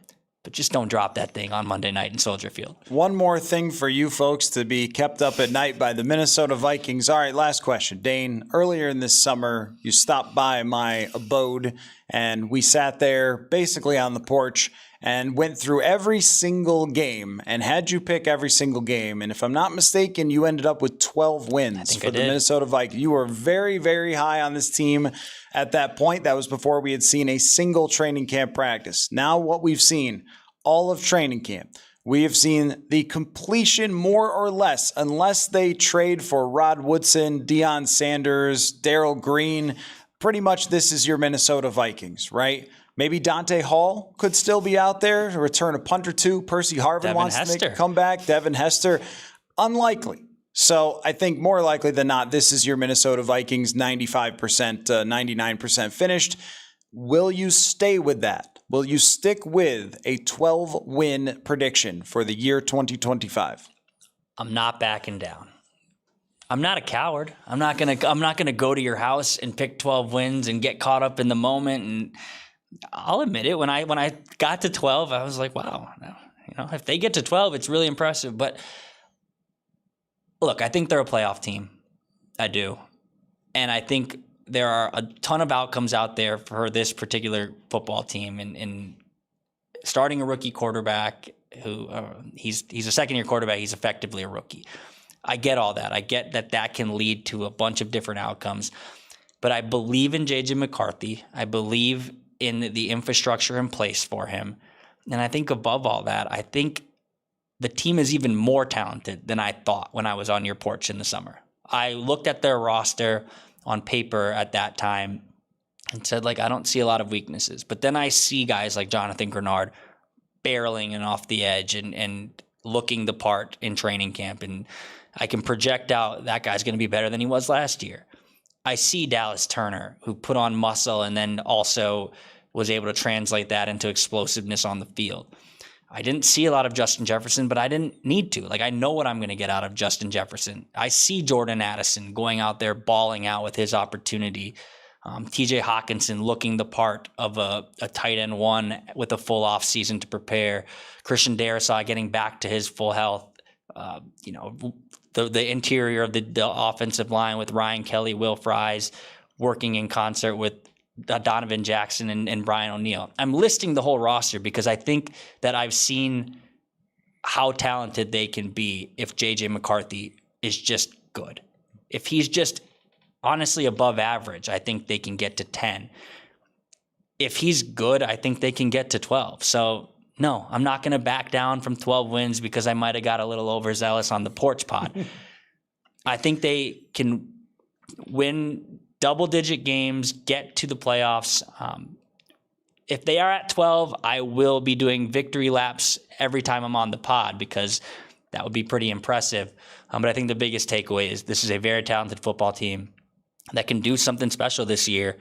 But just don't drop that thing on Monday night in Soldier Field. One more thing for you folks to be kept up at night by the Minnesota Vikings. All right, last question. Dane, earlier in this summer, you stopped by my abode, and we sat there basically on the porch and went through every single game and had you pick every single game. And if I'm not mistaken, you ended up with 12 wins for the Minnesota Vikings. You were very, very high on this team at that point. That was before we had seen a single training camp practice. Now what we've seen, all of training camp, we have seen the completion more or less, unless they trade for Rod Woodson, Deion Sanders, Darrell Green. Pretty much this is your Minnesota Vikings, right? Maybe Dante Hall could still be out there to return a punt or two. Percy Harvin wants to make a comeback. Devin Hester. Unlikely. So I think more likely than not, this is your Minnesota Vikings 95%, 99% finished. Will you stay with that? Will you stick with a 12-win prediction for the year 2025? I'm not backing down. I'm not a coward. I'm not gonna go to your house and pick 12 wins and get caught up in the moment. And I'll admit it. When I got to 12, I was like, wow, if they get to 12, it's really impressive. But look, I think they're a playoff team. I do. And I think there are a ton of outcomes out there for this particular football team. And starting a rookie quarterback who he's a second-year quarterback. He's effectively a rookie. I get all that. I get that can lead to a bunch of different outcomes. But I believe in J.J. McCarthy. I believe in the infrastructure in place for him. And I think above all that, I think the team is even more talented than I thought when I was on your porch in the summer. I looked at their roster on paper at that time and said, like, I don't see a lot of weaknesses. But then I see guys like Jonathan Grenard barreling and off the edge and looking the part in training camp. And I can project out that guy's going to be better than he was last year. I see Dallas Turner, who put on muscle and then also was able to translate that into explosiveness on the field. I didn't see a lot of Justin Jefferson, but I didn't need to. Like, I know what I'm going to get out of Justin Jefferson. I see Jordan Addison going out there, balling out with his opportunity. TJ Hawkinson looking the part of a tight end one with a full off season to prepare. Christian Darrisaw getting back to his full health. The interior of the offensive line with Ryan Kelly, Will Fries, working in concert with Donovan Jackson and Brian O'Neill. I'm listing the whole roster because I think that I've seen how talented they can be if J.J. McCarthy is just good. If he's just honestly above average, I think they can get to 10. If he's good, I think they can get to 12. So no, I'm not going to back down from 12 wins because I might have got a little overzealous on the porch pod. I think they can win double-digit games, get to the playoffs. If they are at 12, I will be doing victory laps every time I'm on the pod because that would be pretty impressive. But I think the biggest takeaway is this is a very talented football team that can do something special this year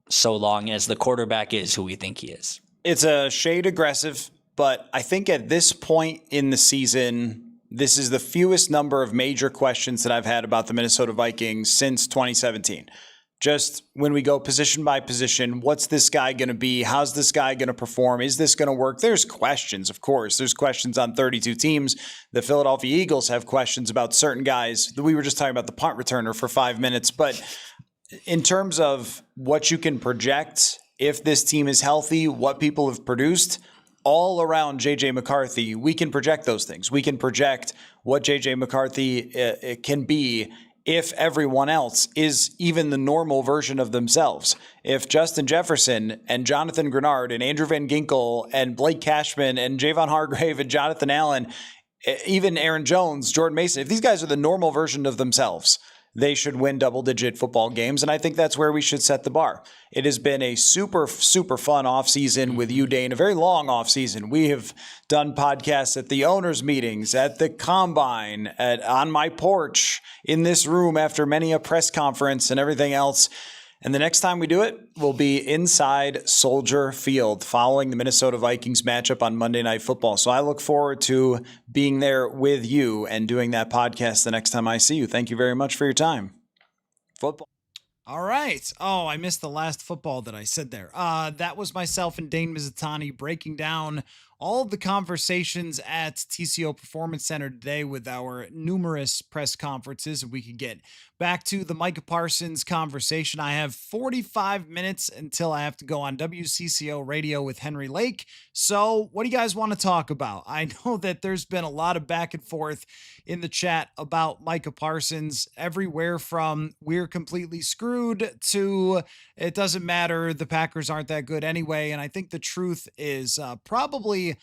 so long as the quarterback is who we think he is. It's a shade aggressive, but I think at this point in the season, this is the fewest number of major questions that I've had about the Minnesota Vikings since 2017. Just when we go position by position, what's this guy going to be? How's this guy going to perform? Is this going to work? There's questions, of course. There's questions on 32 teams. The Philadelphia Eagles have questions about certain guys. We were just talking about the punt returner for 5 minutes. But in terms of what you can project, if this team is healthy, what people have produced, all around J.J. McCarthy, we can project those things. We can project what J.J. McCarthy can be if everyone else is even the normal version of themselves. If Justin Jefferson and Jonathan Grenard and Andrew Van Ginkel and Blake Cashman and Javon Hargrave and Jonathan Allen, even Aaron Jones, Jordan Mason, if these guys are the normal version of themselves, they should win double-digit football games, and I think that's where we should set the bar. It has been a super, super fun offseason with you, Dane, a very long offseason. We have done podcasts at the owners' meetings, at the combine, on my porch, in this room after many a press conference and everything else. And the next time we do it, we'll be inside Soldier Field following the Minnesota Vikings matchup on Monday Night Football. So I look forward to being there with you and doing that podcast the next time I see you. Thank you very much for your time. Football. All right. Oh, I missed the last football that I said there. That was myself and Dane Mizutani breaking down all of the conversations at TCO Performance Center today with our numerous press conferences. We could get back to the Micah Parsons conversation. I have 45 minutes until I have to go on WCCO radio with Henry Lake. So what do you guys want to talk about? I know that there's been a lot of back and forth in the chat about Micah Parsons, everywhere from we're completely screwed to it doesn't matter, the Packers aren't that good anyway. And I think the truth is probably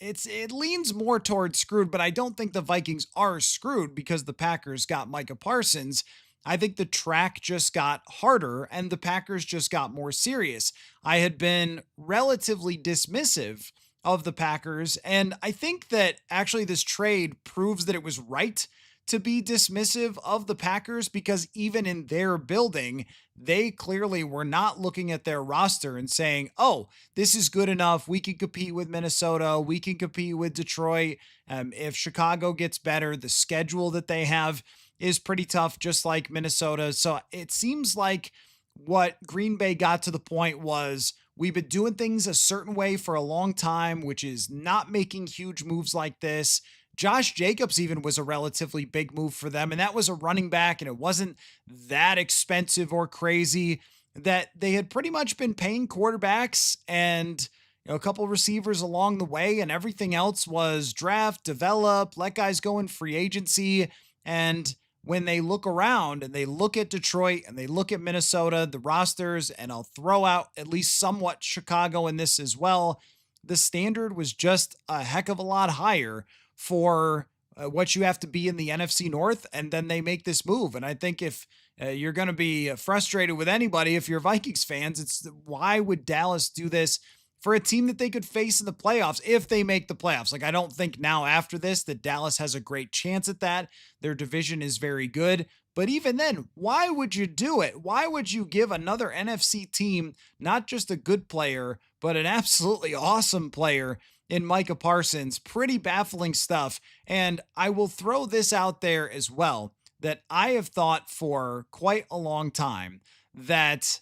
it leans more towards screwed, but I don't think the Vikings are screwed because the Packers got Micah Parsons. I think the track just got harder and the Packers just got more serious. I had been relatively dismissive of the Packers, and I think that actually this trade proves that it was right to be dismissive of the Packers because even in their building, they clearly were not looking at their roster and saying, oh, this is good enough. We can compete with Minnesota. We can compete with Detroit. If Chicago gets better, the schedule that they have is pretty tough, just like Minnesota. So it seems like what Green Bay got to the point was we've been doing things a certain way for a long time, which is not making huge moves like this. Josh Jacobs even was a relatively big move for them, and that was a running back, and it wasn't that expensive or crazy that they had pretty much been paying quarterbacks, and a couple receivers along the way, and everything else was draft, develop, let guys go in free agency. And when they look around and they look at Detroit and they look at Minnesota, the rosters, and I'll throw out at least somewhat Chicago in this as well, the standard was just a heck of a lot higher for what you have to be in the NFC North. And then they make this move. And I think if you're going to be frustrated with anybody, if you're Vikings fans, it's why would Dallas do this for a team that they could face in the playoffs if they make the playoffs? Like, I don't think now after this that Dallas has a great chance at that. Their division is very good. But even then, why would you do it? Why would you give another NFC team not just a good player, but an absolutely awesome player in Micah Parsons? Pretty baffling stuff. And I will throw this out there as well, that I have thought for quite a long time that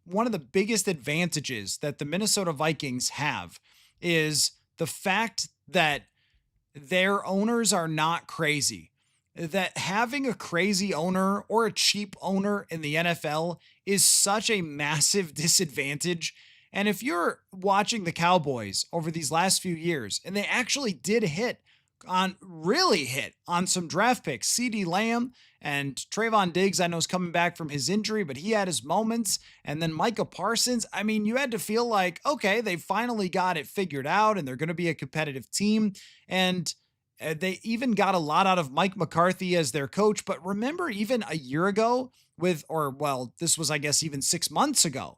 one of the biggest advantages that the Minnesota Vikings have is the fact that their owners are not crazy. That having a crazy owner or a cheap owner in the NFL is such a massive disadvantage. And if you're watching the Cowboys over these last few years, and they actually did really hit on some draft picks, CeeDee Lamb and Trayvon Diggs, I know, is coming back from his injury, but he had his moments. And then Micah Parsons, I mean, you had to feel like, okay, they finally got it figured out and they're going to be a competitive team. And they even got a lot out of Mike McCarthy as their coach. But remember, even a year ago this was, I guess, even 6 months ago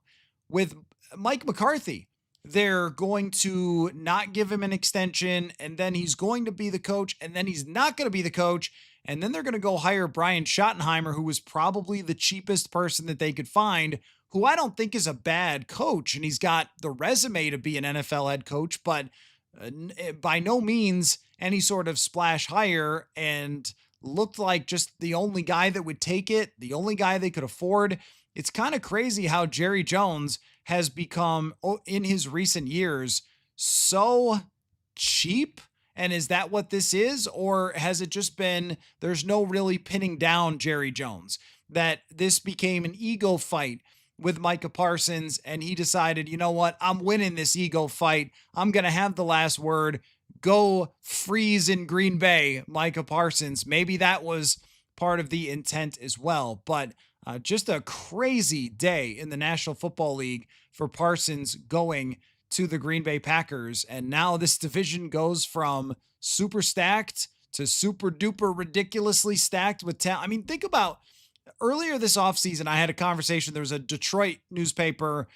with Mike McCarthy, they're going to not give him an extension, and then he's going to be the coach, and then he's not going to be the coach, and then they're going to go hire Brian Schottenheimer, who was probably the cheapest person that they could find, who I don't think is a bad coach, and he's got the resume to be an NFL head coach, but by no means any sort of splash hire, and looked like just the only guy that would take it, the only guy they could afford. It's kind of crazy how Jerry Jones has become, in his recent years, so cheap. And is that what this is? Or has it just been, there's no really pinning down Jerry Jones, that this became an ego fight with Micah Parsons, and he decided, you know what, I'm winning this ego fight. I'm going to have the last word. Go freeze in Green Bay, Micah Parsons. Maybe that was part of the intent as well. But just a crazy day in the National Football League for Parsons going to the Green Bay Packers. And now this division goes from super stacked to super duper ridiculously stacked with talent. I mean, think about earlier this offseason, I had a conversation. There was a Detroit newspaper,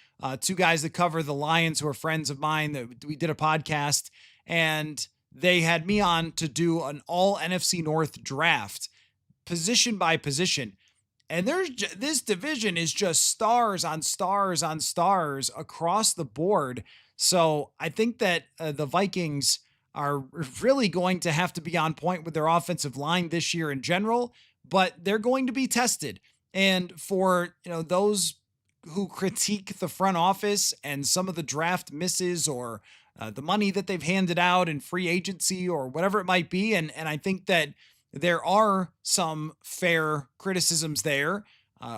two guys that cover the Lions who are friends of mine, that we did a podcast, and they had me on to do an all NFC North draft, position by position. And this division is just stars on stars on stars across the board. So I think that the Vikings are really going to have to be on point with their offensive line this year in general, but they're going to be tested. And for those who critique the front office and some of the draft misses or the money that they've handed out in free agency or whatever it might be, and I think that there are some fair criticisms there.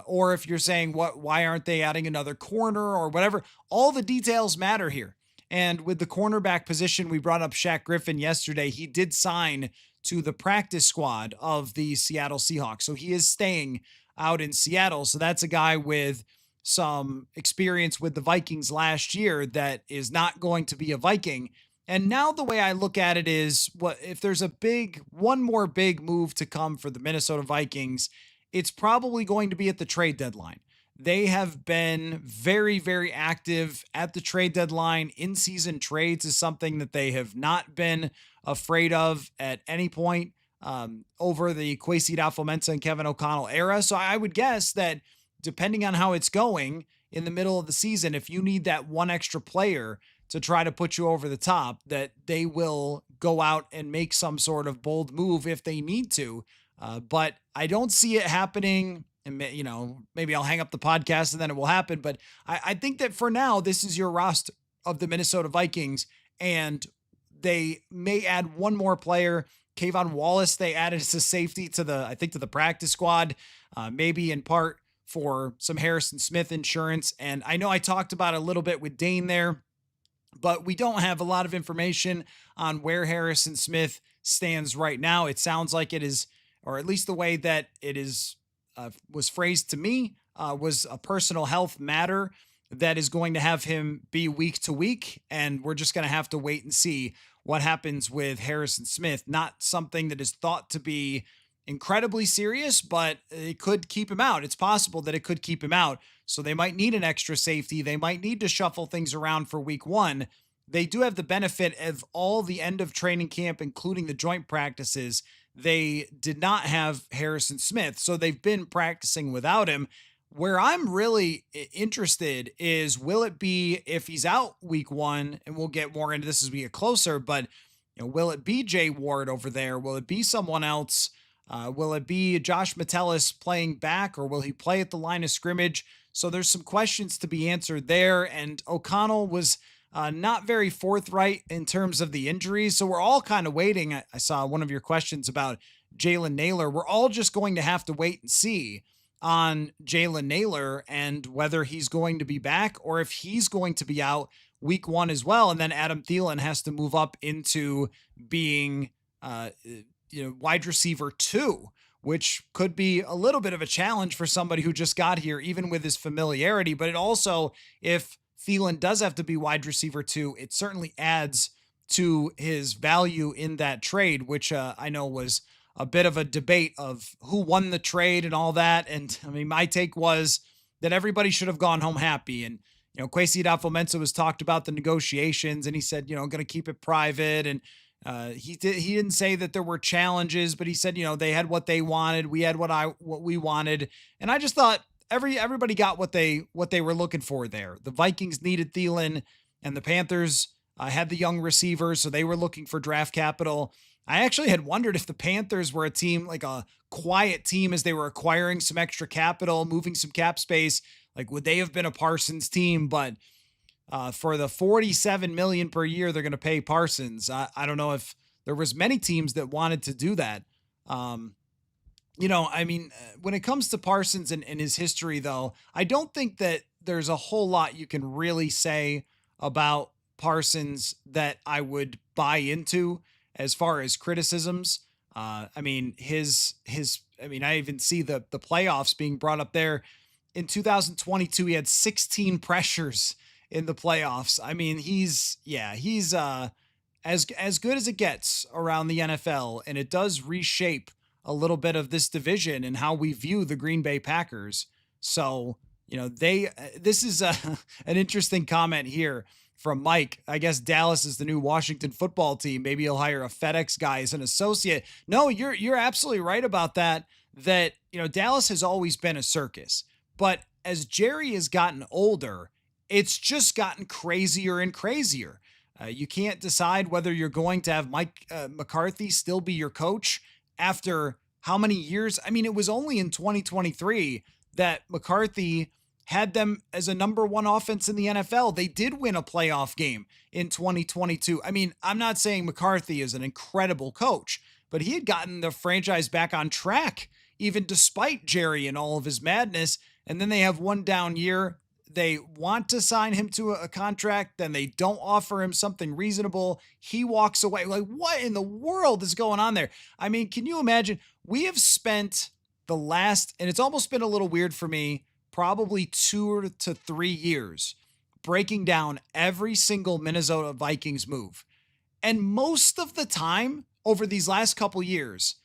Or if you're saying, why aren't they adding another corner or whatever? All the details matter here. And with the cornerback position, we brought up Shaq Griffin yesterday. He did sign to the practice squad of the Seattle Seahawks. So he is staying out in Seattle. So that's a guy with some experience with the Vikings last year that is not going to be a Viking. And now the way I look at it is, if there's one more big move to come for the Minnesota Vikings, it's probably going to be at the trade deadline. They have been very, very active at the trade deadline. In-season trades is something that they have not been afraid of at any point over the Kwesi Mensah and Kevin O'Connell era. So I would guess that depending on how it's going in the middle of the season, if you need that one extra player to try to put you over the top, that they will go out and make some sort of bold move if they need to. But I don't see it happening. And, maybe I'll hang up the podcast and then it will happen. But I think that for now, this is your roster of the Minnesota Vikings, and they may add one more player. Kayvon Wallace, they added as a safety to the practice squad, maybe in part for some Harrison Smith insurance. And I know I talked about it a little bit with Dane there. but we don't have a lot of information on where Harrison Smith stands right now. It sounds like it is, or at least the way that it is was phrased to me, was a personal health matter that is going to have him be week to week. And we're just going to have to wait and see what happens with Harrison Smith. Not something that is thought to be incredibly serious, but it could keep him out. It's possible that it could keep him out. So they might need an extra safety. They might need to shuffle things around for week one. They do have the benefit of all the end of training camp, including the joint practices. They did not have Harrison Smith, so they've been practicing without him. Where I'm really interested is, will it be, if he's out week one, and we'll get more into this as we get closer, but will it be Jay Ward over there? Will it be someone else? Will it be Josh Metellus playing back, or will he play at the line of scrimmage? So there's some questions to be answered there. And O'Connell was not very forthright in terms of the injuries. So we're all kind of waiting. I saw one of your questions about Jalen Nailor. We're all just going to have to wait and see on Jalen Nailor and whether he's going to be back or if he's going to be out week one as well. And then Adam Thielen has to move up into being wide receiver 2, which could be a little bit of a challenge for somebody who just got here, even with his familiarity. But it also, if Thielen does have to be wide receiver 2, it certainly adds to his value in that trade, which I know was a bit of a debate of who won the trade and all that. And I mean, my take was that everybody should have gone home happy. And, Kwesi Adolfo-Mensah was talked about the negotiations, and he said, going to keep it private. And he didn't say that there were challenges, but he said, they had what they wanted. We had what we wanted. And I just thought everybody got what they were looking for there. The Vikings needed Thielen, and the Panthers had the young receivers, so they were looking for draft capital. I actually had wondered if the Panthers were a team, like a quiet team, as they were acquiring some extra capital, moving some cap space. Like, would they have been a Parsons team? But for the $47 million per year they're going to pay Parsons, I don't know if there was many teams that wanted to do that. When it comes to Parsons and his history, though, I don't think that there's a whole lot you can really say about Parsons that I would buy into as far as criticisms. I even see the playoffs being brought up there. In 2022, he had 16 pressures in the playoffs. I mean, he's as good as it gets around the NFL, and it does reshape a little bit of this division and how we view the Green Bay Packers. So, this is an interesting comment here from Mike. I guess Dallas is the new Washington football team. Maybe he'll hire a FedEx guy as an associate. No, you're absolutely right about that. Dallas has always been a circus, but as Jerry has gotten older, it's just gotten crazier and crazier. You can't decide whether you're going to have Mike McCarthy still be your coach after how many years? I mean, it was only in 2023 that McCarthy had them as a number one offense in the NFL. They did win a playoff game in 2022. I mean, I'm not saying McCarthy is an incredible coach, but he had gotten the franchise back on track, even despite Jerry and all of his madness. And then they have one down year. They want to sign him to a contract, then they don't offer him something reasonable. He walks away. Like, what in the world is going on there? I mean, can you imagine? We have spent the last, and it's almost been a little weird for me, probably 2 to 3 years breaking down every single Minnesota Vikings move. And most of the time over these last couple years,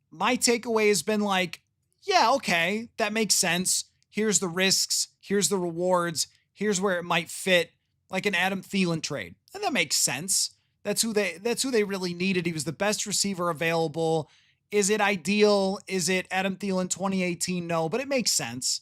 my takeaway has been like, yeah, okay, that makes sense. Here's the risks. Here's the rewards. Here's where it might fit, like an Adam Thielen trade. And that makes sense. That's who they really needed. He was the best receiver available. Is it ideal? Is it Adam Thielen 2018? No, but it makes sense.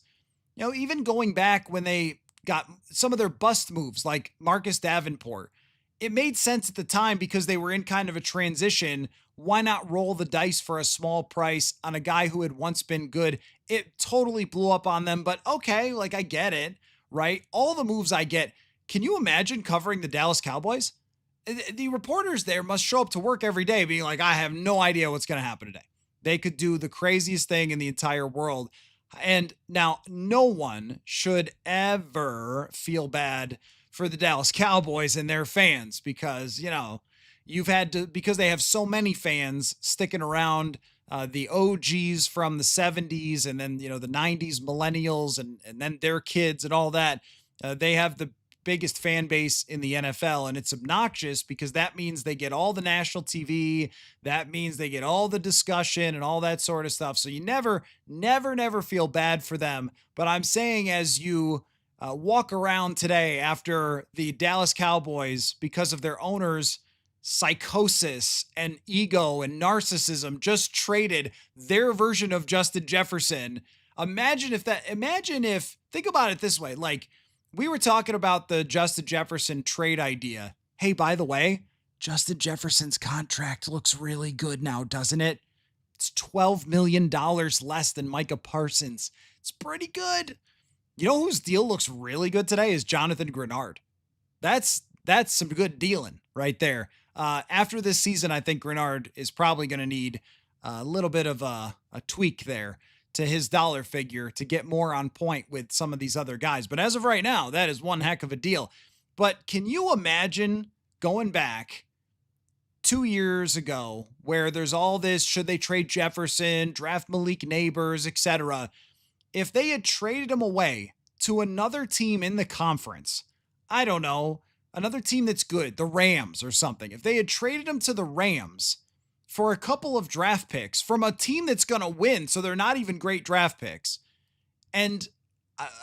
Even going back when they got some of their bust moves, like Marcus Davenport, it made sense at the time because they were in kind of a transition. Why not roll the dice for a small price on a guy who had once been good? It totally blew up on them, but okay, like, I get it, right? All the moves I get. Can you imagine covering the Dallas Cowboys? The reporters there must show up to work every day being like, I have no idea what's going to happen today. They could do the craziest thing in the entire world. And now no one should ever feel bad for the Dallas Cowboys and their fans because, because they have so many fans sticking around, the OGs from the 70s and then, the 90s millennials and then their kids and all that. They have the biggest fan base in the NFL, and it's obnoxious because that means they get all the national TV. That means they get all the discussion and all that sort of stuff. So you never feel bad for them. But I'm saying as you walk around today after the Dallas Cowboys, because of their owners' psychosis and ego and narcissism, just traded their version of Justin Jefferson. Think about it this way, like, we were talking about the Justin Jefferson trade idea. Hey, by the way, Justin Jefferson's contract looks really good now, doesn't it? It's $12 million less than Micah Parsons. It's pretty good. You know whose deal looks really good today is Jonathan Grenard. That's some good dealing right there. After this season, I think Grenard is probably going to need a little bit of a tweak there to his dollar figure to get more on point with some of these other guys. But as of right now, that is one heck of a deal. But can you imagine going back 2 years ago where there's all this, should they trade Jefferson, draft Malik Neighbors, etc. If they had traded him away to another team in the conference, I don't know, another team that's good, the Rams or something. If they had traded him to the Rams for a couple of draft picks from a team that's going to win, so they're not even great draft picks, and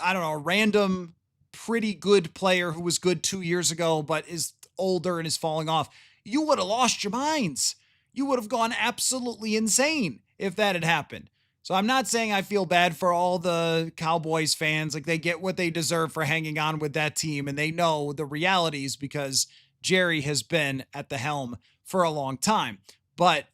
I don't know, a random pretty good player who was good 2 years ago but is older and is falling off, you would have lost your minds. You would have gone absolutely insane if that had happened. So I'm not saying I feel bad for all the Cowboys fans. Like, they get what they deserve for hanging on with that team, and they know the realities because Jerry has been at the helm for a long time. But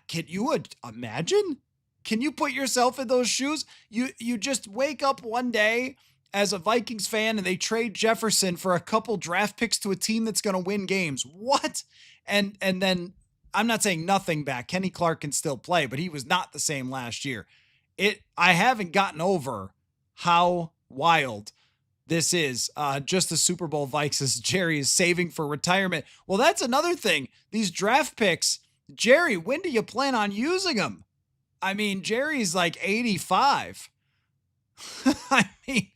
can you imagine? Can you put yourself in those shoes? You just wake up one day as a Vikings fan and they trade Jefferson for a couple draft picks to a team that's going to win games. What? And then I'm not saying nothing back. Kenny Clark can still play, but he was not the same last year. I haven't gotten over how wild this is. Just the Super Bowl Vikes as Jerry is saving for retirement. Well, that's another thing. These draft picks, Jerry, when do you plan on using them? I mean, Jerry's like 85. I mean,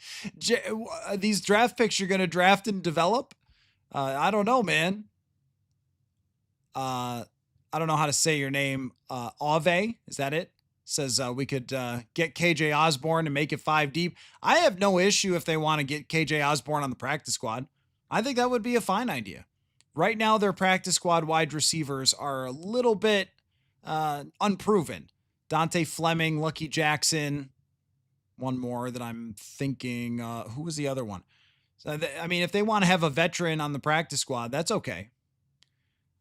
these draft picks you're going to draft and develop? I don't know, man. I don't know how to say your name. Ave, is that it? Says we could get KJ Osborne and make it 5 deep. I have no issue if they want to get KJ Osborne on the practice squad. I think that would be a fine idea. Right now, their practice squad wide receivers are a little bit unproven. Dante Fleming, Lucky Jackson, one more that I'm thinking. Who was the other one? So, if they want to have a veteran on the practice squad, that's okay.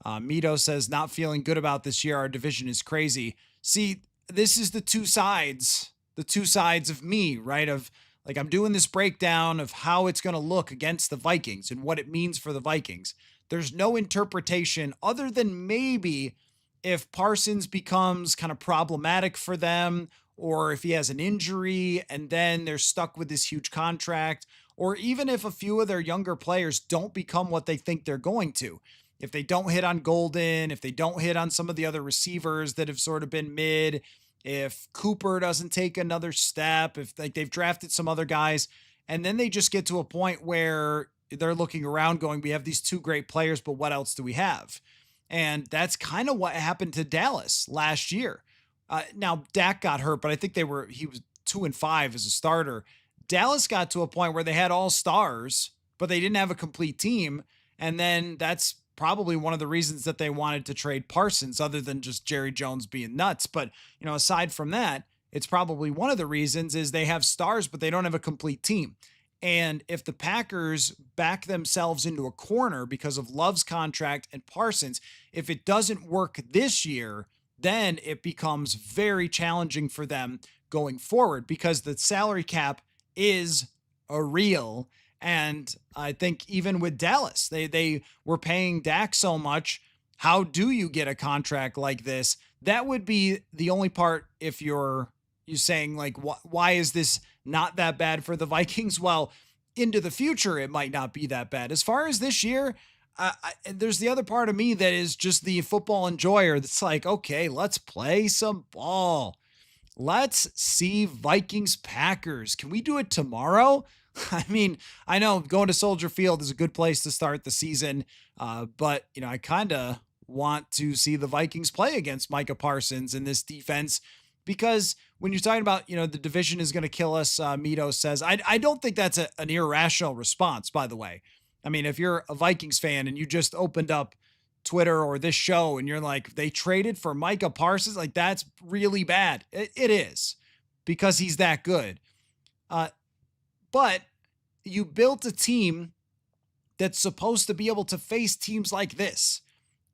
Mito says, not feeling good about this year. Our division is crazy. See, this is the two sides of me, right? Of like, I'm doing this breakdown of how it's going to look against the Vikings and what it means for the Vikings. There's no interpretation other than maybe if Parsons becomes kind of problematic for them, or if he has an injury and then they're stuck with this huge contract, or even if a few of their younger players don't become what they think they're going to. If they don't hit on Golden, if they don't hit on some of the other receivers that have sort of been mid, if Cooper doesn't take another step, if like they've drafted some other guys, and then they just get to a point where they're looking around going, we have these two great players, but what else do we have? And that's kind of what happened to Dallas last year. Now Dak got hurt, but I think he was 2-5 as a starter. Dallas got to a point where they had all stars, but they didn't have a complete team. And then that's probably one of the reasons that they wanted to trade Parsons, other than just Jerry Jones being nuts. But, aside from that, it's probably one of the reasons is they have stars, but they don't have a complete team. And if the Packers back themselves into a corner because of Love's contract and Parsons, if it doesn't work this year, then it becomes very challenging for them going forward because the salary cap is a real. And I think even with Dallas, they were paying Dak so much. How do you get a contract like this? That would be the only part if you're saying like, why is this not that bad for the Vikings? Well, into the future, it might not be that bad. As far as this year, there's the other part of me that is just the football enjoyer that's like, okay, let's play some ball. Let's see Vikings Packers. Can we do it tomorrow? I mean, I know going to Soldier Field is a good place to start the season, but I kind of want to see the Vikings play against Micah Parsons in this defense, because when you're talking about, the division is going to kill us, Mito says, I don't think that's an irrational response, by the way. I mean, if you're a Vikings fan and you just opened up Twitter or this show and you're like, they traded for Micah Parsons, like that's really bad. It is, because he's that good. But you built a team that's supposed to be able to face teams like this.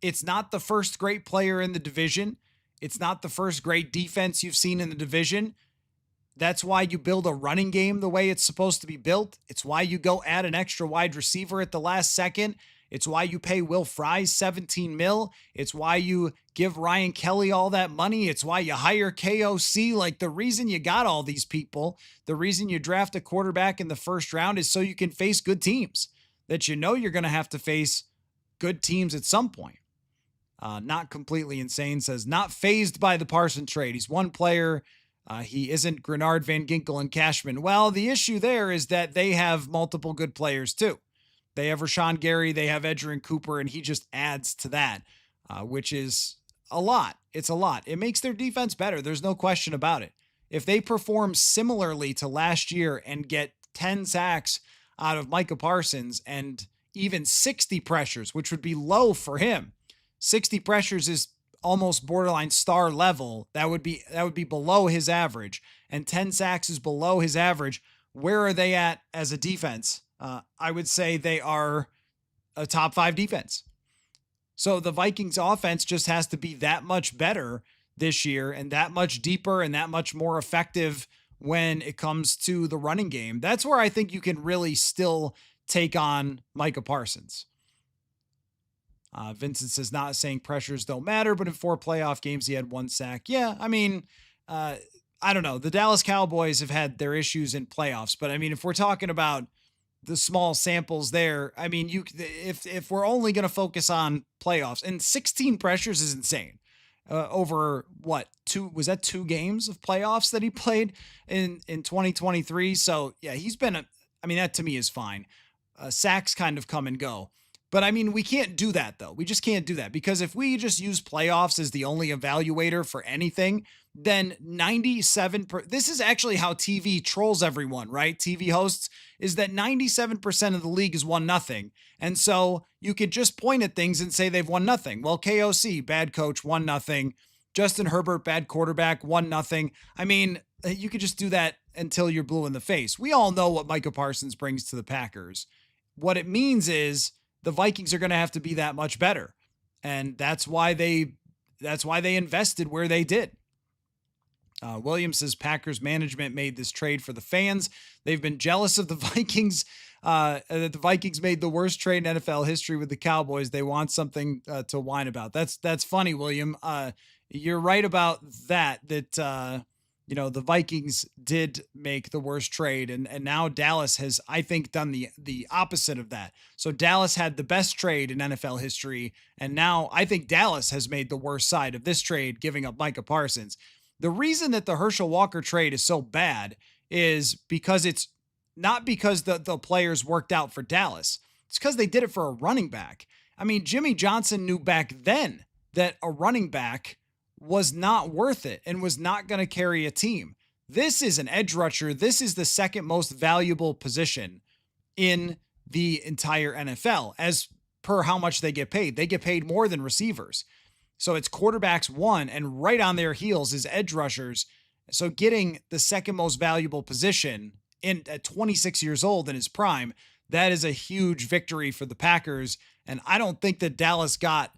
It's not the first great player in the division. It's not the first great defense you've seen in the division. That's why you build a running game the way it's supposed to be built. It's why you go add an extra wide receiver at the last second. It's why you pay Will Fry $17 million. It's why you give Ryan Kelly all that money. It's why you hire KOC. Like, the reason you got all these people, the reason you draft a quarterback in the first round is so you can face good teams that you're going to have to face good teams at some point. Not completely insane says, not fazed by the Parson trade. He's one player. He isn't Grenard, Van Ginkel, and Cashman. Well, the issue there is that they have multiple good players too. They have Rashawn Gary, they have Edgerrin Cooper, and he just adds to that, which is a lot. It's a lot. It makes their defense better. There's no question about it. If they perform similarly to last year and get 10 sacks out of Micah Parsons and even 60 pressures, which would be low for him. 60 pressures is almost borderline star level. That would be below his average, and 10 sacks is below his average. Where are they at as a defense? I would say they are a top 5 defense. So the Vikings offense just has to be that much better this year and that much deeper and that much more effective when it comes to the running game. That's where I think you can really still take on Micah Parsons. Vincent says, not saying pressures don't matter, but in 4 playoff games, he had 1 sack. Yeah, I mean, I don't know. The Dallas Cowboys have had their issues in playoffs, but I mean, if we're talking about the small samples there, I mean, if we're only going to focus on playoffs, and 16 pressures is insane. Over what, 2 games of playoffs that he played in 2023? So yeah, he's been that to me is fine. Sacks kind of come and go. But I mean, we can't do that though. We just can't do that, because if we just use playoffs as the only evaluator for anything, then 97%, this is actually how TV trolls everyone, right? TV hosts, is that 97% of the league is 1-0. And so you could just point at things and say they've 1-0. Well, KOC, bad coach, 1-0. Justin Herbert, bad quarterback, 1-0. I mean, you could just do that until you're blue in the face. We all know what Micah Parsons brings to the Packers. What it means is the Vikings are going to have to be that much better. And that's why they invested where they did. Williams says Packers management made this trade for the fans. They've been jealous of the Vikings, that the Vikings made the worst trade in NFL history with the Cowboys. They want something to whine about. That's funny, William. You're right about that the Vikings did make the worst trade, and now Dallas has, I think, done the opposite of that. So Dallas had the best trade in NFL history, and now I think Dallas has made the worst side of this trade, giving up Micah Parsons. The reason that the Herschel Walker trade is so bad is because it's not because the players worked out for Dallas. It's because they did it for a running back. I mean, Jimmy Johnson knew back then that a running back was not worth it and was not going to carry a team. This is an edge rusher. This is the second most valuable position in the entire NFL as per how much they get paid. They get paid more than receivers. So it's quarterbacks 1, and right on their heels is edge rushers. So getting the second most valuable position at 26 years old in his prime, that is a huge victory for the Packers. And I don't think that Dallas got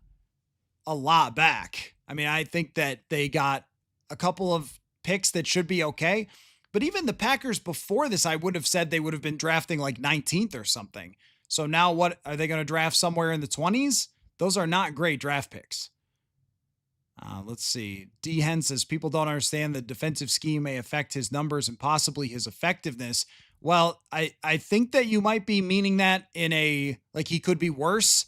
a lot back. I mean, I think that they got a couple of picks that should be okay. But even the Packers before this, I would have said they would have been drafting like 19th or something. So now what are they going to draft somewhere in the 20s? Those are not great draft picks. Let's see. D. Hen says people don't understand the defensive scheme may affect his numbers and possibly his effectiveness. Well, I think that you might be meaning that in a, like, he could be worse.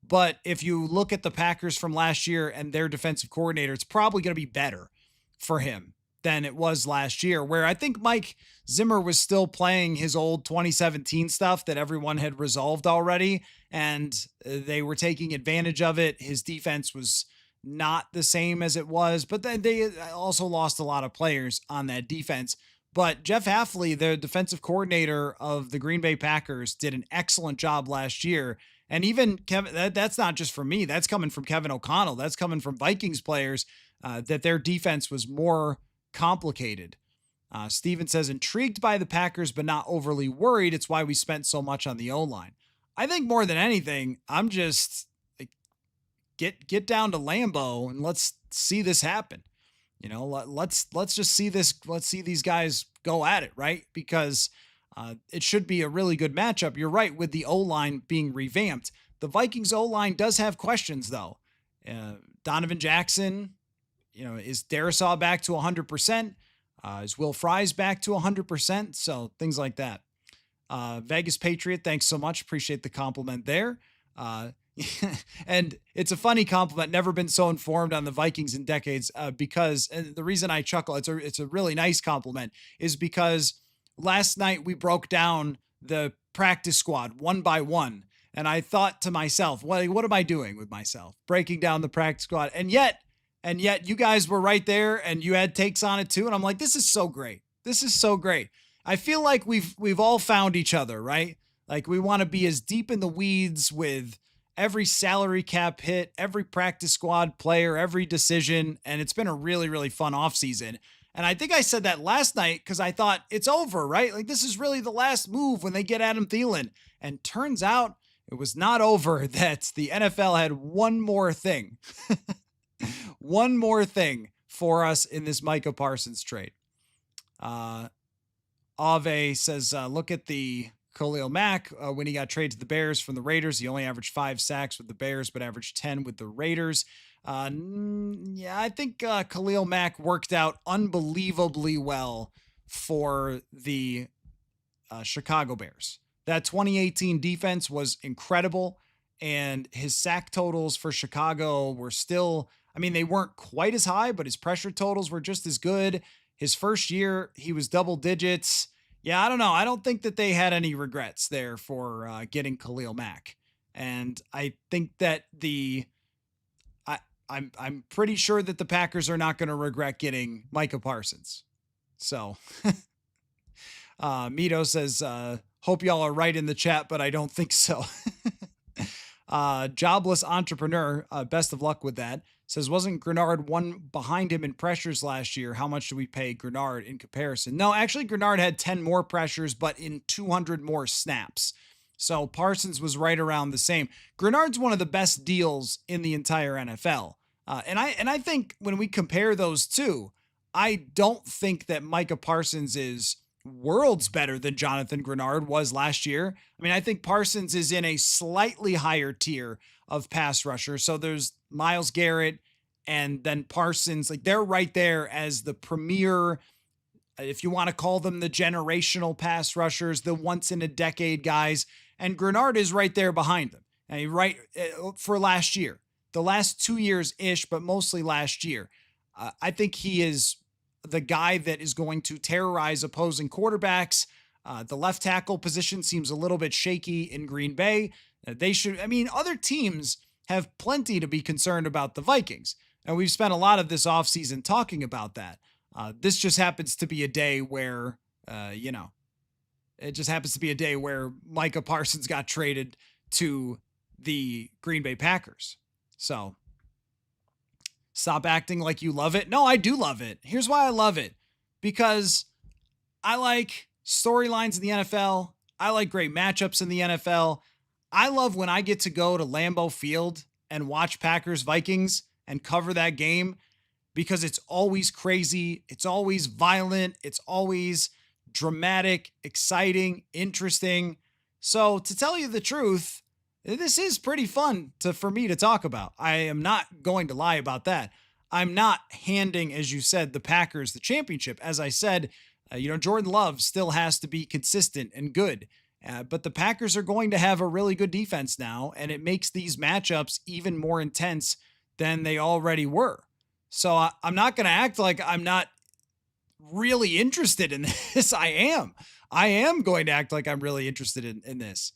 But if you look at the Packers from last year and their defensive coordinator, it's probably going to be better for him than it was last year, where I think Mike Zimmer was still playing his old 2017 stuff that everyone had resolved already, and they were taking advantage of it. His defense was not the same as it was, but then they also lost a lot of players on that defense. But Jeff Hafley, the defensive coordinator of the Green Bay Packers, did an excellent job last year. And even Kevin, that's not just from me. That's coming from Kevin O'Connell. That's coming from Vikings players, that their defense was more complicated. Steven says, intrigued by the Packers, but not overly worried. It's why we spent so much on the O-line. I think more than anything, I'm just like, get down to Lambeau and let's see this happen. You know, let's just see this. Let's see these guys go at it, right? Because it should be a really good matchup. You're right with the O-line being revamped. The Vikings O-line does have questions, though. Donovan Jackson, is Darisaw back to 100%? Is Will Fries back to 100%? So things like that. Vegas Patriot, thanks so much. Appreciate the compliment there. And it's a funny compliment. Never been so informed on the Vikings in decades, because, and the reason I chuckle, it's a really nice compliment, is because last night we broke down the practice squad one by one. And I thought to myself, what am I doing with myself? Breaking down the practice squad. And yet you guys were right there and you had takes on it too. And I'm like, this is so great. This is so great. I feel like we've all found each other, right? Like we want to be as deep in the weeds with every salary cap hit, every practice squad player, every decision. And it's been a really, really fun offseason. And I think I said that last night because I thought it's over, right? Like this is really the last move when they get Adam Thielen. And turns out it was not over, that the NFL had one more thing. One more thing for us in this Micah Parsons trade. Ave says, look at the Khalil Mack when he got traded to the Bears from the Raiders. He only averaged 5 sacks with the Bears, but averaged 10 with the Raiders. Yeah, I think Khalil Mack worked out unbelievably well for the Chicago Bears. That 2018 defense was incredible, and his sack totals for Chicago were still, I mean, they weren't quite as high, but his pressure totals were just as good. His first year, he was double digits. Yeah, I don't know. I don't think that they had any regrets there for getting Khalil Mack. And I think that I'm pretty sure that the Packers are not going to regret getting Micah Parsons. So Mito says, hope y'all are right in the chat, but I don't think so. Jobless entrepreneur, best of luck with that. Says, wasn't Grenard one behind him in pressures last year? How much do we pay Grenard in comparison? No, actually Grenard had 10 more pressures, but in 200 more snaps. So Parsons was right around the same. Grenard's one of the best deals in the entire NFL. And I think when we compare those two, I don't think that Micah Parsons is worlds better than Jonathan Grenard was last year. I mean, I think Parsons is in a slightly higher tier of pass rusher. So there's Myles Garrett and then Parsons, like they're right there as the premier, if you want to call them the generational pass rushers, the once in a decade guys. And Grenard is right there behind them. And right for last year, the last 2 years ish, but mostly last year. I think he is the guy that is going to terrorize opposing quarterbacks. The left tackle position seems a little bit shaky in Green Bay. Other teams have plenty to be concerned about the Vikings. And we've spent a lot of this offseason talking about that. This just happens to be a day where, it just happens to be a day where Micah Parsons got traded to the Green Bay Packers. So stop acting like you love it. No, I do love it. Here's why I love it. Because I like storylines in the NFL. I like great matchups in the NFL. I love when I get to go to Lambeau Field and watch Packers Vikings and cover that game, because it's always crazy. It's always violent. It's always dramatic, exciting, interesting. So to tell you the truth, this is pretty fun for me to talk about. I am not going to lie about that. I'm not handing, as you said, the Packers the championship. As I said, Jordan Love still has to be consistent and good. But the Packers are going to have a really good defense now, and it makes these matchups even more intense than they already were. So I'm not going to act like I'm not really interested in this. I am going to act like I'm really interested in this.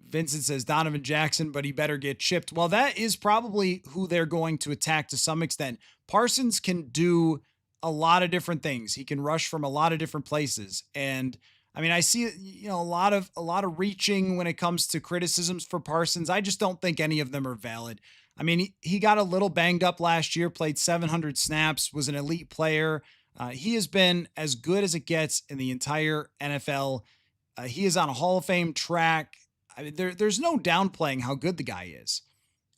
Vincent says Donovan Jackson, but he better get chipped. Well, that is probably who they're going to attack to some extent. Parsons can do a lot of different things. He can rush from a lot of different places. And I mean, I see, a lot of reaching when it comes to criticisms for Parsons. I just don't think any of them are valid. I mean, he got a little banged up last year, played 700 snaps, was an elite player. He has been as good as it gets in the entire NFL. He is on a Hall of Fame track. I mean, there's no downplaying how good the guy is.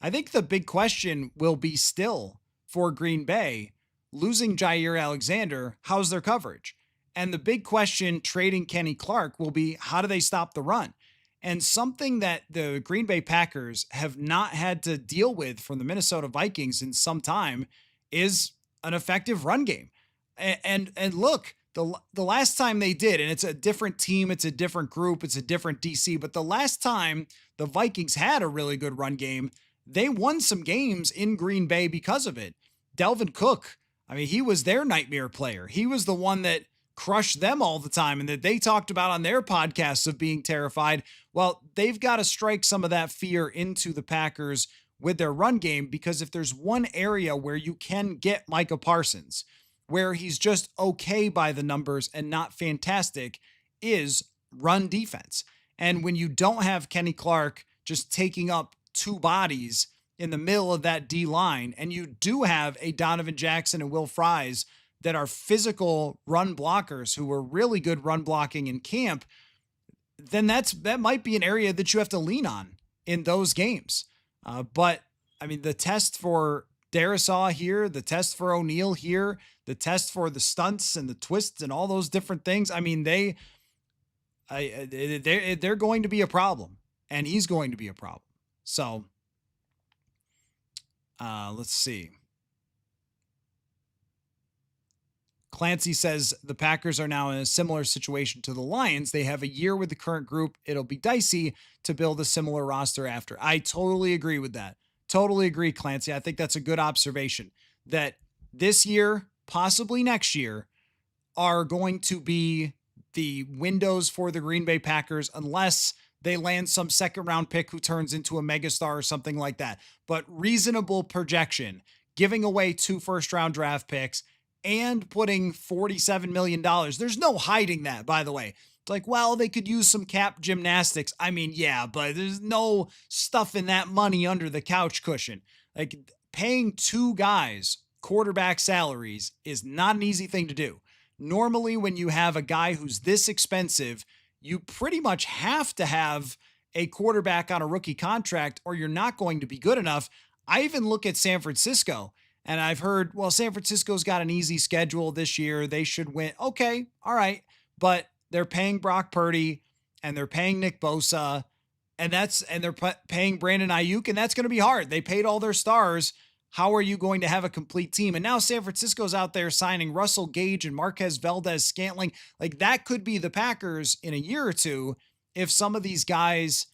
I think the big question will be still for Green Bay, losing Jair Alexander, how's their coverage? And the big question trading Kenny Clark will be, how do they stop the run? And something that the Green Bay Packers have not had to deal with from the Minnesota Vikings in some time is an effective run game. And look, the last time they did, and it's a different team, it's a different group, it's a different DC, but the last time the Vikings had a really good run game, they won some games in Green Bay because of it. Dalvin Cook, I mean, he was their nightmare player. He was the one that crushed them all the time and that they talked about on their podcasts of being terrified. Well, they've got to strike some of that fear into the Packers with their run game, because if there's one area where you can get Micah Parsons, where he's just okay by the numbers and not fantastic, is run defense. And when you don't have Kenny Clark just taking up two bodies in the middle of that D line, and you do have a Donovan Jackson and Will Fries that are physical run blockers who were really good run blocking in camp, then that might be an area that you have to lean on in those games. But I mean, the test for Darisaw here, the test for O'Neal here, the test for the stunts and the twists and all those different things. I mean, they're going to be a problem, and he's going to be a problem. So let's see. Clancy says the Packers are now in a similar situation to the Lions. They have a year with the current group. It'll be dicey to build a similar roster after. I totally agree with that. Totally agree, Clancy. I think that's a good observation, that this year, possibly next year, are going to be the windows for the Green Bay Packers, unless they land some second round pick who turns into a megastar or something like that. But reasonable projection, giving away 2 first-round draft picks and putting $47 million. There's no hiding that, by the way. It's like, well, they could use some cap gymnastics. I mean, yeah, but there's no stuffing that money under the couch cushion. Like, paying 2 guys quarterback salaries is not an easy thing to do. Normally, when you have a guy who's this expensive, you pretty much have to have a quarterback on a rookie contract, or you're not going to be good enough. I even look at San Francisco, and I've heard, well, San Francisco's got an easy schedule this year. They should win. Okay, all right. But they're paying Brock Purdy, and they're paying Nick Bosa, and they're paying Brandon Ayuk, and that's going to be hard. They paid all their stars. How are you going to have a complete team? And now San Francisco's out there signing Russell Gage and Marquez Valdez-Scantling. Like, that could be the Packers in a year or two if some of these guys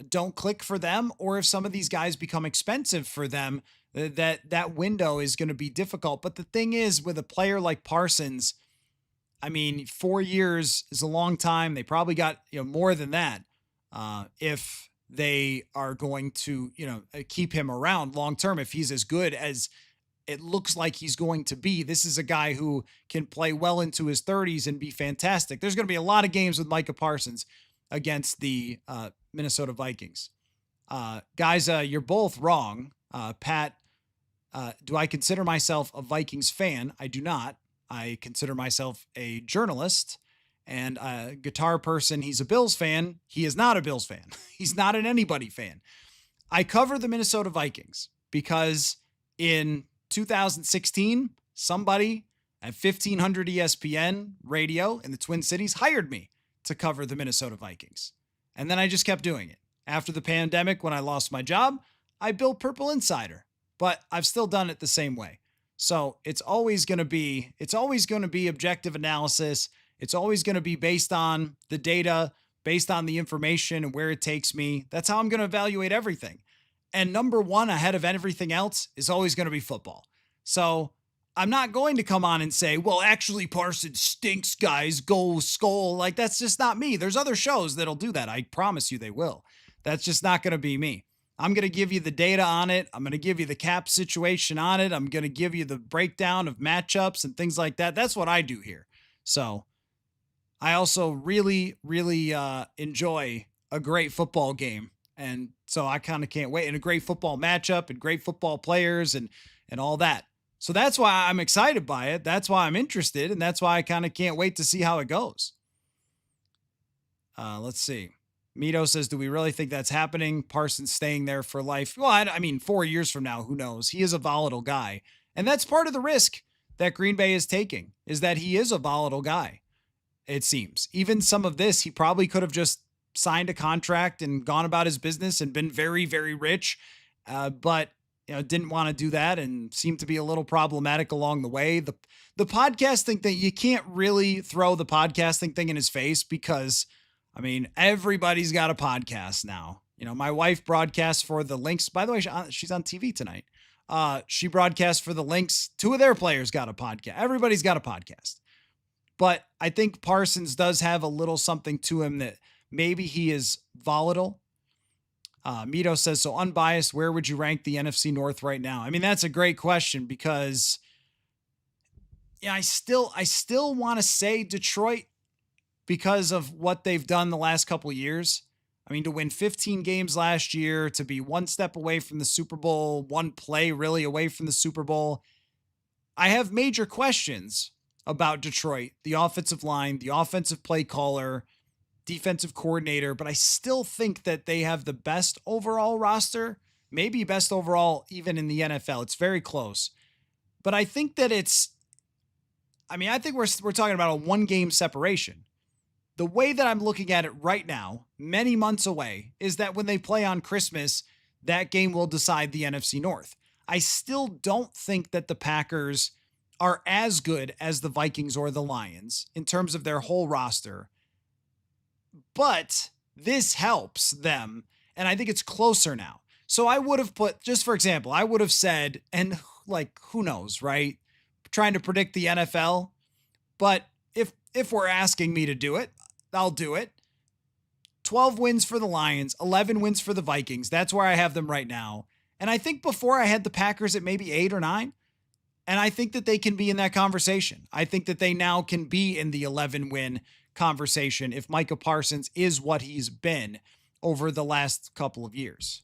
don't click for them, or if some of these guys become expensive for them. That window is going to be difficult. But the thing is, with a player like Parsons, I mean, 4 years is a long time. They probably got more than that if they are going to keep him around long term. If he's as good as it looks like he's going to be, this is a guy who can play well into his 30s and be fantastic. There's going to be a lot of games with Micah Parsons against the Minnesota Vikings. Guys, you're both wrong. Pat, do I consider myself a Vikings fan? I do not. I consider myself a journalist and a guitar person. He's a Bills fan. He is not a Bills fan. He's not an anybody fan. I cover the Minnesota Vikings because in 2016, somebody at 1500 ESPN radio in the Twin Cities hired me to cover the Minnesota Vikings. And then I just kept doing it. After the pandemic, when I lost my job, I built Purple Insider, but I've still done it the same way. So it's always going to be objective analysis. It's always going to be based on the data, based on the information and where it takes me. That's how I'm going to evaluate everything. And number one ahead of everything else is always going to be football. So I'm not going to come on and say, well, actually Parsons stinks, guys, go Skull. Like, that's just not me. There's other shows that'll do that. I promise you they will. That's just not going to be me. I'm going to give you the data on it. I'm going to give you the cap situation on it. I'm going to give you the breakdown of matchups and things like that. That's what I do here. So I also really, really enjoy a great football game. And so I kind of can't wait. And a great football matchup and great football players and all that. So that's why I'm excited by it. That's why I'm interested. And that's why I kind of can't wait to see how it goes. Let's see. Mito says, do we really think that's happening? Parsons staying there for life? Well, I mean, 4 years from now, who knows? He is a volatile guy. And that's part of the risk that Green Bay is taking, is that he is a volatile guy, it seems. Even some of this, he probably could have just signed a contract and gone about his business and been very, very rich. But didn't want to do that and seemed to be a little problematic along the way. The podcasting thing, you can't really throw the podcasting thing in his face because, I mean, everybody's got a podcast now. My wife broadcasts for the Lynx. By the way, she's on TV tonight. She broadcasts for the Lynx. 2 of their players got a podcast. Everybody's got a podcast. But I think Parsons does have a little something to him that maybe he is volatile. Mito says, so unbiased, where would you rank the NFC North right now? I mean, that's a great question because I still want to say Detroit because of what they've done the last couple of years. I mean, to win 15 games last year, to be 1 step away from the Super Bowl, 1 play really away from the Super Bowl. I have major questions about Detroit, the offensive line, the offensive play caller, defensive coordinator, but I still think that they have the best overall roster, maybe best overall even in the NFL. It's very close. But I think that I think we're talking about a 1-game separation. The way that I'm looking at it right now, many months away, is that when they play on Christmas, that game will decide the NFC North. I still don't think that the Packers are as good as the Vikings or the Lions in terms of their whole roster. But this helps them, and I think it's closer now. So I would have put, just for example, I would have said, and like, who knows, right? Trying to predict the NFL. But if we're asking me to do it, I'll do it. 12 wins for the Lions, 11 wins for the Vikings. That's where I have them right now. And I think before I had the Packers at maybe 8 or 9. And I think that they can be in that conversation. I think that they now can be in the 11-win conversation if Micah Parsons is what he's been over the last couple of years.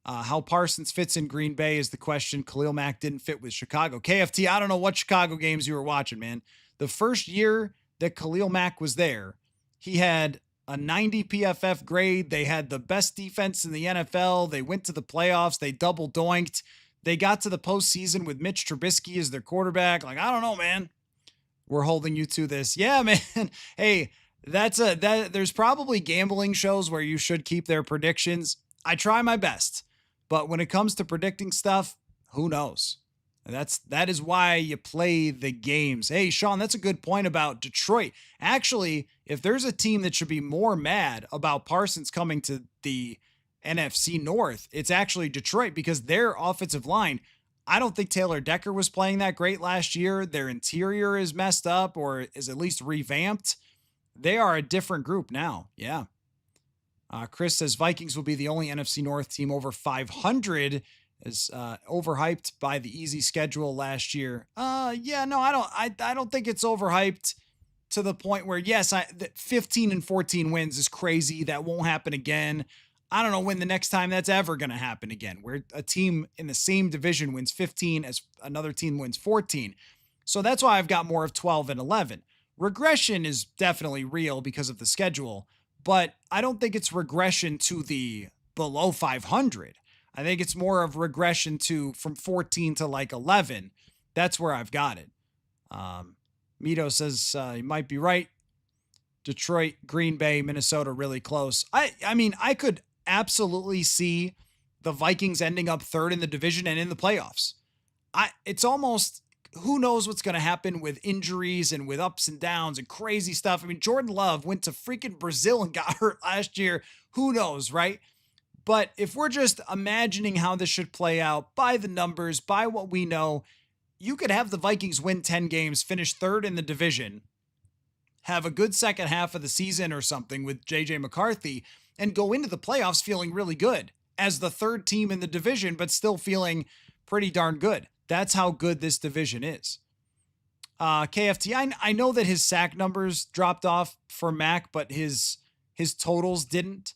How Parsons fits in Green Bay is the question. Khalil Mack didn't fit with Chicago. KFT, I don't know what Chicago games you were watching, man. The first year that Khalil Mack was there, he had a 90 PFF grade. They had the best defense in the NFL. They went to the playoffs. They double doinked. They got to the postseason with Mitch Trubisky as their quarterback. Like, I don't know, man. We're holding you to this. Yeah, man. Hey, there's probably gambling shows where you should keep their predictions. I try my best, but when it comes to predicting stuff, who knows? That is why you play the games. Hey, Sean, that's a good point about Detroit. Actually, if there's a team that should be more mad about Parsons coming to the NFC North, it's actually Detroit, because their offensive line, I don't think Taylor Decker was playing that great last year. Their interior is messed up or is at least revamped. They are a different group now. Yeah. Chris says Vikings will be the only NFC North team over 500, is overhyped by the easy schedule last year. Yeah, no, I don't think it's overhyped to the point where, yes, 15 and 14 wins is crazy. That won't happen again. I don't know when the next time that's ever going to happen again, where a team in the same division wins 15 as another team wins 14. So that's why I've got more of 12 and 11. Regression is definitely real because of the schedule, but I don't think it's regression to the below 500. I think it's more of regression to from 14 to like 11. That's where I've got it. Mito says he might be right. Detroit, Green Bay, Minnesota, really close. I mean, I could absolutely see the Vikings ending up third in the division and in the playoffs. It's almost, who knows what's going to happen with injuries and with ups and downs and crazy stuff. I mean, Jordan Love went to freaking Brazil and got hurt last year. Who knows, right? But if we're just imagining how this should play out by the numbers, by what we know, you could have the Vikings win 10 games, finish third in the division, have a good second half of the season or something with JJ McCarthy, and go into the playoffs feeling really good as the third team in the division, but still feeling pretty darn good. That's how good this division is. KFT, I know that his sack numbers dropped off for Mac, but his totals didn't.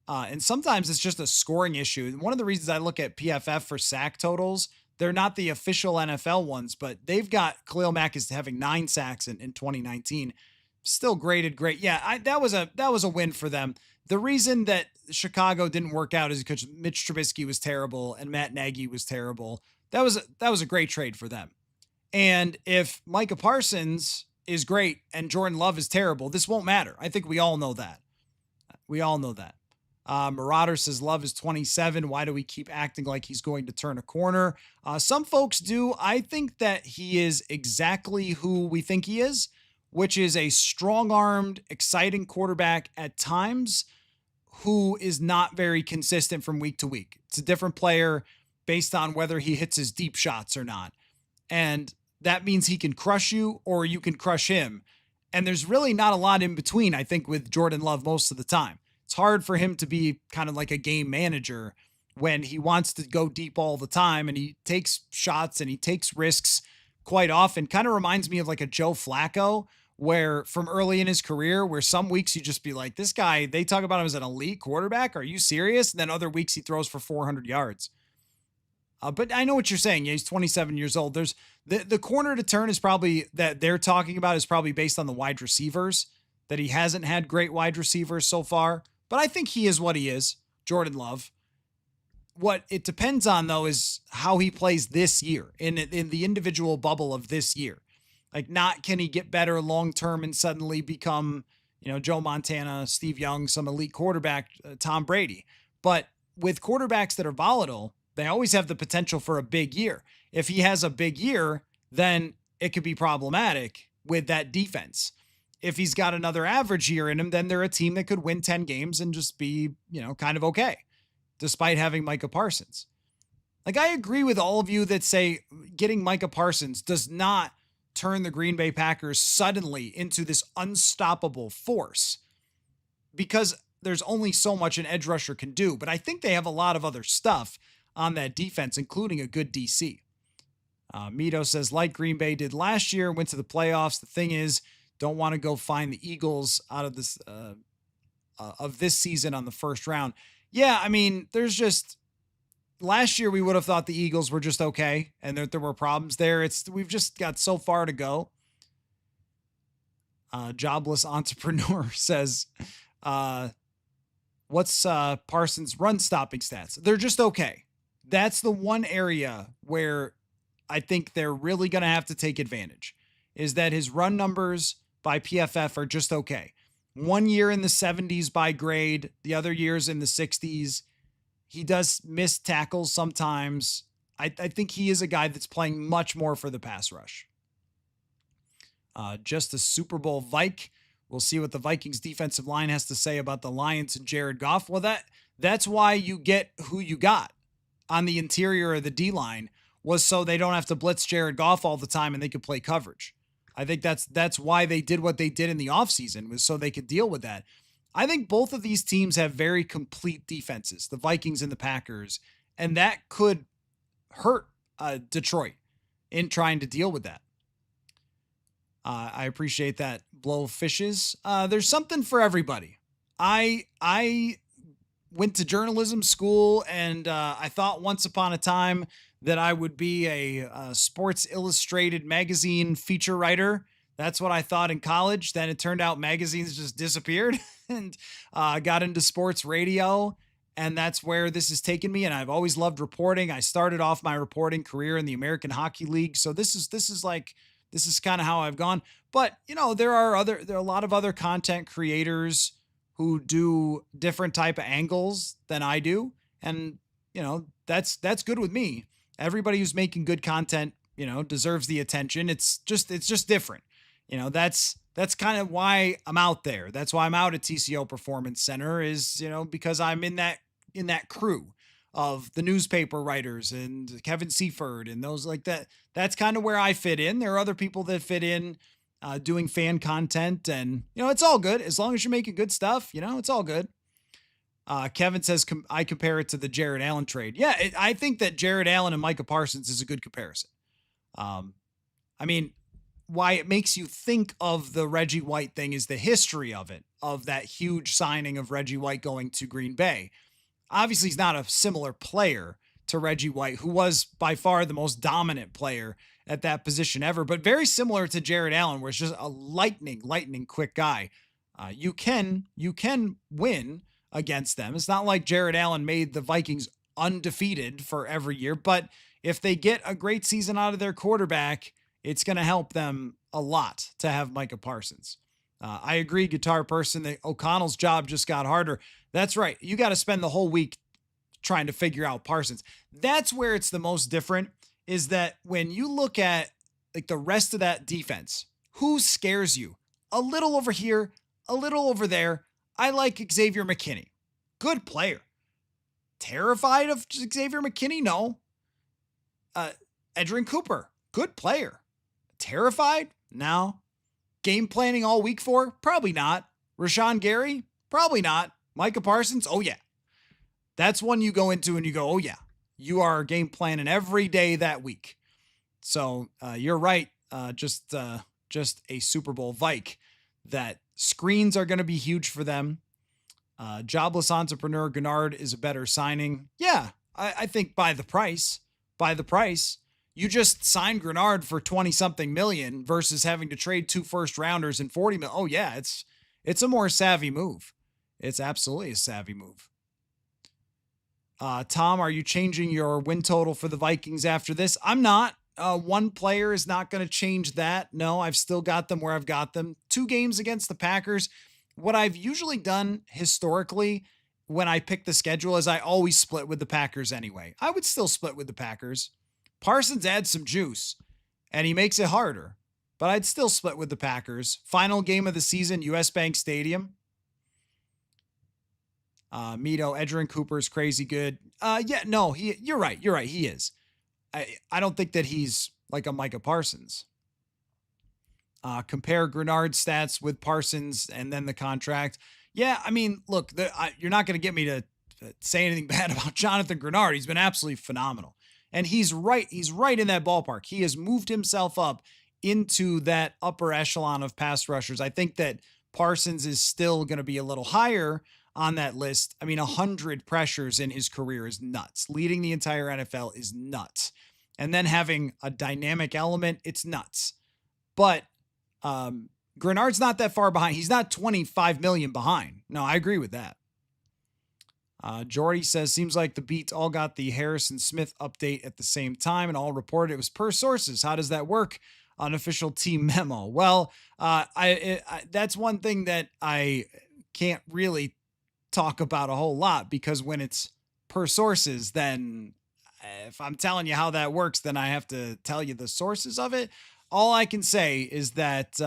And sometimes it's just a scoring issue. One of the reasons I look at PFF for sack totals, they're not the official NFL ones, but they've got Khalil Mack is having 9 sacks in 2019. Still graded great. Yeah, that was a win for them. The reason that Chicago didn't work out is because Mitch Trubisky was terrible and Matt Nagy was terrible. That was a great trade for them. And if Micah Parsons is great and Jordan Love is terrible, this won't matter. I think we all know that. Marauder says Love is 27. Why do we keep acting like he's going to turn a corner? Some folks do. I think that he is exactly who we think he is, which is a strong-armed, exciting quarterback at times who is not very consistent from week to week. It's a different player based on whether he hits his deep shots or not. And that means he can crush you or you can crush him. And there's really not a lot in between, I think, with Jordan Love most of the time. It's hard for him to be kind of like a game manager when he wants to go deep all the time and he takes shots and he takes risks quite often. Kind of reminds me of like a Joe Flacco, where from early in his career, where some weeks you just be like, this guy, they talk about him as an elite quarterback. Are you serious? And then other weeks he throws for 400 yards. But I know what you're saying. Yeah, he's 27 years old. There's the corner to turn is probably that they're talking about is probably based on the wide receivers, that he hasn't had great wide receivers so far. But I think he is what he is, Jordan Love. What it depends on, though, is how he plays this year in the individual bubble of this year. Like, not can he get better long-term and suddenly become, Joe Montana, Steve Young, some elite quarterback, Tom Brady. But with quarterbacks that are volatile, they always have the potential for a big year. If he has a big year, then it could be problematic with that defense. If he's got another average year in him, then they're a team that could win 10 games and just be, kind of okay, despite having Micah Parsons. Like, I agree with all of you that say getting Micah Parsons does not turn the Green Bay Packers suddenly into this unstoppable force, because there's only so much an edge rusher can do. But I think they have a lot of other stuff on that defense, including a good DC. Mito says, like Green Bay did last year, went to the playoffs. The thing is, don't want to go find the Eagles out of this of this season on the first round. Yeah, I mean, there's just last year we would have thought the Eagles were just okay, and there were problems there. We've just got so far to go. Jobless entrepreneur says, what's Parsons' run stopping stats? They're just okay. That's the one area where I think they're really going to have to take advantage, is that his run numbers by PFF are just okay. 1 year in the 70s by grade, the other years in the 60s. He does miss tackles sometimes. I think he is a guy that's playing much more for the pass rush. Just a Super Bowl Vike. We'll see what the Vikings defensive line has to say about the Lions and Jared Goff. Well, that's why you get who you got on the interior of the D-line, was so they don't have to blitz Jared Goff all the time and they could play coverage. I think that's why they did what they did in the offseason, was so they could deal with that. I think both of these teams have very complete defenses, the Vikings and the Packers, and that could hurt Detroit in trying to deal with that. I appreciate that. Blow fishes. There's something for everybody. I went to journalism school, and I thought once upon a time that I would be a Sports Illustrated magazine feature writer. That's what I thought in college. Then it turned out magazines just disappeared, and got into sports radio, and that's where this has taken me. And I've always loved reporting. I started off my reporting career in the American Hockey League, so this is kind of how I've gone. But there are a lot of other content creators who do different type of angles than I do, and that's good with me. Everybody who's making good content, deserves the attention. It's just different. That's kind of why I'm out there. That's why I'm out at TCO Performance Center is, because I'm in that crew of the newspaper writers and Kevin Seifert and those like that. That's kind of where I fit in. There are other people that fit in doing fan content, and it's all good as long as you're making good stuff. It's all good. Kevin says I compare it to the Jared Allen trade. Yeah, I think that Jared Allen and Micah Parsons is a good comparison. Why it makes you think of the Reggie White thing is the history of it, of that huge signing of Reggie White going to Green Bay. Obviously, he's not a similar player to Reggie White, who was by far the most dominant player at that position ever, but very similar to Jared Allen, where it's just a lightning quick guy. You can win against them. It's not like Jared Allen made the Vikings undefeated for every year, but if they get a great season out of their quarterback, it's going to help them a lot to have Micah Parsons. I agree, guitar person, that O'Connell's job just got harder. That's right. You got to spend the whole week trying to figure out Parsons. That's where it's the most different, is that when you look at like the rest of that defense, who scares you? A little over here, a little over there. I like Xavier McKinney. Good player. Terrified of Xavier McKinney? No. Edgerrin Cooper. Good player. Terrified? No. Game planning all week for? Probably not. Rashawn Gary? Probably not. Micah Parsons? Oh, yeah. That's one you go into and you go, oh, yeah. You are game planning every day that week. So you're right. Just a Super Bowl Vike. That screens are going to be huge for them. Jobless entrepreneur Gennard is a better signing. Yeah, I think by the price. You just signed Grenard for 20-something million versus having to trade 2 first-rounders and 40 million. Oh, yeah, it's a more savvy move. It's absolutely a savvy move. Tom, are you changing your win total for the Vikings after this? I'm not. One player is not going to change that. No, I've still got them where I've got them. 2 games against the Packers. What I've usually done historically when I pick the schedule is I always split with the Packers anyway. I would still split with the Packers. Parsons adds some juice, and he makes it harder. But I'd still split with the Packers. Final game of the season, US Bank Stadium. Mito, Edgerrin Cooper is crazy good. You're right. He is. I don't think that he's like a Micah Parsons. Compare Grenard's stats with Parsons and then the contract. Yeah, look, you're not going to get me to say anything bad about Jonathan Grenard. He's been absolutely phenomenal. And he's right in that ballpark. He has moved himself up into that upper echelon of pass rushers. I think that Parsons is still going to be a little higher on that list. 100 pressures in his career is nuts. Leading the entire NFL is nuts. And then having a dynamic element, it's nuts. But Grenard's not that far behind. He's not 25 million behind. No, I agree with that. Jordy says, seems like the beats all got the Harrison Smith update at the same time and all reported it was per sources. How does that work? Unofficial team memo. Well, that's one thing that I can't really talk about a whole lot, because when it's per sources, then if I'm telling you how that works, then I have to tell you the sources of it. All I can say is that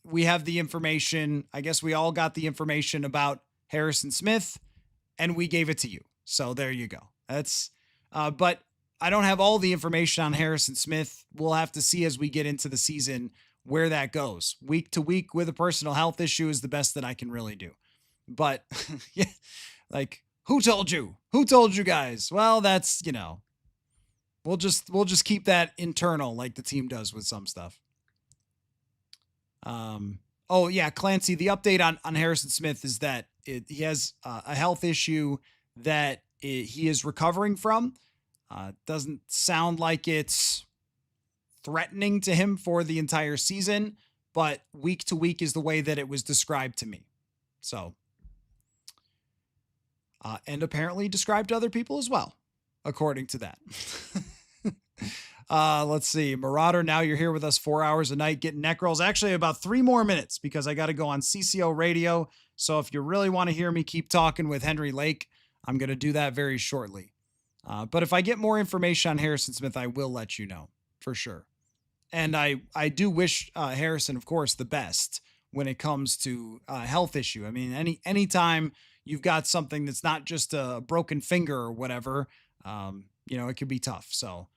we have the information. I guess we all got the information about Harrison Smith, and we gave it to you. So there you go. That's, but I don't have all the information on Harrison Smith. We'll have to see as we get into the season where that goes. Week to week with a personal health issue is the best that I can really do. But yeah, like, who told you? Who told you guys? Well, that's, we'll just keep that internal like the team does with some stuff. Oh yeah, Clancy, the update on Harrison Smith is that he has a health issue that he is recovering from. Doesn't sound like it's threatening to him for the entire season, but week to week is the way that it was described to me. So, and apparently described to other people as well, according to that. Let's see. Marauder, now you're here with us 4 hours a night getting neck rolls. Actually, about 3 more minutes because I got to go on CCO radio. So if you really want to hear me keep talking with Henry Lake, I'm going to do that very shortly. But if I get more information on Harrison Smith, I will let you know for sure. And I do wish Harrison, of course, the best when it comes to health issue. I mean, anytime you've got something that's not just a broken finger or whatever, it could be tough. So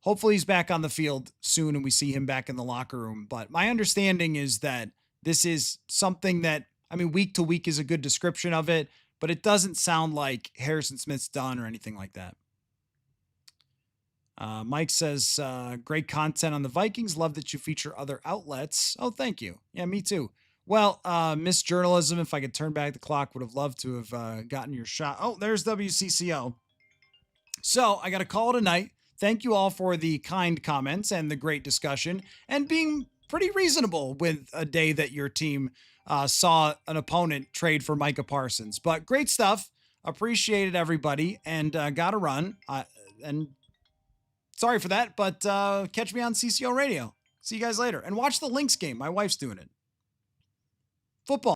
hopefully he's back on the field soon and we see him back in the locker room. But my understanding is that this is something that, week to week is a good description of it, but it doesn't sound like Harrison Smith's done or anything like that. Mike says, great content on the Vikings. Love that you feature other outlets. Oh, thank you. Yeah, me too. Well, Miss Journalism, if I could turn back the clock, would have loved to have gotten your shot. Oh, there's WCCO. So I got a call tonight. Thank you all for the kind comments and the great discussion and being pretty reasonable with a day that your team saw an opponent trade for Micah Parsons. But great stuff. Appreciated everybody and got to run. And sorry for that, but catch me on CCO Radio. See you guys later. And watch the Lynx game. My wife's doing it. Football.